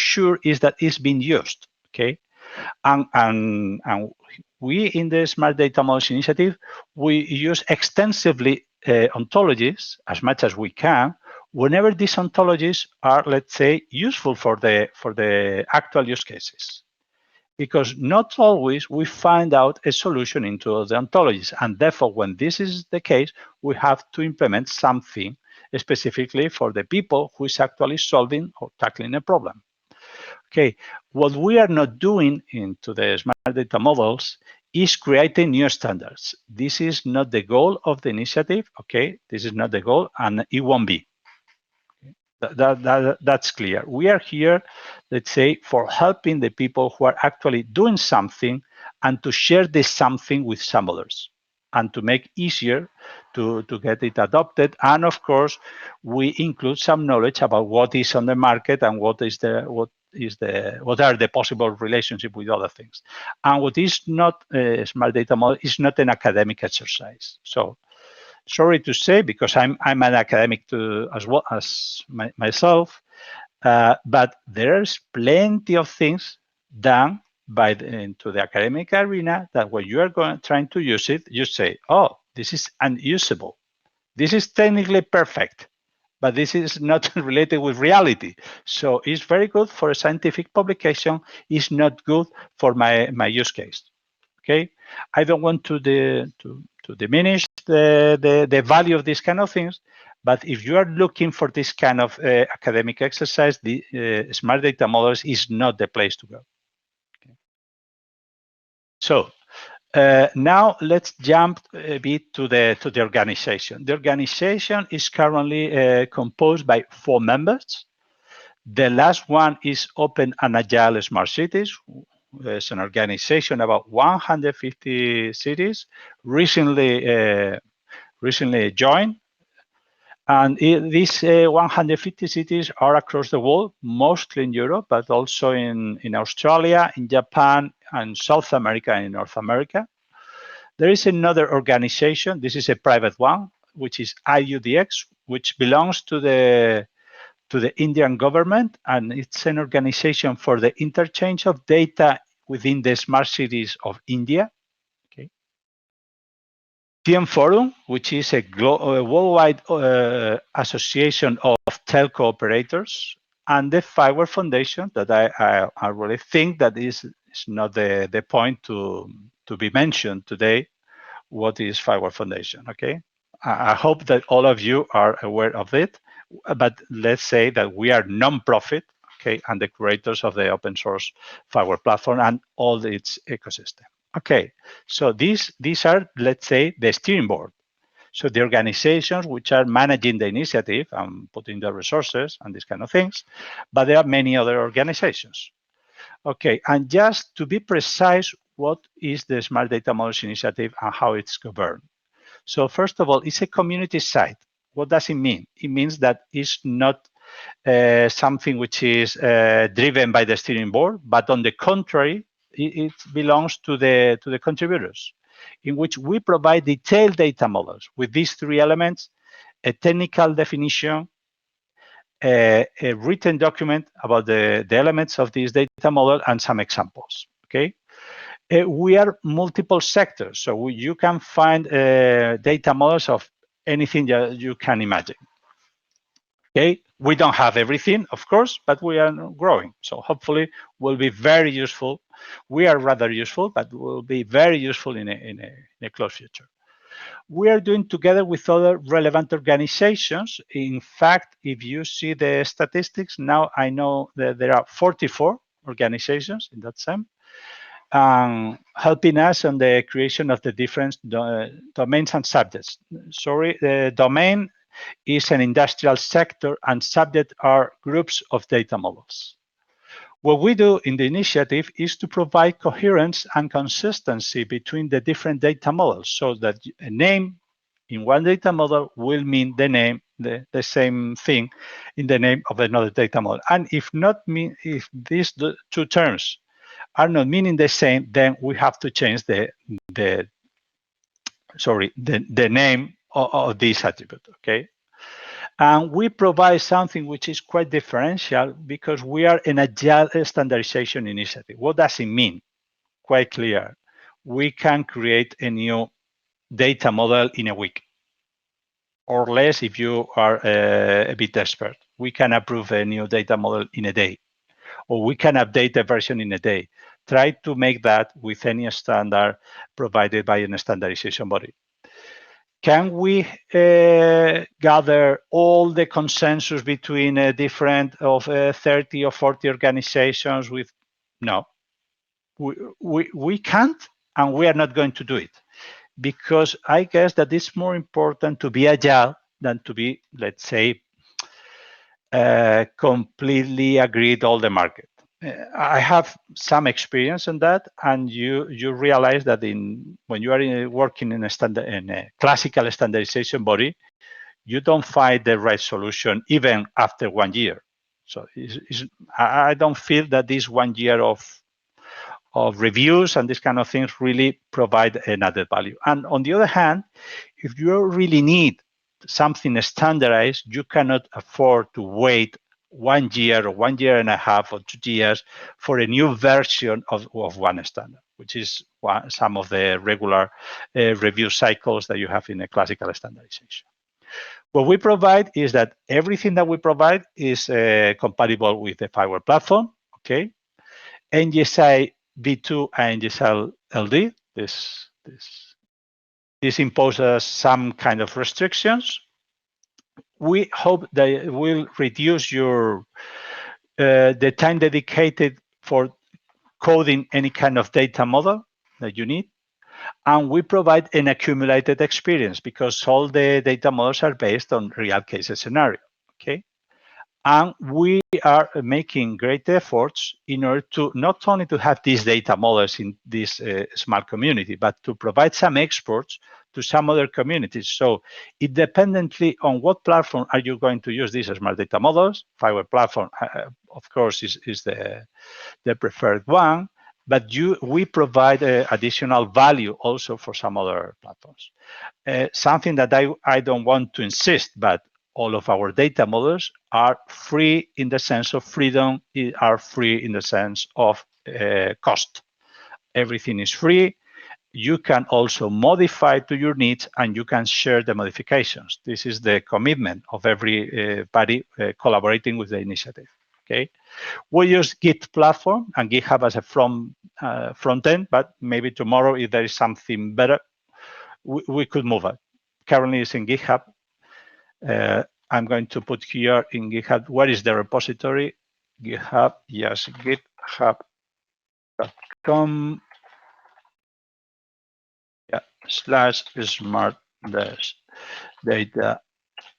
sure, is that it's being used. Okay, and we in the Smart Data Models Initiative, we use extensively ontologies as much as we can, whenever these ontologies are, let's say, useful for the actual use cases. because not always we find out a solution into the ontologies. And therefore, when this is the case, we have to implement something specifically for the people who is actually solving or tackling a problem. Okay, what we are not doing into the smart data models is creating new standards. This is not the goal of the initiative, okay? This is not the goal, and it won't be. That's clear. We are here, let's say, for helping the people who are actually doing something and to share this something with some others and to make easier to get it adopted. And of course, we include some knowledge about what is on the market and what are the possible relationship with other things. And what is not a smart data model is not an academic exercise. So sorry to say, because I'm an academic too, as well as myself, but there's plenty of things done into the academic arena that when you are trying to use it, you say, oh, this is unusable. This is technically perfect, but this is not related with reality. So it's very good for a scientific publication. It's not good for my use case. Okay, I don't want to diminish the value of these kind of things, but if you are looking for this kind of academic exercise, the smart data models is not the place to go. Okay. So now let's jump a bit to the organization. The organization is currently composed by 4 members. The last one is Open and Agile Smart Cities. It's an organization about 150 cities recently joined. And these 150 cities are across the world, mostly in Europe, but also in Australia, in Japan, and South America, and North America. There is another organization, this is a private one, which is IUDX, which belongs to the Indian government, and it's an organization for the interchange of data within the smart cities of India. Okay. TM Forum, which is a worldwide association of telco operators, and the FIWARE Foundation, that I really think that is not the point to be mentioned today. What is FIWARE Foundation? Okay, I hope that all of you are aware of it, but let's say that we are non-profit, okay, and the creators of the open source FIWARE platform and all its ecosystem. Okay, so these are, let's say, the steering board. So the organizations which are managing the initiative and putting the resources and these kind of things, but there are many other organizations. Okay, and just to be precise, what is the Smart Data Models Initiative and how it's governed? So first of all, it's a community site. What does it mean? It means that it's not something which is driven by the steering board, but on the contrary, it belongs to the contributors, in which we provide detailed data models with these 3 elements: a technical definition, a written document about the elements of this data model, and some examples. Okay. We are multiple sectors, so you can find data models of anything that you can imagine. Okay, we don't have everything, of course, but we are growing. So hopefully will be very useful. We are rather useful, but will be very useful in a close future. We are doing together with other relevant organizations. In fact, if you see the statistics, now I know that there are 44 organizations in that sense, helping us on the creation of the different domains and subjects. Sorry, the domain is an industrial sector, and subject are groups of data models. What we do in the initiative is to provide coherence and consistency between the different data models, so that a name in one data model will mean the same thing in the name of another data model. And if these 2 terms are not meaning the same, then we have to change the name of this attribute. Okay. And we provide something which is quite differential, because we are an agile standardization initiative. What does it mean? Quite clear. We can create a new data model in a week, or less if you are a bit expert. We can approve a new data model in a day, or we can update a version in a day. try to make that with any standard provided by a standardization body. Can we gather all the consensus between different of 30 or 40 organizations with? No, we can't, and we are not going to do it, because I guess that it's more important to be agile than to be, let's say, completely agreed all the market. I have some experience in that, and you realize that when you are working in a classical standardization body, you don't find the right solution even after 1 year. So I don't feel that this 1 year of reviews and this kind of things really provide an added value. And on the other hand, if you really need something standardized, you cannot afford to wait 1 year or 1 year and a half or 2 years for a new version of one standard, which is some of the regular review cycles that you have in a classical standardization. What we provide is that everything that we provide is compatible with the FIWARE platform, okay? NGSI V2 and NGSI-LD, this imposes some kind of restrictions. We hope that it will reduce the time dedicated for coding any kind of data model that you need. And we provide an accumulated experience, because all the data models are based on real case scenario, okay? And we are making great efforts in order to not only to have these data models in this small community, but to provide some exports to some other communities. So independently on what platform are you going to use these smart data models, FIWARE platform, of course, is the preferred one, but we provide additional value also for some other platforms. Something that I don't want to insist, but all of our data models are free in the sense of freedom, are free in the sense of cost. Everything is free. You can also modify to your needs, and you can share the modifications. This is the commitment of everybody collaborating with the initiative, okay? We use Git platform and GitHub as a front end, but maybe tomorrow, if there is something better, we could move it. Currently, it's in GitHub. I'm going to put here in GitHub, where is the repository? GitHub, yes, github.com /smart data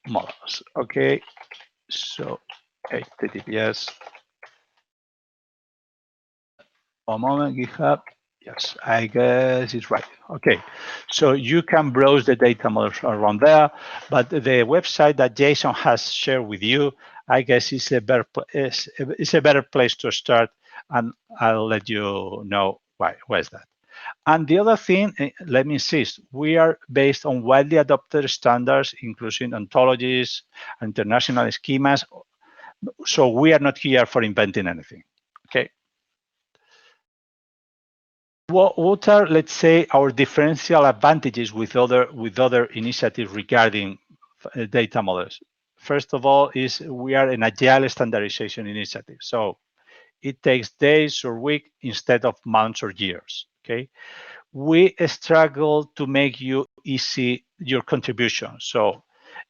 models. Okay, so HTTPS. One moment, GitHub. Yes, I guess it's right. Okay, so you can browse the data models around there, but the website that Jason has shared with you, I guess is a better place to start, and I'll let you know why is that. And the other thing, let me insist, we are based on widely adopted standards, including ontologies, international schemas, so we are not here for inventing anything, okay? What are, let's say, our differential advantages with other initiatives regarding data models? First of all, is we are an agile standardization initiative. So it takes days or weeks instead of months or years, okay? We struggle to make you easy your contribution. So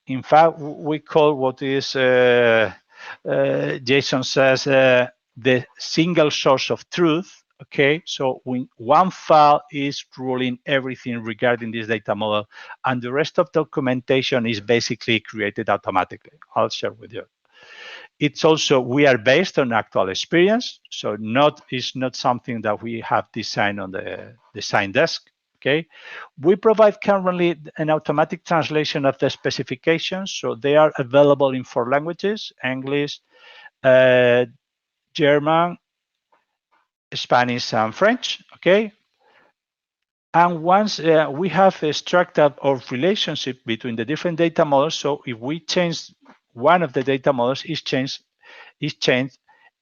in fact, we call what is, Jason says, the single source of truth. Okay, so when one file is ruling everything regarding this data model, and the rest of documentation is basically created automatically. I'll share with you. It's also, we are based on actual experience, so it's not something that we have designed on the design desk. Okay, we provide currently an automatic translation of the specifications, so they are available in 4 languages: English, German, Spanish, and French. Okay, and once we have a structure of relationship between the different data models, so if we change one of the data models, is changed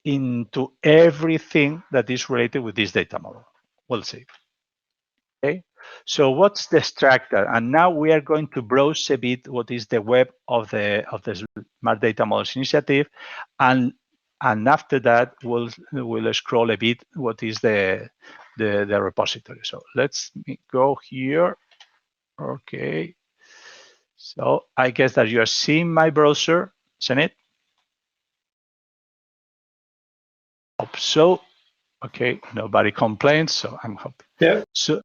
into everything that is related with this data model. We'll see. Okay, so what's the structure? And now we are going to browse a bit what is the web of the Smart Data Models Initiative, and and after that we'll scroll a bit what is the repository. So let's go here. Okay. So I guess that you are seeing my browser, isn't it? Hope so. Okay, nobody complains, so I'm happy. Yeah. So,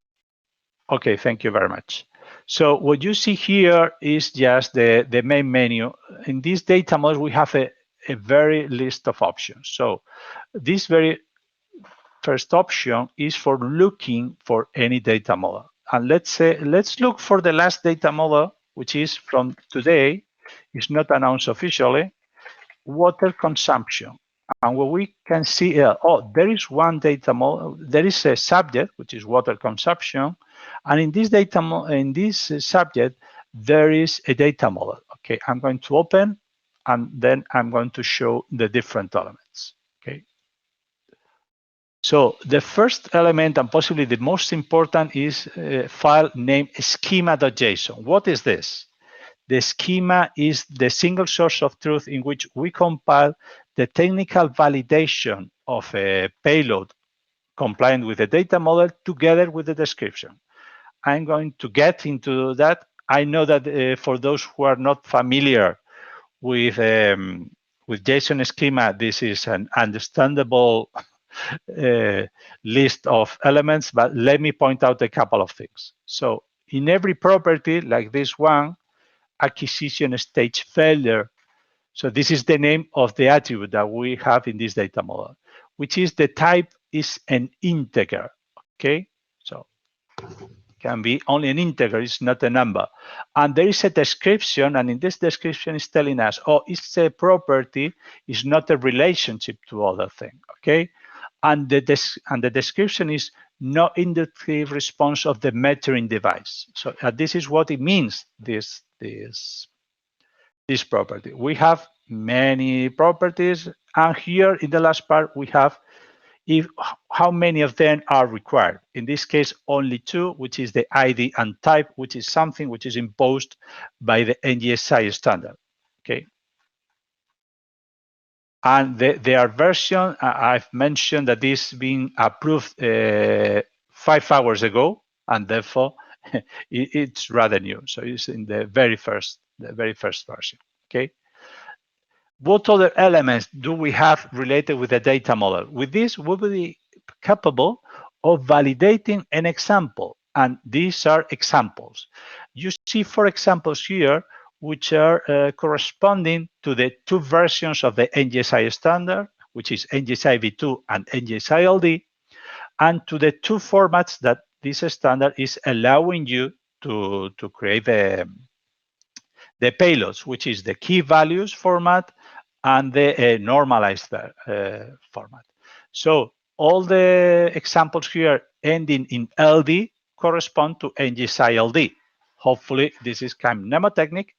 okay, thank you very much. So what you see here is just the main menu. In this data model, we have a very list of options. So this very first option is for looking for any data model. And let's look for the last data model, which is from today. It's not announced officially. Water consumption. And what we can see, there is one data model. There is a subject, which is water consumption. And in this subject, there is a data model. Okay, I'm going to open, and then I'm going to show the different elements. Okay. So the first element, and possibly the most important, is file name schema.json. What is this? The schema is the single source of truth in which we compile the technical validation of a payload compliant with the data model together with the description. I'm going to get into that. I know that for those who are not familiar with JSON schema, this is an understandable list of elements, but let me point out a couple of things. So in every property like this one, acquisition stage failure. So this is the name of the attribute that we have in this data model, which is the type is an integer. Okay, so can be only an integer, it's not a number. And there is a description, and in this description is telling us, oh, it's a property, it's not a relationship to other thing. Okay, and the description is no inductive response of the metering device. So this is what it means, this property. We have many properties, and here in the last part we have how many of them are required. In this case, only two, which is the ID and type, which is something which is imposed by the NGSI standard. Okay. And their version, I've mentioned that this being approved 5 hours ago, and therefore it's rather new. So it's in the very first version. Okay. What other elements do we have related with the data model? With this, we will be capable of validating an example, and these are examples. You see 4 examples here, which are corresponding to the 2 versions of the NGSI standard, which is NGSI v2 and NGSI-LD, and to the 2 formats that this standard is allowing you to create the payloads, which is the key values format and the normalized format. So all the examples here ending in LD correspond to NGSI-LD. Hopefully this is kind of mnemotechnic.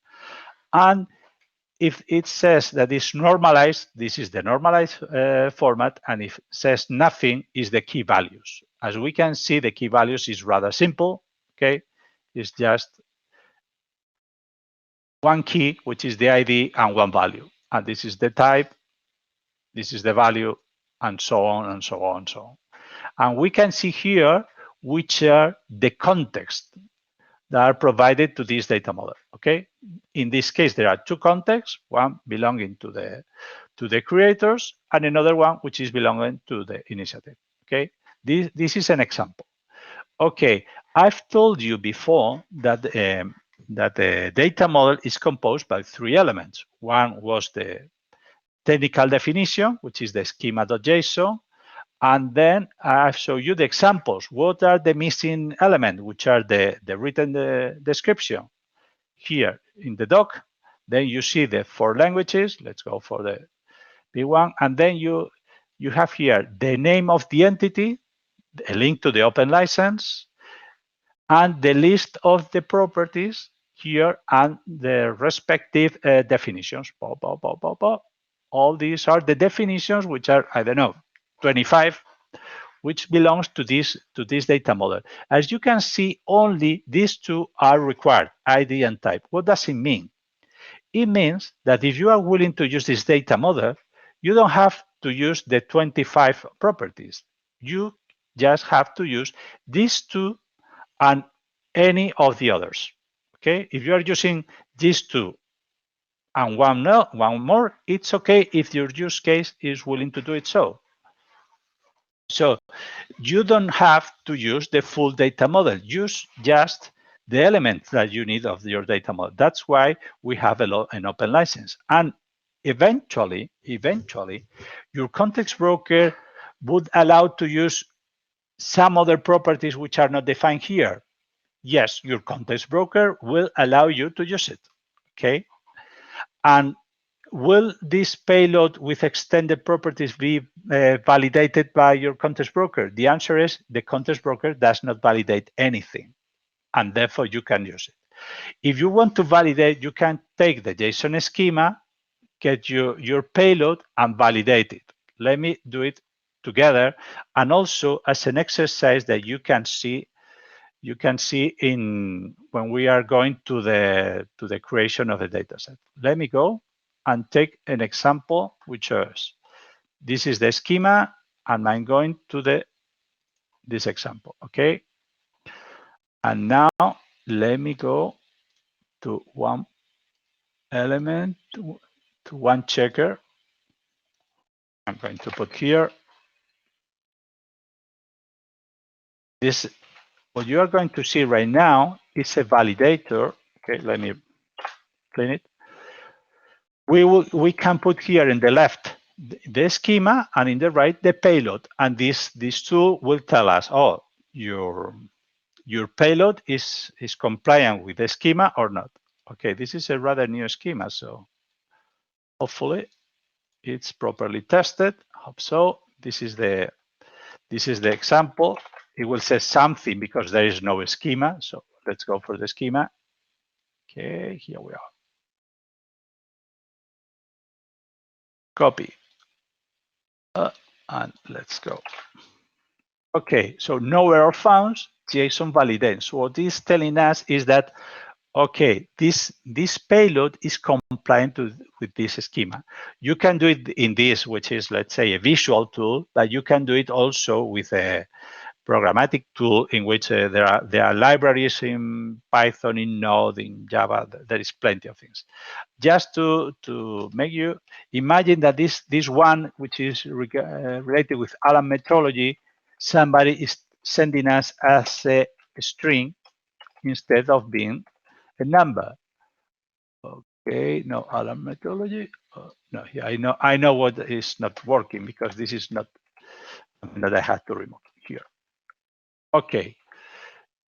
And if it says that it's normalized, this is the normalized format. And if it says nothing, is the key values. As we can see, the key values is rather simple. Okay, it's just one key, which is the ID, and one value. And this is the type, this is the value, and so on and so on and so on. And we can see here which are the contexts that are provided to this data model. Okay. In this case, there are 2 contexts, one belonging to the creators, and another one which is belonging to the initiative. Okay. This is an example. Okay. I've told you before that the data model is composed by 3 elements. One was the technical definition, which is the schema.json. And then I've shown you the examples. What are the missing elements, which are the written description here in the doc. Then you see the 4 languages. Let's go for the B1. And then you have here the name of the entity, a link to the open license, and the list of the properties here and the respective definitions. All these are the definitions, which are, I don't know, 25, which belongs to this data model. As you can see, only these 2 are required, ID and type. What does it mean? It means that if you are willing to use this data model, you don't have to use the 25 properties. You just have to use these two and any of the others. Okay, if you are using these two and one more, it's okay if your use case is willing to do it so. So you don't have to use the full data model. Use just the elements that you need of your data model. That's why we have an open license. And eventually, your context broker would allow to use some other properties which are not defined here. Yes, your context broker will allow you to use it. Okay. And will this payload with extended properties be validated by your context broker? The answer is the context broker does not validate anything, and therefore you can use it. If you want to validate, you can take the JSON schema, get your payload, and validate it. Let me do it together, and also as an exercise that you can see in when we are going to the creation of the dataset. Let me go and take an example, which is this is the schema, and I'm going to this example. Okay, and now let me go to one element, to one checker. I'm going to put here this. What you are going to see right now is a validator. Okay, let me clean it. We can put here in the left the schema and in the right the payload, and this tool will tell us, oh, your payload is compliant with the schema or not. Okay, this is a rather new schema, so hopefully it's properly tested. Hope so. This is the example. It will say something because there is no schema. So let's go for the schema. Okay, here we are. Copy. And let's go. Okay, so no error found, JSON validates. So what this is telling us is that, okay, this payload is compliant with this schema. You can do it in this, which is, let's say, a visual tool, but you can do it also with a programmatic tool in which there are libraries in Python, in Node, in Java. There is plenty of things. Just to make you imagine that this one, which is related with Alan methodology, somebody is sending us as a string instead of being a number. Okay, no Alan methodology. No, yeah, I know what is not working because this is not something that I had to remove here. Okay,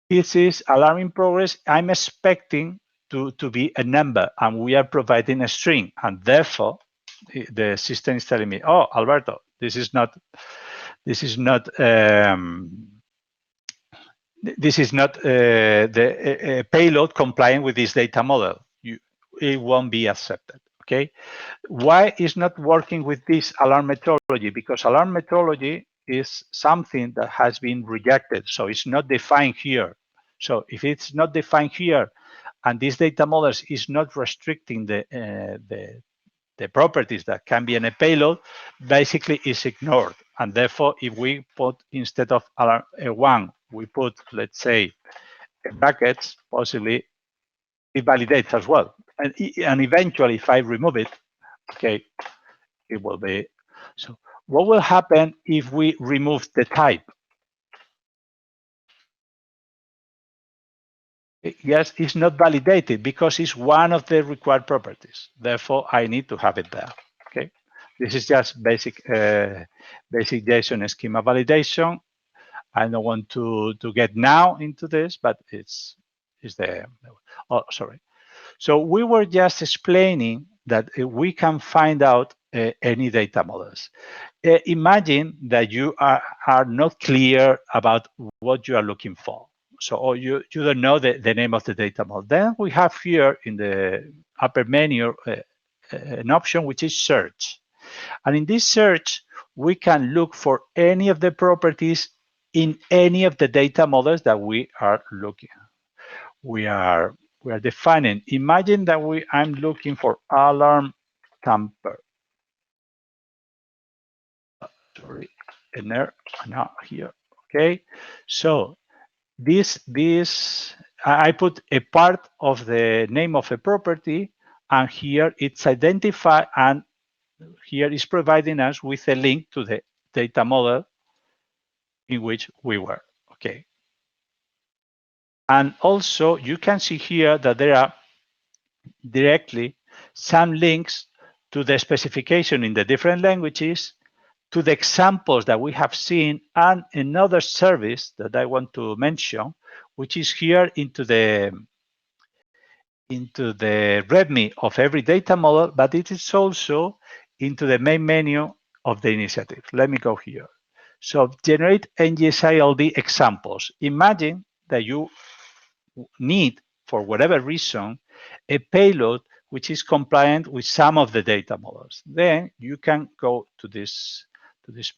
this is alarm in progress. I'm expecting to be a number, and we are providing a string, and therefore the system is telling me, oh, Alberto, this is not the payload complying with this data model. It won't be accepted. Okay, why is not working with this alarm methodology? Because alarm methodology is something that has been rejected, so it's not defined here. So if it's not defined here, and this data model is not restricting the properties that can be in a payload, basically is ignored. And therefore, if we put instead of alarm one, we put, let's say, brackets, possibly it validates as well. And eventually, if I remove it, okay, it will be. So what will happen if we remove the type? Yes, it's not validated because it's one of the required properties. Therefore, I need to have it there. Okay, this is just basic JSON schema validation. I don't want to get now into this, but it's the. Oh, sorry. So we were just explaining that we can find out any data models. Imagine that you are not clear about what you are looking for. So or you don't know the name of the data model. Then we have here in the upper menu an option which is search. And in this search, we can look for any of the properties in any of the data models that we are looking. We are defining. Imagine that I'm looking for alarm tamper. sorry, an error, now here, okay. So this I put a part of the name of a property, and here it's identified, and here is providing us with a link to the data model in which we were, okay. And also you can see here that there are directly some links to the specification in the different languages, to the examples that we have seen, and another service that I want to mention, which is here into the README of every data model, but it is also into the main menu of the initiative. Let me go here. So generate NGSI-LD examples. Imagine that you need, for whatever reason, a payload which is compliant with some of the data models. Then you can go to this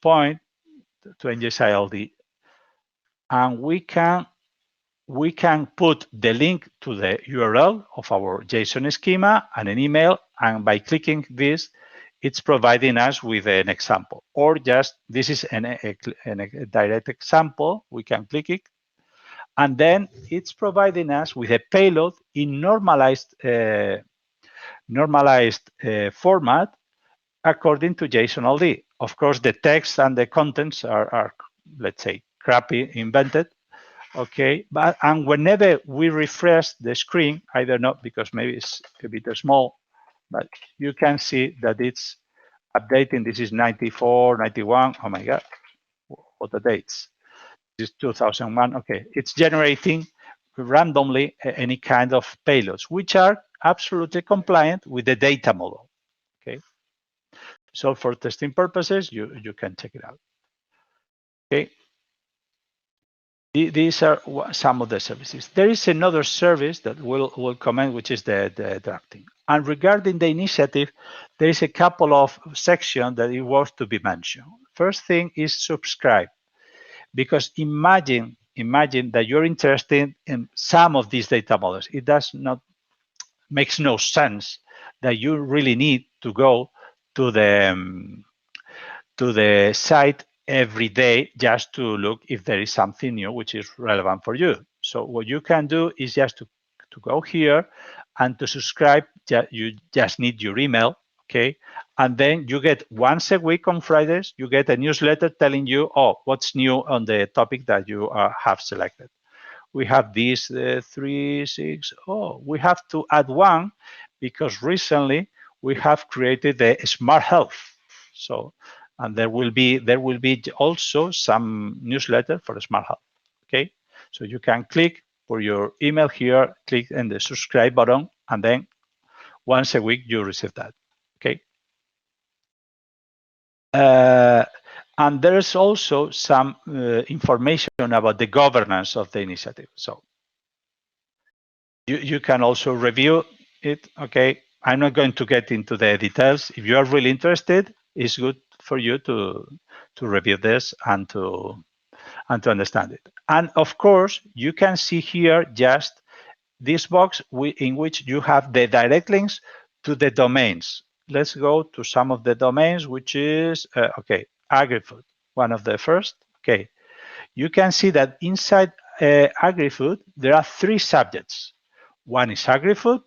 point, to NGSI-LD, and we can put the link to the URL of our JSON schema and an email, and by clicking this, it's providing us with an example. Or just, this is a direct example, we can click it, and then it's providing us with a payload in normalized format according to JSON-LD. Of course, the text and the contents are let's say, crappy invented, okay. And whenever we refresh the screen, I don't know, because maybe it's a bit small, but you can see that it's updating. This is 94, 91. Oh my God, what the dates? This is 2001. Okay, it's generating randomly any kind of payloads, which are absolutely compliant with the data model. Okay, so for testing purposes, you can check it out. Okay, these are some of the services. There is another service that will comment, which is the drafting. And regarding the initiative, there is a couple of sections that it was to be mentioned. First thing is subscribe, because imagine that you're interested in some of these data models. It makes no sense that you really need to go to the site every day just to look if there is something new which is relevant for you. So what you can do is just to go here, and to subscribe, you just need your email, okay? And then you get once a week on Fridays, you get a newsletter telling you, oh, what's new on the topic that you have selected. We have these 3, 6. Oh, we have to add one because recently we have created the smart health. So, and there will be also some newsletter for smart health. Okay, so you can click for your email here, click on the subscribe button, and then once a week you receive that. Okay. And there's also some information about the governance of the initiative. So you can also review it. Okay, I'm not going to get into the details. If you are really interested, it's good for you to review this and to understand it. And of course, you can see here just this box in which you have the direct links to the domains. Let's go to some of the domains, which is okay, agri-food, one of the first. Okay, you can see that inside agri-food there are 3 subjects. One is agri-food,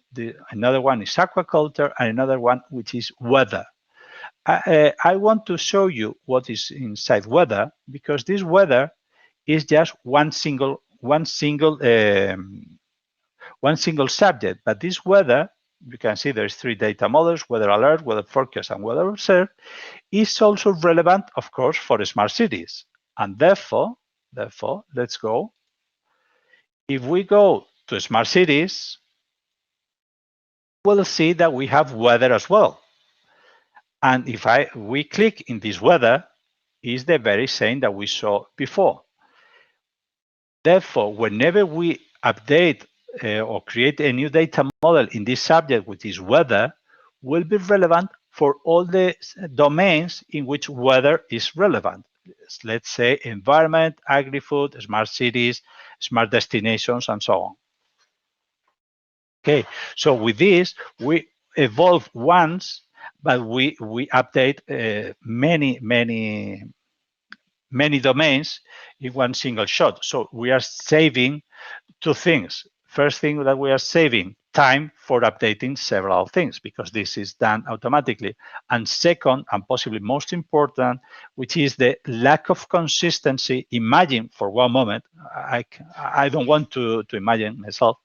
another one is aquaculture, and another one which is weather. I want to show you what is inside weather, because this weather is just one single subject. But this weather, you can see there's 3 data models: weather alert, weather forecast, and weather observed, is also relevant, of course, for smart cities. And therefore, let's go. If we go to smart cities, we'll see that we have weather as well. And if we click in this weather, is the very same that we saw before. Therefore, whenever we update or create a new data model in this subject, which is weather, will be relevant for all the domains in which weather is relevant. Let's say environment, agri-food, smart cities, smart destinations, and so on. Okay, so with this, we evolve once, but we update many many domains in one single shot. So we are saving two things. First thing that we are saving time for updating several things because this is done automatically. And second, and possibly most important, which is the lack of consistency. Imagine for one moment, I don't want to imagine myself,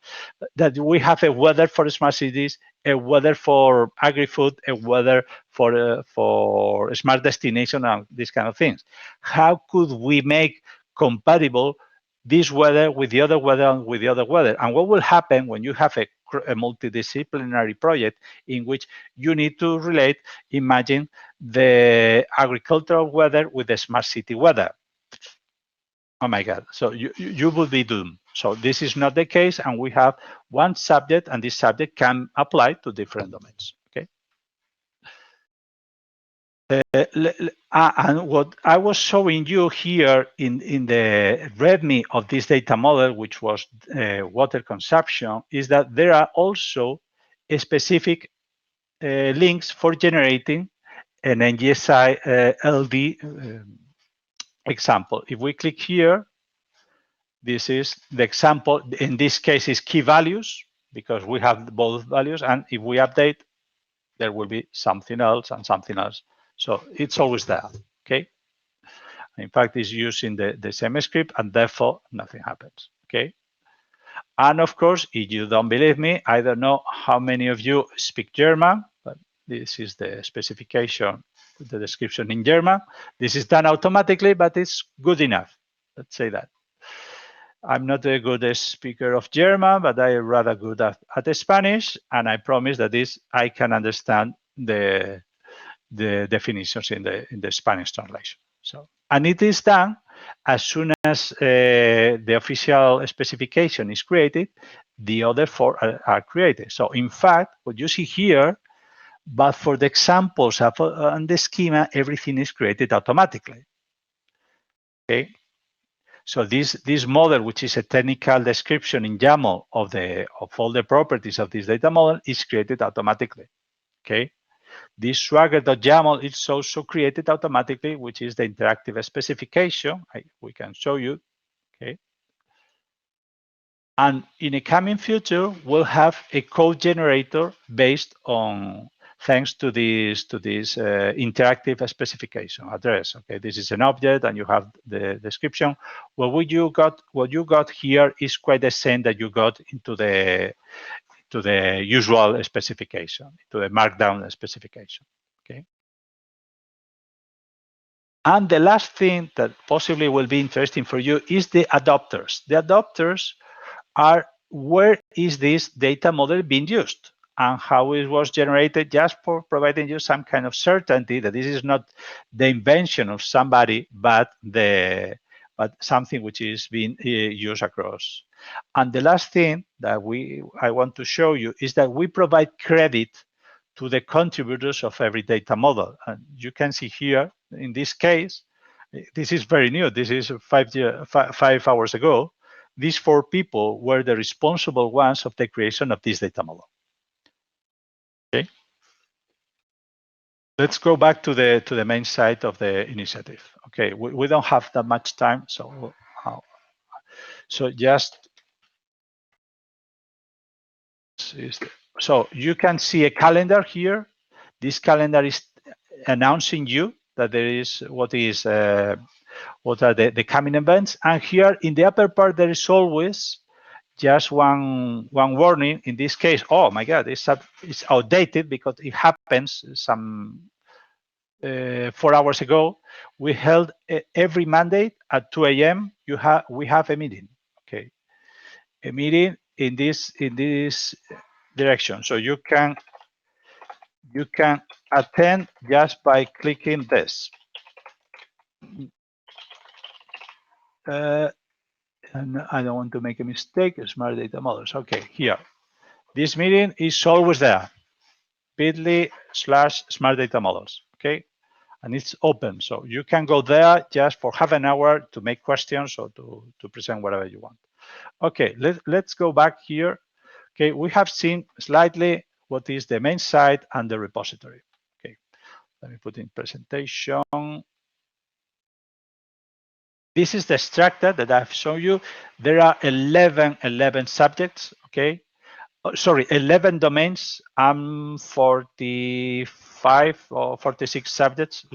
that we have a weather for smart cities, a weather for agri-food, a weather for smart destination and these kind of things. How could we make compatible this weather with the other weather and with the other weather? And what will happen when you have a multidisciplinary project in which you need to relate, imagine the agricultural weather with the smart city weather? Oh my God, so you will be doomed. So this is not the case, and we have one subject, and this subject can apply to different domains, okay? And what I was showing you here in the README of this data model, which was water consumption, is that there are also specific links for generating an NGSI-LD example. If we click here, this is the example. In this case, is key values, because we have both values. And if we update, there will be something else and something else. So it's always there, okay? In fact, it's using the same script, and therefore nothing happens, okay? And of course, if you don't believe me, I don't know how many of you speak German, but this is the specification, the description in German. This is done automatically, but it's good enough. Let's say that. I'm not a good speaker of German, but I'm rather good at Spanish, and I promise that I can understand the definitions in the Spanish translation. So, and it is done as soon as the official specification is created, the other four are created. So in fact, what you see here, but for the examples and the schema, everything is created automatically. Okay. So this model, which is a technical description in YAML of all the properties of this data model, is created automatically. Okay. This Swagger.yaml is also created automatically, which is the interactive specification. We can show you. Okay. And in a coming future, we'll have a code generator based on, thanks to this interactive specification address. Okay, this is an object, and you have the description. What you got here is quite the same that you got into the usual specification, to the markdown specification. Okay. And the last thing that possibly will be interesting for you is the adopters. The adopters are where is this data model being used and how it was generated, just for providing you some kind of certainty that this is not the invention of somebody, but something which is being used across. And the last thing that I want to show you is that we provide credit to the contributors of every data model. And you can see here, in this case, this is very new. This is 5 hours ago. These 4 people were the responsible ones of the creation of this data model. Okay. Let's go back to the main site of the initiative. Okay, we don't have that much time, so just so you can see a calendar here. This calendar is announcing you that there is what are the coming events, and here in the upper part there is always just one warning. In this case, oh my God, it's outdated because it happens some 4 hours ago. We held every Monday at 2 a.m. We have a meeting. Okay, a meeting in this direction. So you can attend just by clicking this. And I don't want to make a mistake. Smart data models. Okay, here. This meeting is always there. bit.ly/smart data models. Okay, and it's open, so you can go there just for half an hour to make questions or to present whatever you want. Okay, let's go back here. Okay, we have seen slightly what is the main site and the repository. Okay, let me put in presentation. This is the structure that I've shown you. There are 11 subjects, okay? Oh, sorry, 11 domains. 45 or 46 subjects.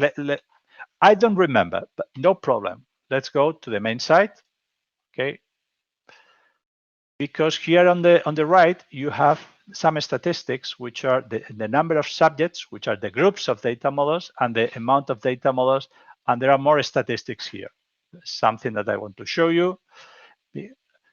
I don't remember, but no problem. Let's go to the main site, okay? Because here on the right, you have some statistics, which are the number of subjects, which are the groups of data models, and the amount of data models, and there are more statistics here. Something that I want to show you.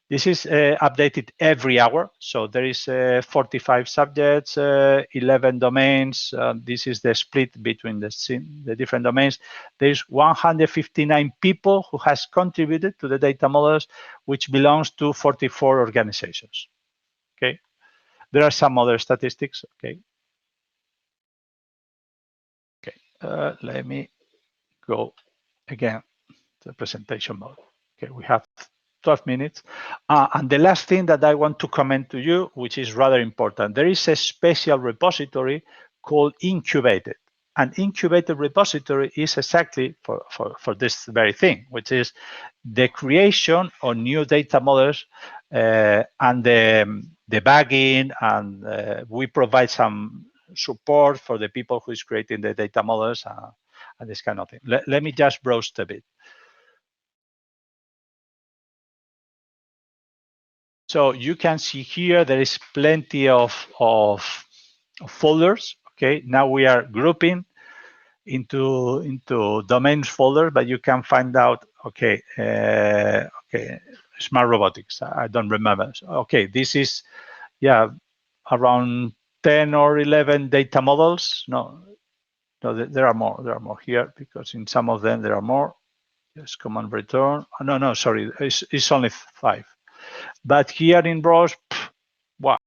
This is updated every hour. So there is 45 subjects, 11 domains. This is the split between the different domains. There's 159 people who has contributed to the data models, which belongs to 44 organizations. Okay. There are some other statistics. Okay. Okay. Let me go again to the presentation mode. Okay. We have 12 minutes. And the last thing that I want to comment to you, which is rather important, there is a special repository called Incubated. An incubated repository is exactly for this very thing, which is the creation of new data models and the debugging, and we provide some support for the people who is creating the data models and this kind of thing. Let me just browse a bit. So you can see here there is plenty of folders. Okay, now we are grouping into domains folder, but you can find out. Okay, okay, smart robotics. I don't remember. Okay, this is around 10 or 11 data models. No, there are more. There are more here because in some of them there are more. Yes, command return. Oh, no, sorry, it's only 5. But here in browse, wow,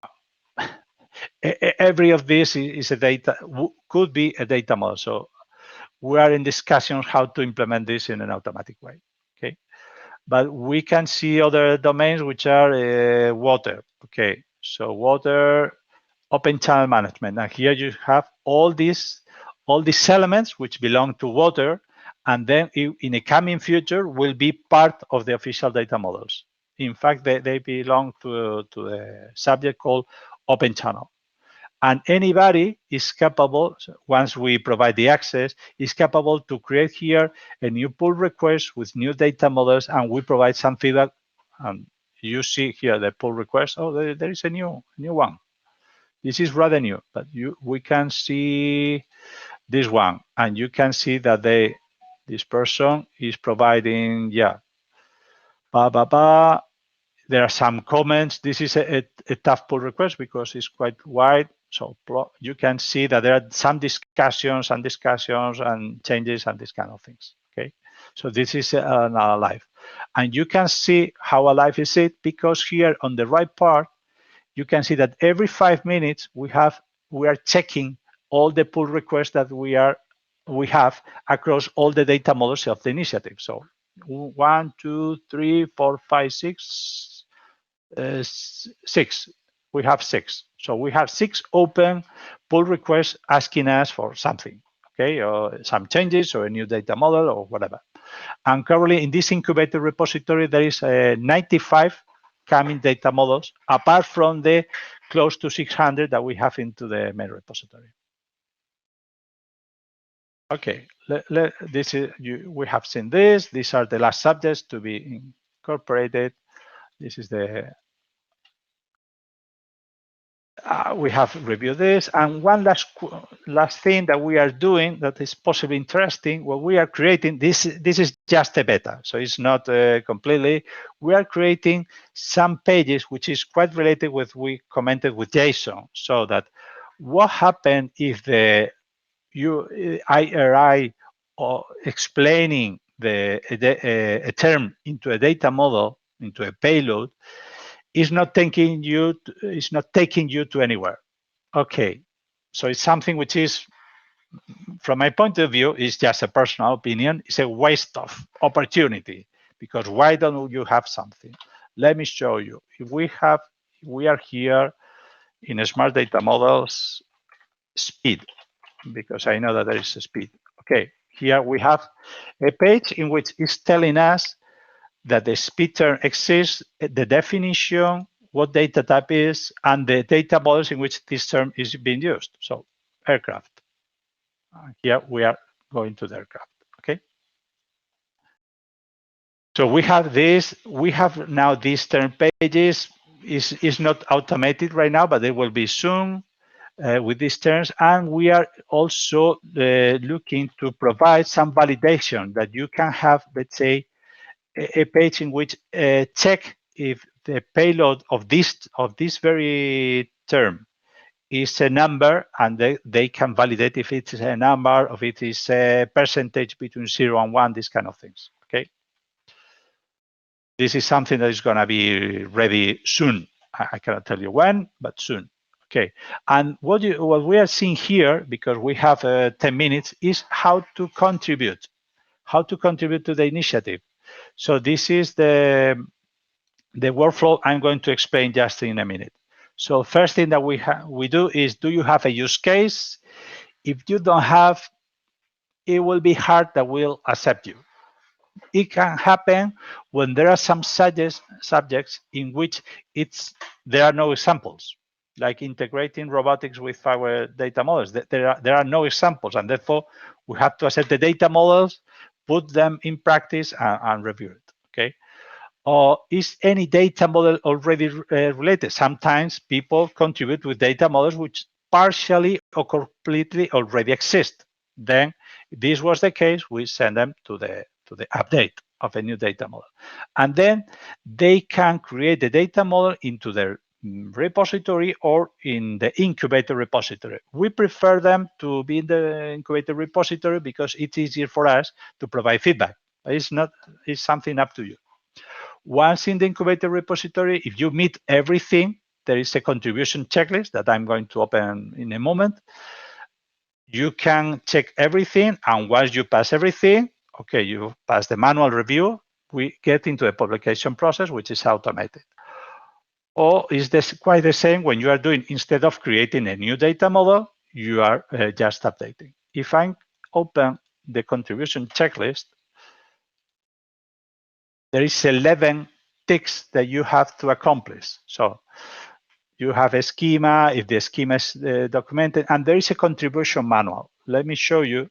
every of this is a data, could be a data model. So we are in discussions how to implement this in an automatic way. Okay, but we can see other domains which are water. Okay, so water, open channel management, and here you have all these elements which belong to water, and then in a coming future will be part of the official data models. In fact, they belong to a subject called open channel. And anybody is capable, once we provide the access, is capable to create here a new pull request with new data models, and we provide some feedback. And you see here the pull request. Oh, there is a new one. This is rather new, but we can see this one, and you can see that this person is providing, there are some comments. This is a tough pull request because it's quite wide. So you can see that there are some discussions and changes and these kind of things. Okay, so this is not alive, and you can see how alive is it because here on the right part you can see that every 5 minutes we are checking all the pull requests that we have across all the data models of the initiative. So 1, 2, 3, 4, 5, 6. 6. We have 6. So we have 6 open pull requests asking us for something, okay, or some changes or a new data model or whatever. And currently in this incubator repository, there is 95 coming data models, apart from the close to 600 that we have into the main repository. Okay, we have seen this. These are the last subjects to be incorporated. This is the we have reviewed this, and one last thing that we are doing that is possibly interesting. What we are creating, this is just a beta, so it's not completely. We are creating some pages which is quite related with we commented with JSON. So that what happened if the IRI or explaining a term into a data model, into a payload, is not taking you to anywhere. Okay, so it's something which is, from my point of view, is just a personal opinion. It's a waste of opportunity because why don't you have something? Let me show you. If we are here in smart data models speed, because I know that there is a speed. Okay, here we have a page in which it's telling us that the speed term exists, the definition, what data type is, and the data models in which this term is being used. So aircraft. Here we are going to the aircraft. Okay. So we have this. We have now these term pages. Is not automated right now, but they will be soon with these terms. And we are also looking to provide some validation that you can have, let's say, a page in which check if the payload of this very term is a number, and they can validate if it is a number, if it is a percentage between 0 and 1, these kind of things. Okay. This is something that is going to be ready soon. I cannot tell you when, but soon. Okay. And what we are seeing here, because we have 10 minutes, is how to contribute to the initiative. So this is the workflow I'm going to explain just in a minute. So first thing that we do is, do you have a use case? If you don't have, it will be hard that we'll accept you. It can happen when there are some subjects in which there are no examples, like integrating robotics with FIWARE data models. There are no examples, and therefore we have to accept the data models, put them in practice, and review it. Okay. Or is any data model already related? Sometimes people contribute with data models which partially or completely already exist. Then, if this was the case, we send them to the update of a new data model. And then they can create the data model into their repository or in the incubator repository. We prefer them to be in the incubator repository because it's easier for us to provide feedback. It's something up to you. Once in the incubator repository, if you meet everything, there is a contribution checklist that I'm going to open in a moment. You can check everything, and once you pass everything, okay, you pass the manual review, we get into a publication process, which is automated. Or is this quite the same when you are doing, instead of creating a new data model, you are just updating. If I open the contribution checklist, there is 11 ticks that you have to accomplish. So you have a schema, if the schema is documented, and there is a contribution manual. Let me show you.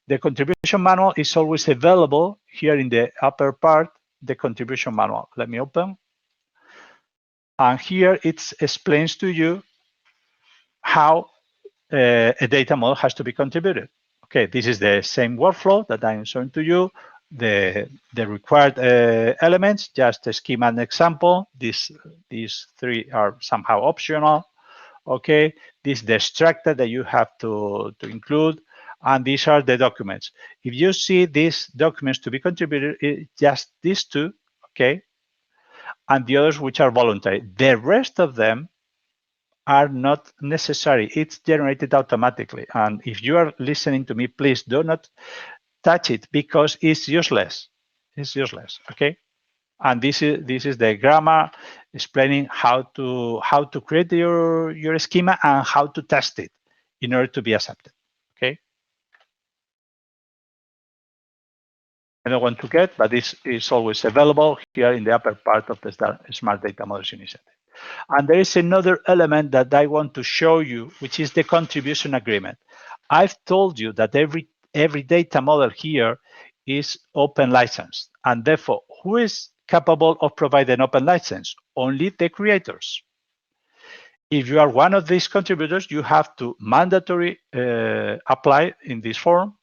The contribution manual is always available here in the upper part, the contribution manual. Let me open. And here it explains to you how a data model has to be contributed. Okay, this is the same workflow that I'm showing to you. The required elements, just a schema and example. These three are somehow optional. Okay, this is the structure that you have to include, and these are the documents. If you see these documents to be contributed, it's just these two, okay, and the others which are voluntary. The rest of them are not necessary. It's generated automatically. And if you are listening to me, please do not touch it because it's useless. It's useless. Okay. And this is the grammar explaining how to create your schema and how to test it in order to be accepted. Okay. I don't want to get, but this is always available here in the upper part of the Smart Data Models Initiative. And there is another element that I want to show you, which is the contribution agreement. I've told you that every data model here is open license, and therefore, who is capable of providing open license? Only the creators. If you are one of these contributors, you have to mandatory apply in this form,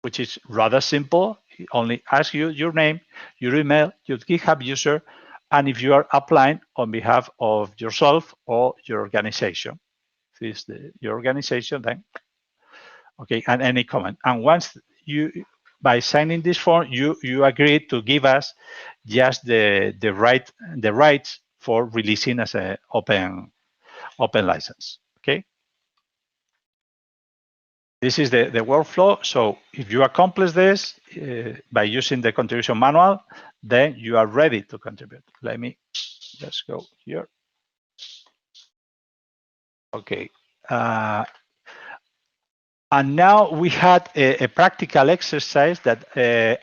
which is rather simple. It only asks you your name, your email, your GitHub user, and if you are applying on behalf of yourself or your organization. This is your organization, then okay, and any comment. And once by signing this form, you agree to give us just the rights for releasing as an open license. Okay. This is the workflow. So if you accomplish this by using the contribution manual, then you are ready to contribute. Let me just go here. Okay. And now we had a practical exercise that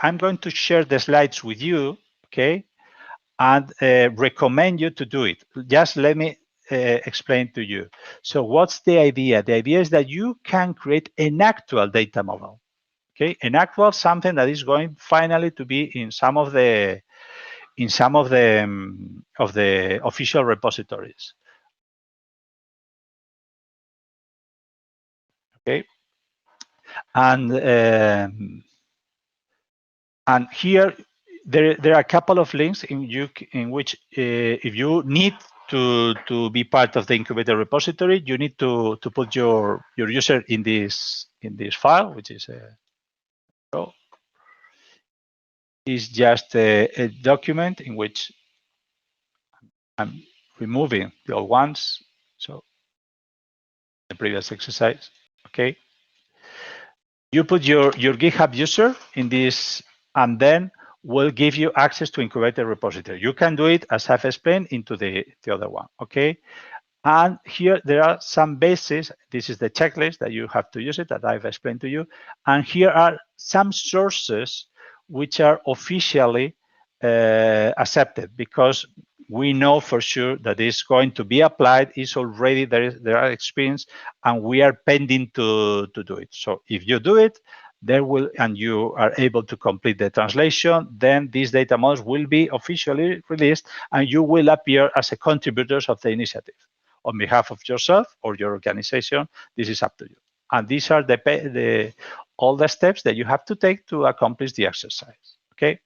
I'm going to share the slides with you, okay, and recommend you to do it. Just let me explain to you. So what's the idea? The idea is that you can create an actual data model, okay, an actual something that is going finally to be in some of the official repositories, okay, and here there are a couple of links in which if you need to be part of the incubator repository, you need to put your user in this file, which is just a document in which I'm removing the old ones. So the previous exercise, okay. You put your GitHub user in this, and then we'll give you access to incubator repository. You can do it, as I've explained, into the other one, okay? And here there are some bases. This is the checklist that you have to use it, that I've explained to you. And here are some sources which are officially accepted, because we know for sure that it's going to be applied, is already there are experience, and we are pending to do it. So if you do it, and you are able to complete the translation, then these data models will be officially released, and you will appear as a contributors of the initiative on behalf of yourself or your organization. This is up to you. And these are all the steps that you have to take to accomplish the exercise, okay?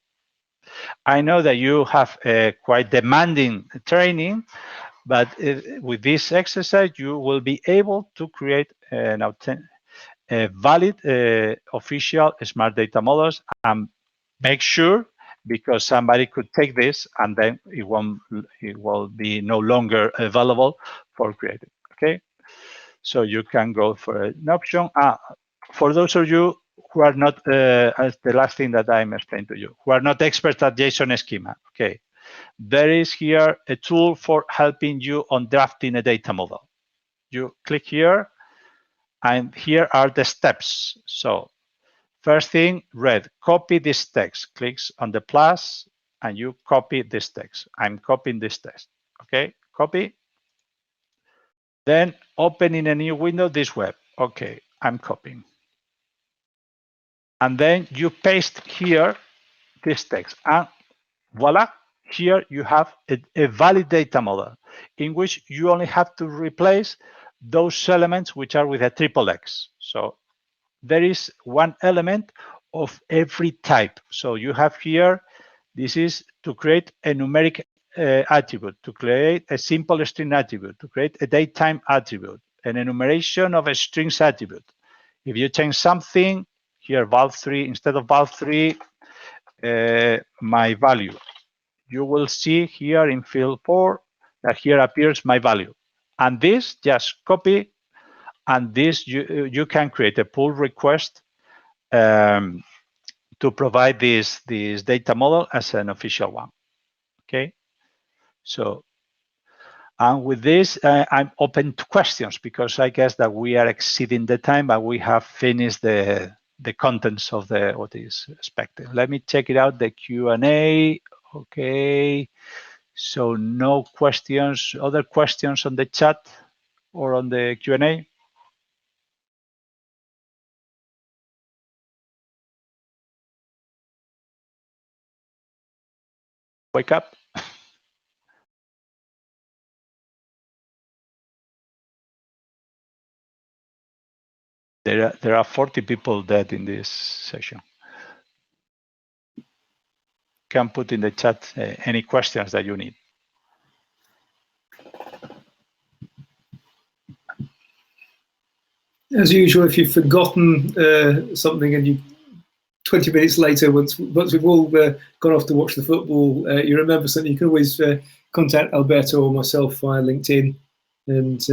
I know that you have a quite demanding training, but with this exercise, you will be able to create valid official smart data models, and make sure, because somebody could take this and then it will be no longer available for creating, okay? So you can go for an option. For those of you who are not, as the last thing that I'm explaining to you, who are not experts at JSON schema, okay, there is here a tool for helping you on drafting a data model. You click here, and here are the steps. So first thing, red, copy this text. Clicks on the plus, and you copy this text. I'm copying this text, okay, copy. Then open in a new window this web. Okay, I'm copying. And then you paste here this text, and voila, here you have a valid data model in which you only have to replace those elements which are with a triple X. So there is one element of every type. So you have here, this is to create a numeric attribute, to create a simple string attribute, to create a datetime attribute, an enumeration of a strings attribute. If you change something, here val3, instead of val3, my value. You will see here in field 4 that here appears my value. And this, just copy, and this you can create a pull request to provide this data model as an official one, okay? So, and with this, I'm open to questions, because I guess that we are exceeding the time, but we have finished the contents of what is expected. Let me check it out, the Q&A. Okay, so no questions. Other questions on the chat or on the Q&A? Wake up. There are 40 people dead in this session. Can put in the chat any questions that you need. As usual, if you've forgotten something and you 20 minutes later, once we've all gone off to watch the football, you remember something, you can always contact Alberto or myself via LinkedIn, and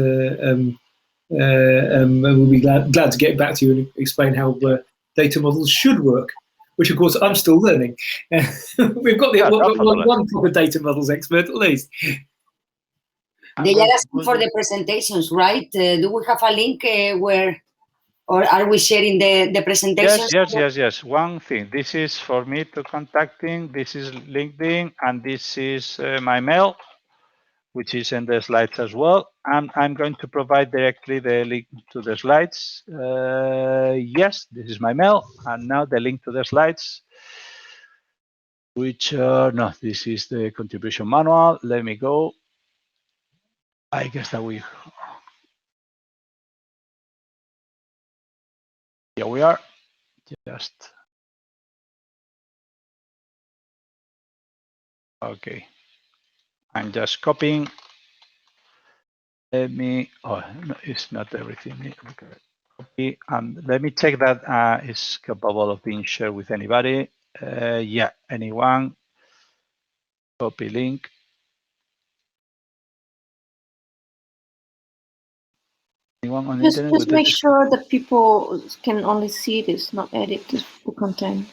we'll be glad to get back to you and explain how data models should work, which of course I'm still learning. We've got one proper data models expert at least. They are asking for the presentations, right? Do we have a link where Or are we sharing the presentation? Yes. One thing. This is for me to contacting. This is LinkedIn, and this is my mail, which is in the slides as well. And I'm going to provide directly the link to the slides. Yes, this is my mail, and now the link to the slides, which no, this is the contribution manual. Let me go. I guess that here we are. Just okay. I'm just copying. Let me. Oh, no, it's not everything. Okay. Copy, and let me check that it's capable of being shared with anybody. Yeah, anyone. Copy link. Anyone on the internet? Just make sure that people can only see this, not edit the content.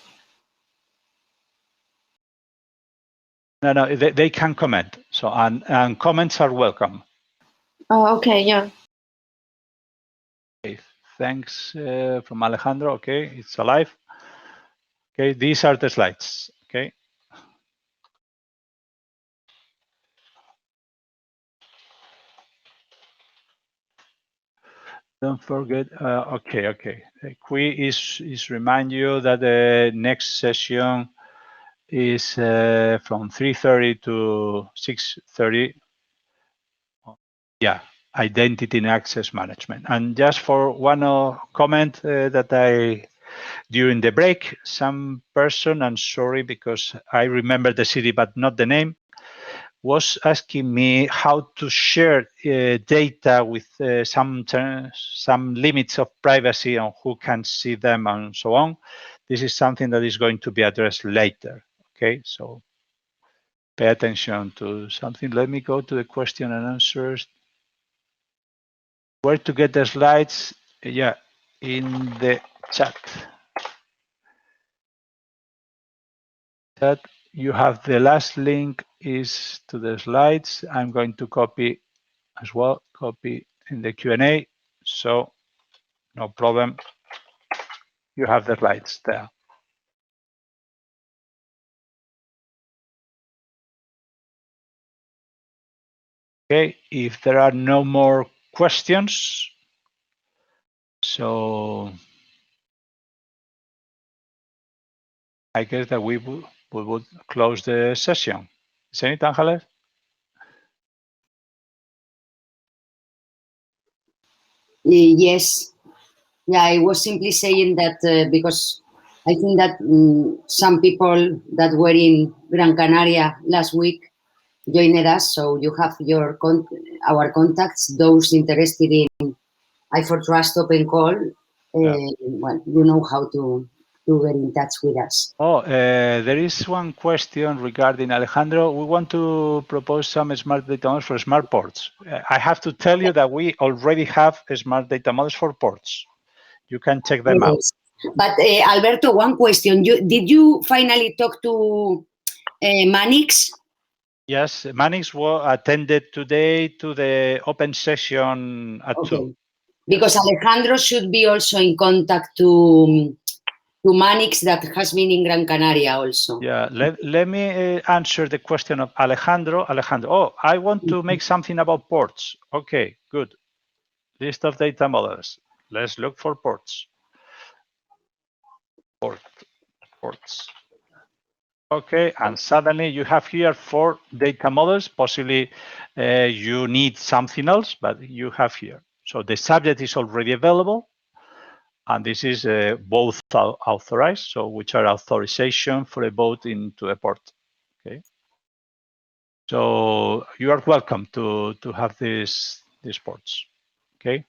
No, they can comment. So and comments are welcome. Oh, okay, yeah. Okay, thanks from Alejandro. Okay, it's alive. Okay, these are the slides. Okay. Don't forget. Okay. Is remind you that the next session is from 3:30 to 6:30. Yeah, identity and access management. And just for one comment that during the break, some person, I'm sorry because I remember the city but not the name, was asking me how to share data with some limits of privacy on who can see them and so on. This is something that is going to be addressed later. Okay, so pay attention to something. Let me go to the question and answers. Where to get the slides? Yeah, in the chat. You have the last link is to the slides. I'm going to copy as well, copy in the Q&A. So no problem. You have the slides there. Okay, if there are no more questions, so I guess that we would close the session. Is it, Ángeles? Yes. Yeah, I was simply saying that because I think that some people that were in Gran Canaria last week joined us, so you have our contacts, those interested in I4Trust Open Call, well, you know how to get in touch with us. Oh, there is one question regarding Alejandro. We want to propose some smart data models for smart ports. I have to tell you that we already have smart data models for ports. You can check them out. But Alberto, one question. Did you finally talk to Manix? Yes, Manix attended today to the open session at 2. Because Alejandro should be also in contact to Manix that has been in Gran Canaria also. Yeah, let me answer the question of Alejandro. Oh, I want to make something about ports. Okay, good. List of data models. Let's look for ports. Ports. Okay, and suddenly you have here 4 data models. Possibly you need something else, but you have here. So the subject is already available. And this is both authorized, so which are authorization for a boat into a port. Okay. So you are welcome to have these ports. Okay.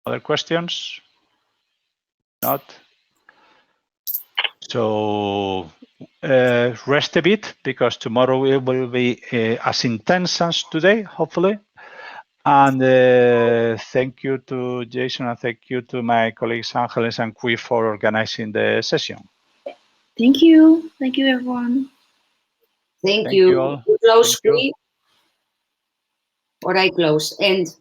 Other questions? Not. So rest a bit because tomorrow it will be as intense as today, hopefully. And thank you to Jason and thank you to my colleagues Angeles and Qui for organizing the session. Thank you. Thank you, everyone. Thank you you. all. You close, Thank you. please. Or I close. End.